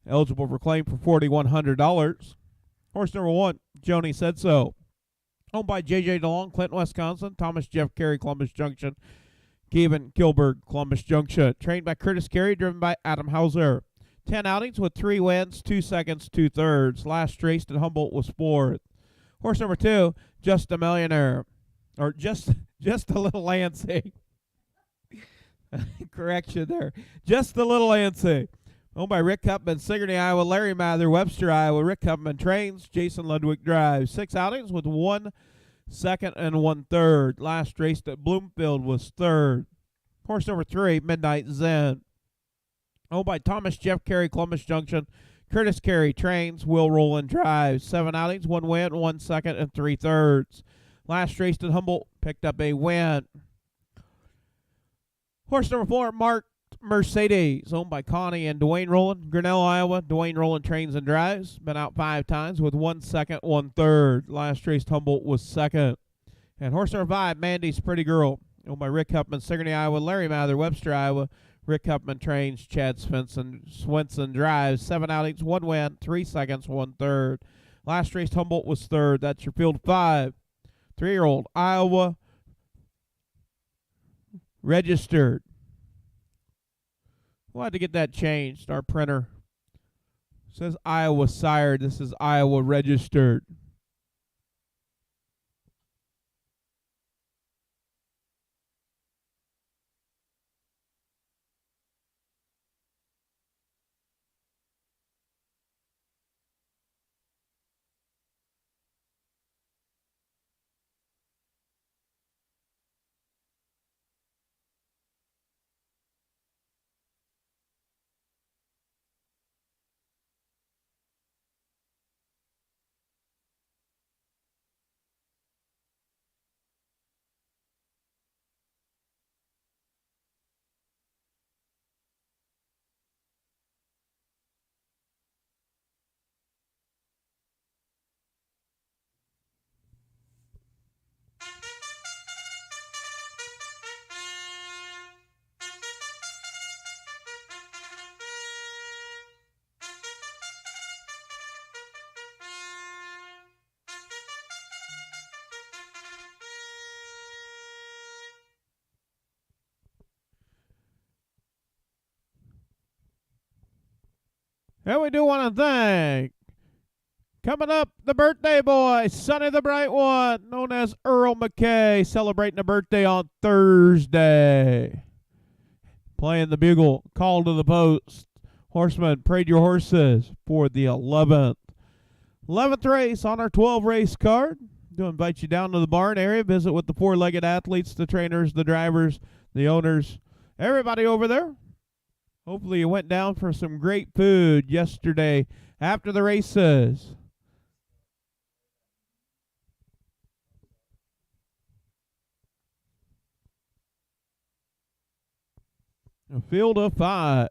eligible for claim for $4,100. Horse number 1, Joni Said So, owned by J.J. DeLong, Clinton, Wisconsin. Thomas Jeff Carey, Columbus Junction. Kevin Kilberg, Columbus Junction. Trained by Curtis Carey, driven by Adam Hauser. 10 outings with 3 wins, 2 seconds, 2 thirds. Last race at Humboldt was 4th. Horse number 2, Just a Millionaire. Or just a little Lancey. Correction there. Just a little Lancey. Owned by Rick Hupman, Sigourney, Iowa. Larry Mather, Webster, Iowa. Rick Hupman trains. Jason Ludwig drives. 6 outings with 1 second and 1 third. Last race at Bloomfield was 3rd. Horse number 3, Midnight Zen. Owned by Thomas Jeff Carey, Columbus Junction. Curtis Carey trains, Will Rowland drives. 7 outings, 1 win, 1 second, and 3/3. Last race at Humboldt picked up a win. Horse number 4, Mark Mercedes, owned by Connie and Dwayne Rowland. Grinnell, Iowa. Dwayne Rowland trains and drives. Been out 5 times with 1 second, 1/3. Last race Humboldt was second. And horse number 5, Mandy's Pretty Girl, owned by Rick Huffman, Sigourney, Iowa. Larry Mather, Webster, Iowa. Rick Huffman trains. Chad Swenson drives. 7 outings, 1 win, 3 seconds, 1/3. Last race Humboldt was third. That's your field 5. 3-year-old Iowa registered. We'll have to get that changed. Our printer says Iowa sired. This is Iowa registered. And we do want to thank, coming up, the birthday boy, Sonny the Bright One, known as Earl McKay, celebrating a birthday on Thursday. Playing the bugle, call to the post. Horsemen, parade your horses for the 11th race on our 12-race card. To invite you down to the barn area, visit with the 4-legged athletes, the trainers, the drivers, the owners, everybody over there. Hopefully you went down for some great food yesterday after the races. A field of 5.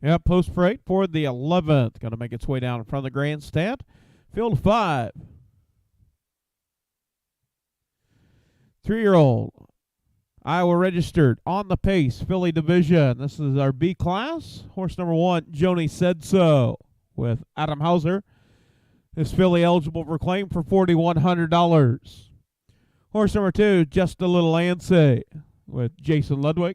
Yeah, post parade for the 11th. Going to make its way down in front of the grandstand. Field 5. 3-year-old Iowa registered on the pace, Philly division. This is our B class. Horse number 1, Joni Said So, with Adam Hauser. Is Philly eligible for claim for $4,100. Horse number 2, Just a Little Antsy, with Jason Ludwig.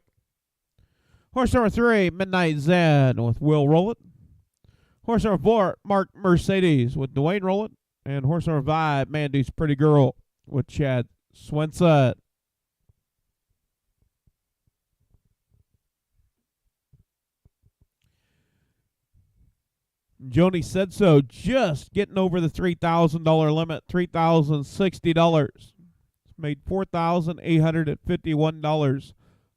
Horse number 3, Midnight Zen with Will Rowland. Horse number 4, Mark Mercedes with Dwayne Rowland. And horse number 5, Mandy's Pretty Girl with Chad Swenson. Joni Said So just getting over the $3,000 limit, $3,060. It's made $4,851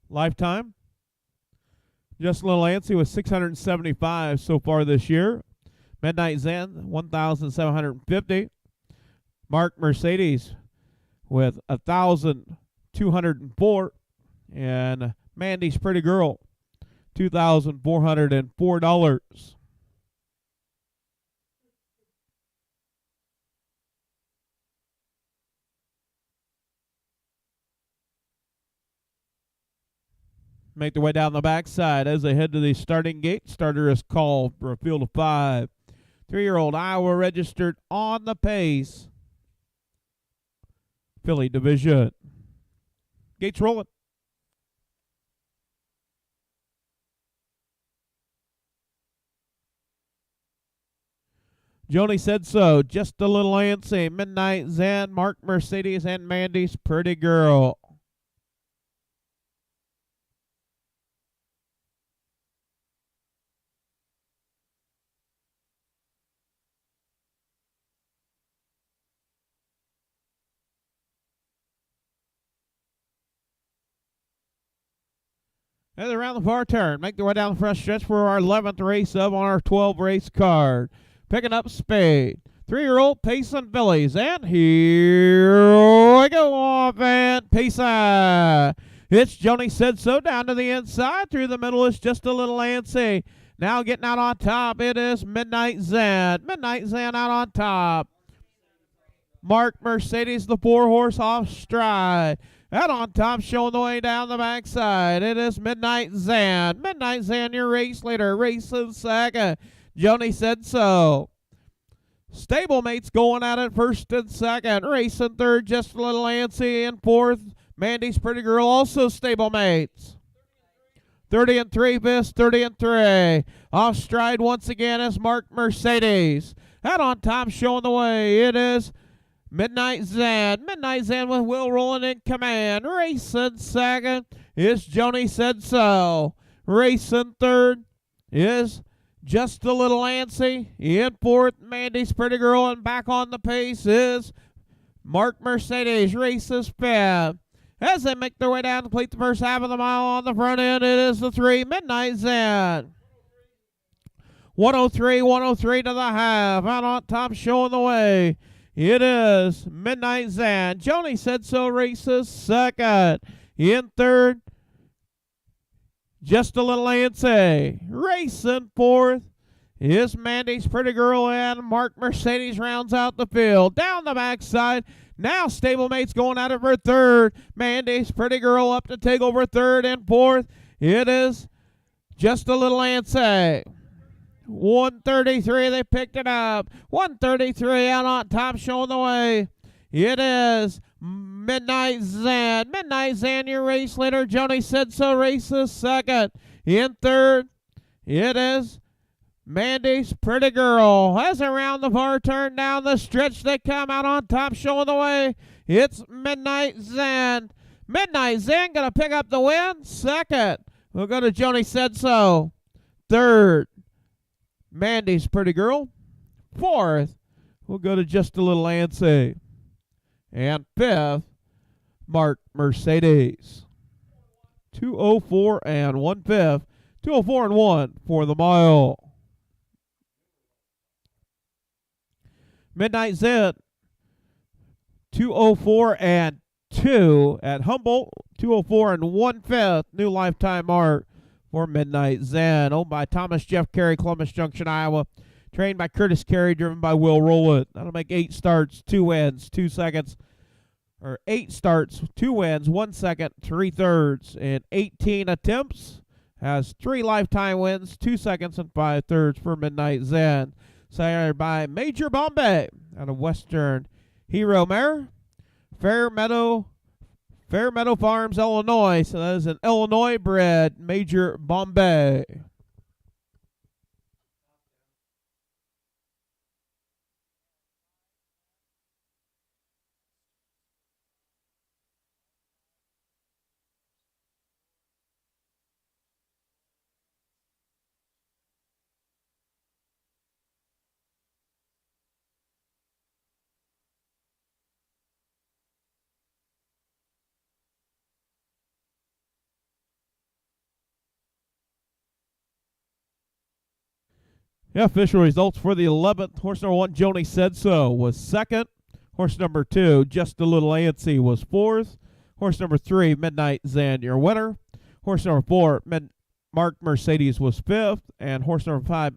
lifetime. Just Little Antsy with $675 so far this year. Midnight Zen, $1,750. Mark Mercedes with $1,204. And Mandy's Pretty Girl, $2,404. Make their way down the backside as they head to the starting gate. Starter is called for a field of 5. 3-year-old Iowa registered on the pace. Filly division. Gates rolling. Joni Said So, Just a Little Antsy, Midnight Zen, Mark Mercedes, and Mandy's Pretty Girl. And around the far turn, make their way down the front stretch for our 11th race of on our 12 race card. Picking up speed. 3-year-old Payson Fillies. And here we go off and Payson. It's Joni Said So down to the inside. Through the middle is Just a Little Antsy. Now getting out on top, it is Midnight Zen. Midnight Zen out on top. Mark Mercedes, the 4-horse off stride. Out on top, showing the way down the backside. It is Midnight Zen. Midnight Zen, your race leader. Racing second. Joni Said So. Stablemates going at it first and second. Racing third, Just a Little Antsy. And fourth, Mandy's Pretty Girl, also stablemates. 30 and 3, Fist, 30 and 3. Off stride once again is Mark Mercedes. Out on top, showing the way. It is Midnight Zen. Midnight Zen with Will Rowland in command. Racing second is Joni Said So. Racing third is Just a Little Antsy. In fourth, Mandy's Pretty Girl. And back on the pace is Mark Mercedes. Races fifth. As they make their way down to complete the first half of the mile on the front end, it is the 3, Midnight Zen. 103 to the half. Out on top, showing the way. It is Midnight Zen. Joni Said So races second. In third, Just a Little Antsy. Racing fourth is Mandy's Pretty Girl, and Mark Mercedes rounds out the field. Down the backside, now stablemates going at it for third. Mandy's Pretty Girl up to take over third and fourth. It is Just a Little Antsy. 133, they picked it up. 133 out on top, showing the way. It is Midnight Zen. Midnight Zen, your race leader. Joni Said So races second. In third, it is Mandy's Pretty Girl. As around the far turn down the stretch, they come out on top, showing the way. It's Midnight Zen. Midnight Zen going to pick up the win. Second, we'll go to Joni Said So. Third, Mandy's Pretty Girl. Fourth, we'll go to Just a Little Antsy. And fifth, Mark Mercedes. 204 and 1/5. 204 and 1 for the mile. Midnight Zen. 204 and 2 at Humboldt. 204 and 1/5. New lifetime mark for Midnight Zen. Owned by Thomas Jeff Carey, Columbus Junction, Iowa. Trained by Curtis Carey, driven by Will Rowland. That'll make 8 starts, 2 wins, 2 seconds. Or 8 starts, 2 wins, 1 second, 3 thirds, and 18 attempts. Has 3 lifetime wins, 2 seconds, and 5 thirds for Midnight Zen. Sired by Major Bombay out of Western Hero Mare. Fairmeadow Fairmeadow Farms, Illinois. So that is an Illinois bred Major Bombay. Yeah, official results for the 11th. Horse number 1, Joni Said So, was second. Horse number 2, Just a Little Antsy, was fourth. Horse number 3, Midnight Zan, your winner. Horse number 4, Mark Mercedes, was fifth. And horse number 5,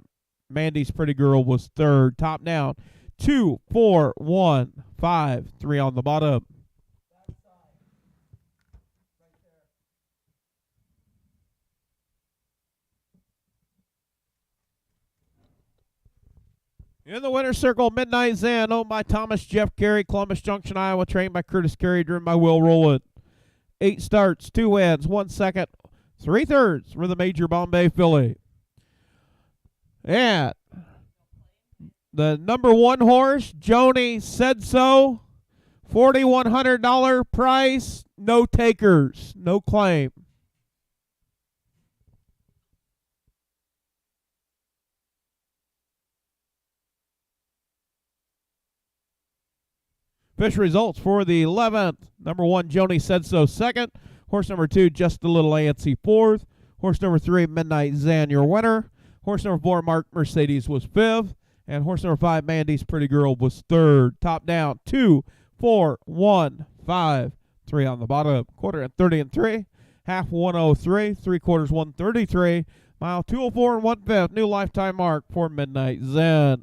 Mandy's Pretty Girl, was third. Top down, 2, 4, 1, 5, 3 on the bottom. In the winner's circle, Midnight Zan, owned by Thomas Jeff Carey, Columbus Junction, Iowa, trained by Curtis Carey, driven by Will Rowland. 8 starts, 2 wins, 1 second, 3 thirds for the Major Bombay filly. And the number 1 horse, Joni Said So, $4,100 price, no takers, no claim. Fish results for the 11th. Number 1, Joni Said So, second. Horse number 2, Just a Little Antsy, fourth. Horse number 3, Midnight Zan, your winner. Horse number 4, Mark Mercedes, was fifth. And horse number 5, Mandy's Pretty Girl, was third. Top down, 2, 4, 1, 5, 3 on the bottom. Quarter at 30 and 3. Half 103. 3/4 133. Mile 204 and 1/5. New lifetime mark for Midnight Zan.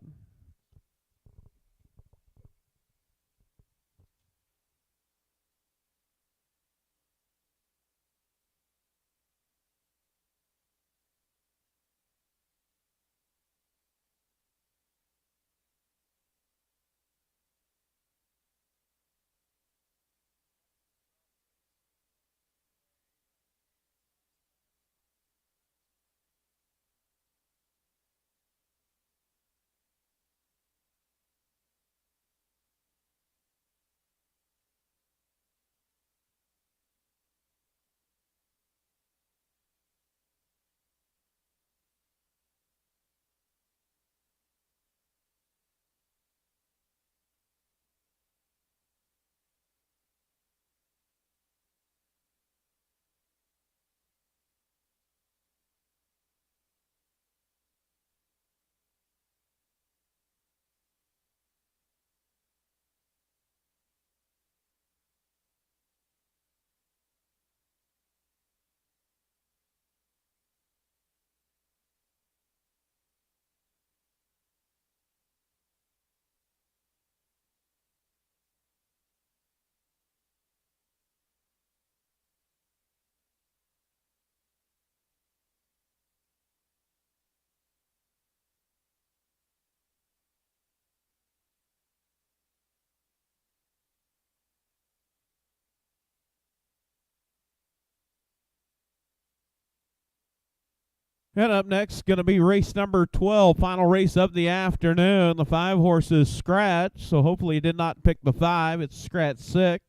And up next, going to be race number 12, final race of the afternoon. The 5 horses scratch, so hopefully he did not pick the 5. It's scratch 6.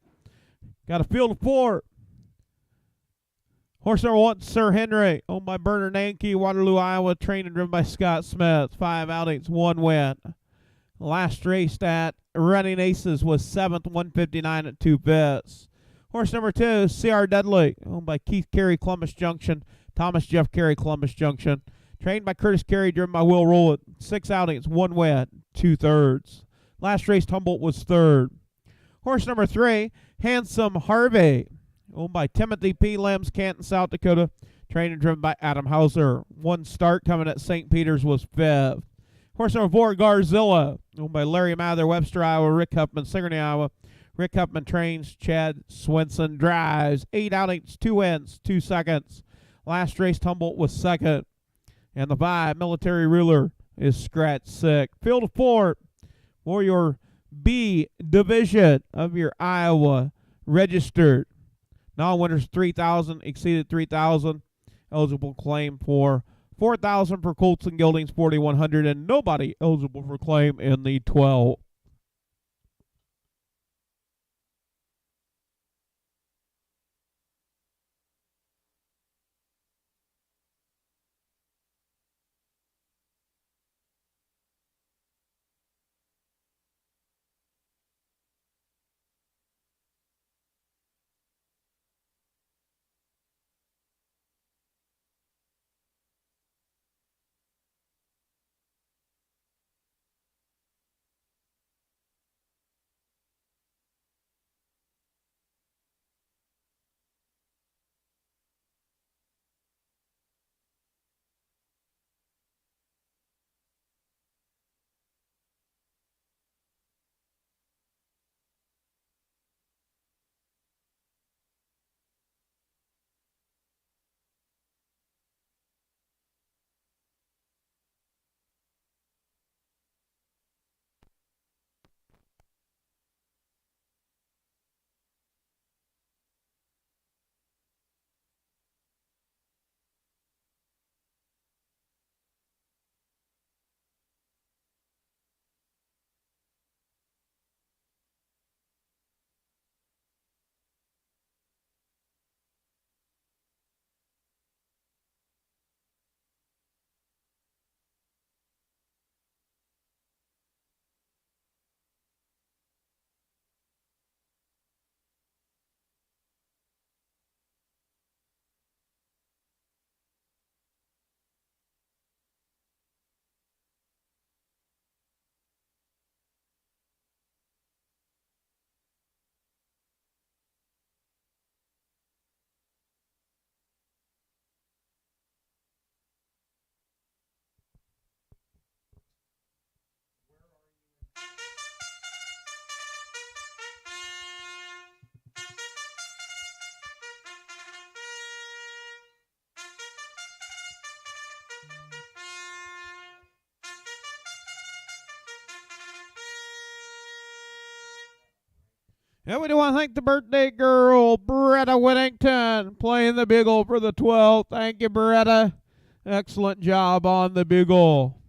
Got a field of 4. Horse number 1, Sir Henry, owned by Bernard Nanke, Waterloo, Iowa, trained and driven by Scott Smith. 5 outings, 1 win. Last raced at Running Aces was 7th, 159 at 2 fifths. Horse number 2, C.R. Dudley, owned by Keith Carey, Columbus Junction, Thomas Jeff Carey, Columbus Junction. Trained by Curtis Carey, driven by Will Rowland. 6 outings, 1 win, 2 thirds. Last race, Humboldt was 3rd. Horse number 3, Handsome Harvey, owned by Timothy P. Lems, Canton, South Dakota. Trained and driven by Adam Hauser. 1 start coming at St. Peter's was 5th. Horse number 4, Garzilla, owned by Larry Mather, Webster, Iowa. Rick Huffman, Sigourney, Iowa. Rick Huffman trains, Chad Swenson drives. 8 outings, 2 wins, 2 seconds. Last race, Humboldt was 2nd. And the 5, Military Ruler, is scratch 6. Field of 4 for your B division of your Iowa registered Non-winners 3,000, exceeded 3,000. Eligible claim for 4,000 for Colts and Geldings 4,100, and nobody eligible for claim in the 12. And we do want to thank the birthday girl, Beretta Whittington, playing the bugle for the 12. Thank you, Beretta. Excellent job on the bugle.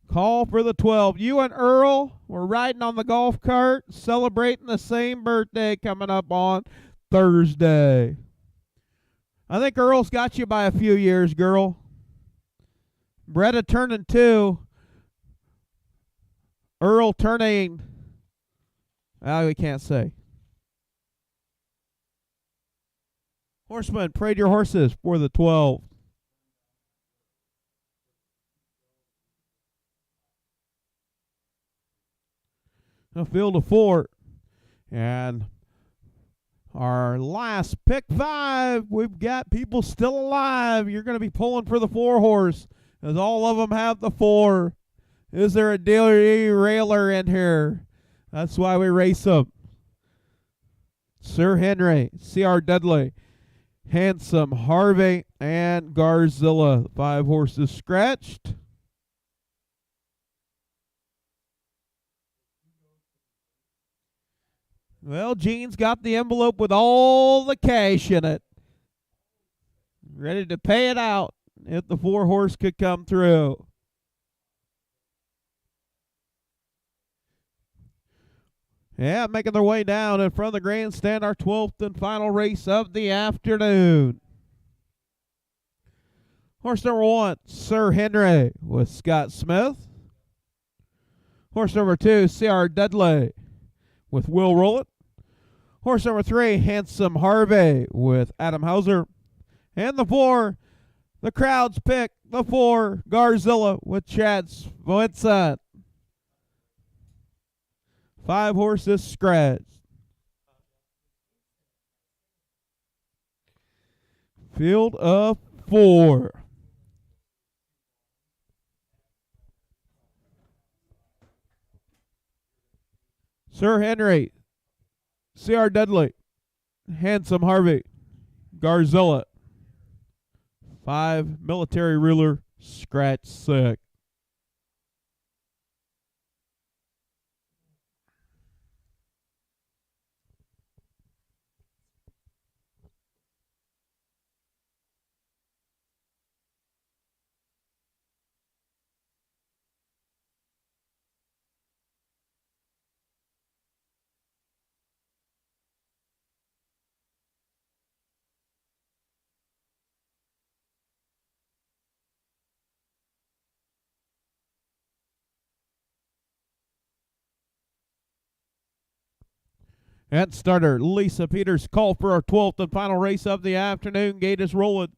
Call for the 12. You and Earl were riding on the golf cart, celebrating the same birthday coming up on Thursday. I think Earl's got you by a few years, girl. Beretta turning 2. Earl turning... we can't say. Horsemen, parade your horses for the 12. A field of 4. And our last pick 5, we've got people still alive. You're going to be pulling for the 4 horse, as all of them have the 4. Is there a derailer in here? That's why we race them. Sir Henry, C.R. Dudley, Handsome, Harvey, and Garzilla. 5 horses scratched. Well, Gene's got the envelope with all the cash in it. Ready to pay it out if the 4 horse could come through. Yeah, making their way down in front of the grandstand, our 12th and final race of the afternoon. Horse number 1, Sir Henry with Scott Smith. Horse number 2, C.R. Dudley with Will Rowland. Horse number 3, Handsome Harvey with Adam Hauser. And the 4, the crowd's pick, the 4, Garzilla with Chad Svensson. 5 horses scratched. Field of 4. Sir Henry, C.R. Dudley, Handsome Harvey, Garzilla. 5, Military Ruler, scratch 6. At starter, Lisa Peters called for our 12th and final race of the afternoon. Gate is rolling.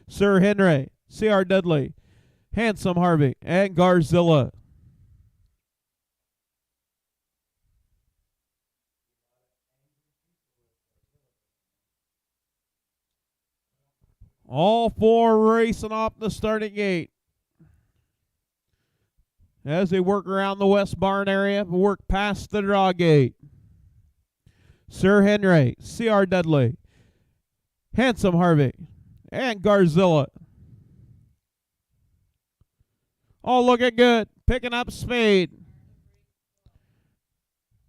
Sir Henry, C.R. Dudley, Handsome Harvey, and Garzilla. All four racing off the starting gate. As they work around the west barn area, work past the draw gate. Sir Henry, C.R. Dudley, Handsome Harvey, and Garzilla. All looking good. Picking up speed.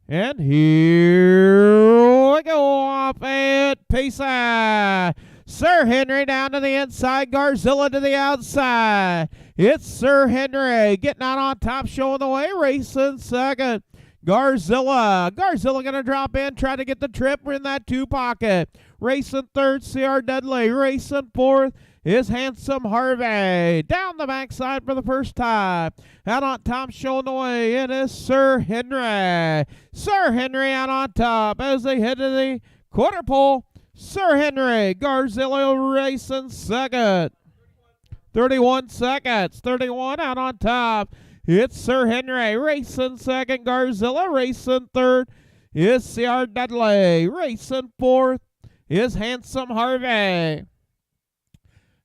And here we go off at Pesa. Sir Henry down to the inside, Garzilla to the outside. It's Sir Henry getting out on top, showing the way, racing second. Garzilla going to drop in, try to get the trip in that two pocket. Racing third, C.R. Dudley. Racing fourth is Handsome Harvey. Down the backside for the first time. Out on top, showing the way, it is Sir Henry. Sir Henry out on top as they head to the quarter pole. Sir Henry, Garzilla racing second. 31 seconds. 31 out on top. It's Sir Henry racing second. Garzilla racing third is C.R. Dudley. Racing fourth is Handsome Harvey.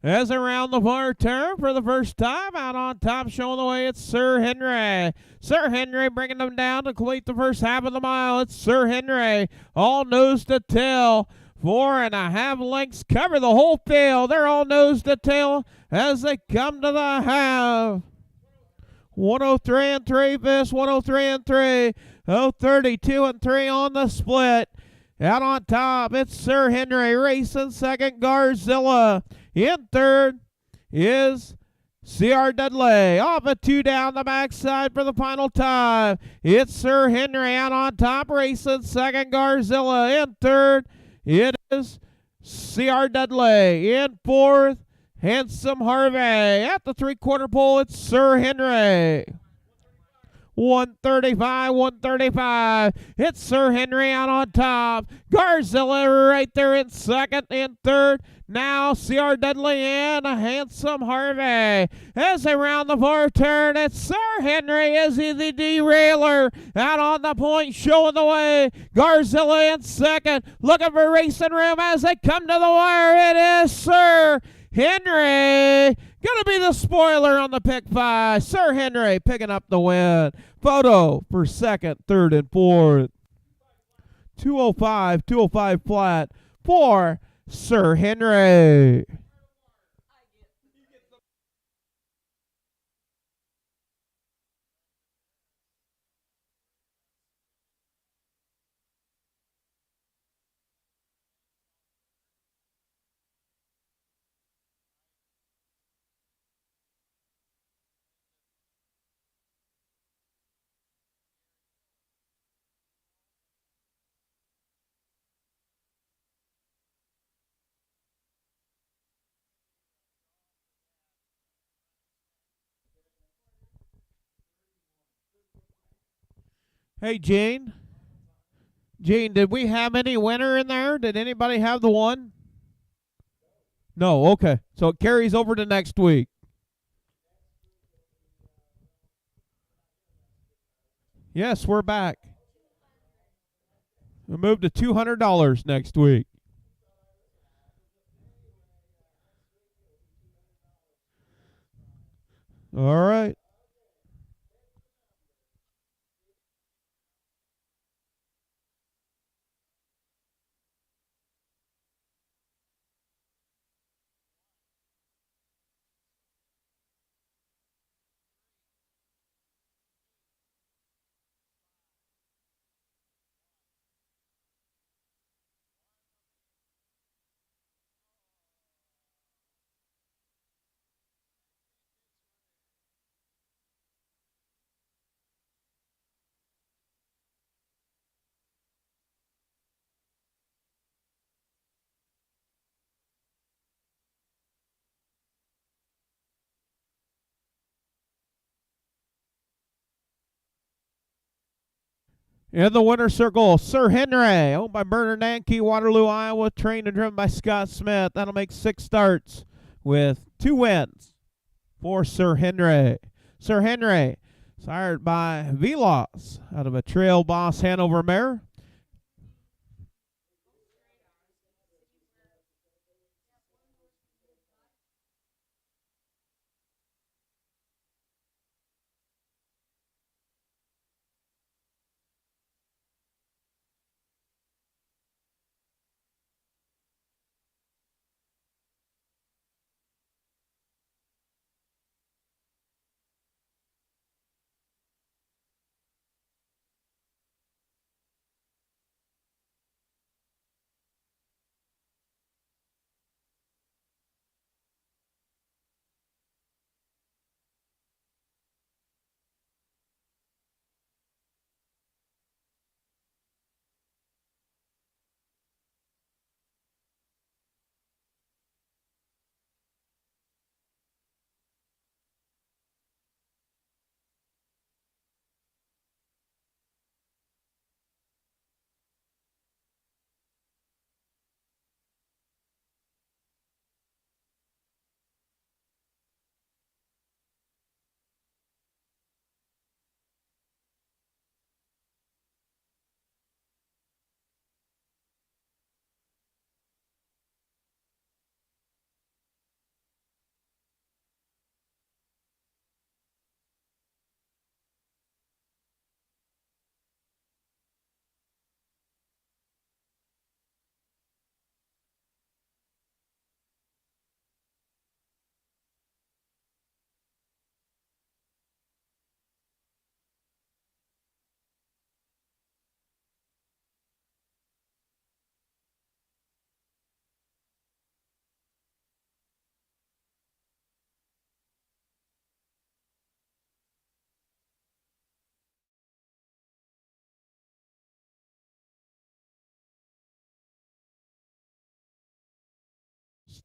As around the far turn for the first time, out on top, showing the way, it's Sir Henry. Sir Henry bringing them down to complete the first half of the mile. It's Sir Henry, all nose to tail. 4.5 lengths cover the whole field. They're all nose to tail as they come to the half. 103 and 3 fifths, 103 and 3. 32 and 3 on the split. Out on top, it's Sir Henry racing second. Garzilla in third is C.R. Dudley. Off a 2 down the backside for the final time. It's Sir Henry out on top racing second. Garzilla in third. It is C.R. Dudley in fourth. Handsome Harvey at the three-quarter pole. It's Sir Henry. 135, 135. It's Sir Henry out on top. Garzilla right there in second and third. Now C.R. Dudley and a Handsome Harvey. As they round the far turn, it's Sir Henry as he the derailer. Out on the point, showing the way. Garzilla in second. Looking for racing room as they come to the wire. It is Sir Henry. Gonna be the spoiler on the pick five. Sir Henry picking up the win. Photo for second, third, and fourth. 205 flat for Sir Henry. Hey, Jane. Jane, did we have any winner in there? Did anybody have the one? No, okay. So it carries over to next week. Yes, we're back. We moved to $200 next week. All right. In the winner's circle, Sir Henry, owned by Bernard Nankey, Waterloo, Iowa, trained and driven by Scott Smith. That'll make 6 starts with 2 wins for Sir Henry. Sir Henry, sired by Velos out of a Trail Boss Hanover mare.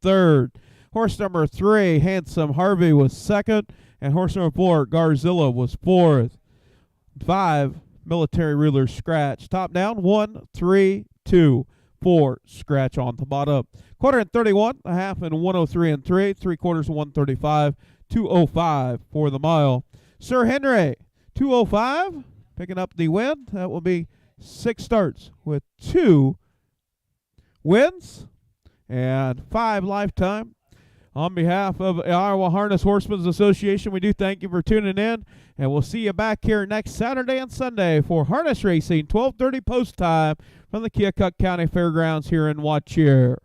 Third. Horse number 3, Handsome Harvey, was second, and horse number 4, Garzilla, was fourth. 5, Military Ruler Scratch. Top down, 1, 3, 2, 4. Scratch on the bottom. Quarter and 31, a half and 103 and 3, 3/4 135, 205 for the mile. Sir Henry, 205, picking up the win. That will be 6 starts with 2 wins and 5 lifetime. On behalf of the Iowa Harness Horseman Association, we do thank you for tuning in, and we'll see you back here next Saturday and Sunday for harness racing, 12:30 post time from the Keokuk County Fairgrounds here in Wattier.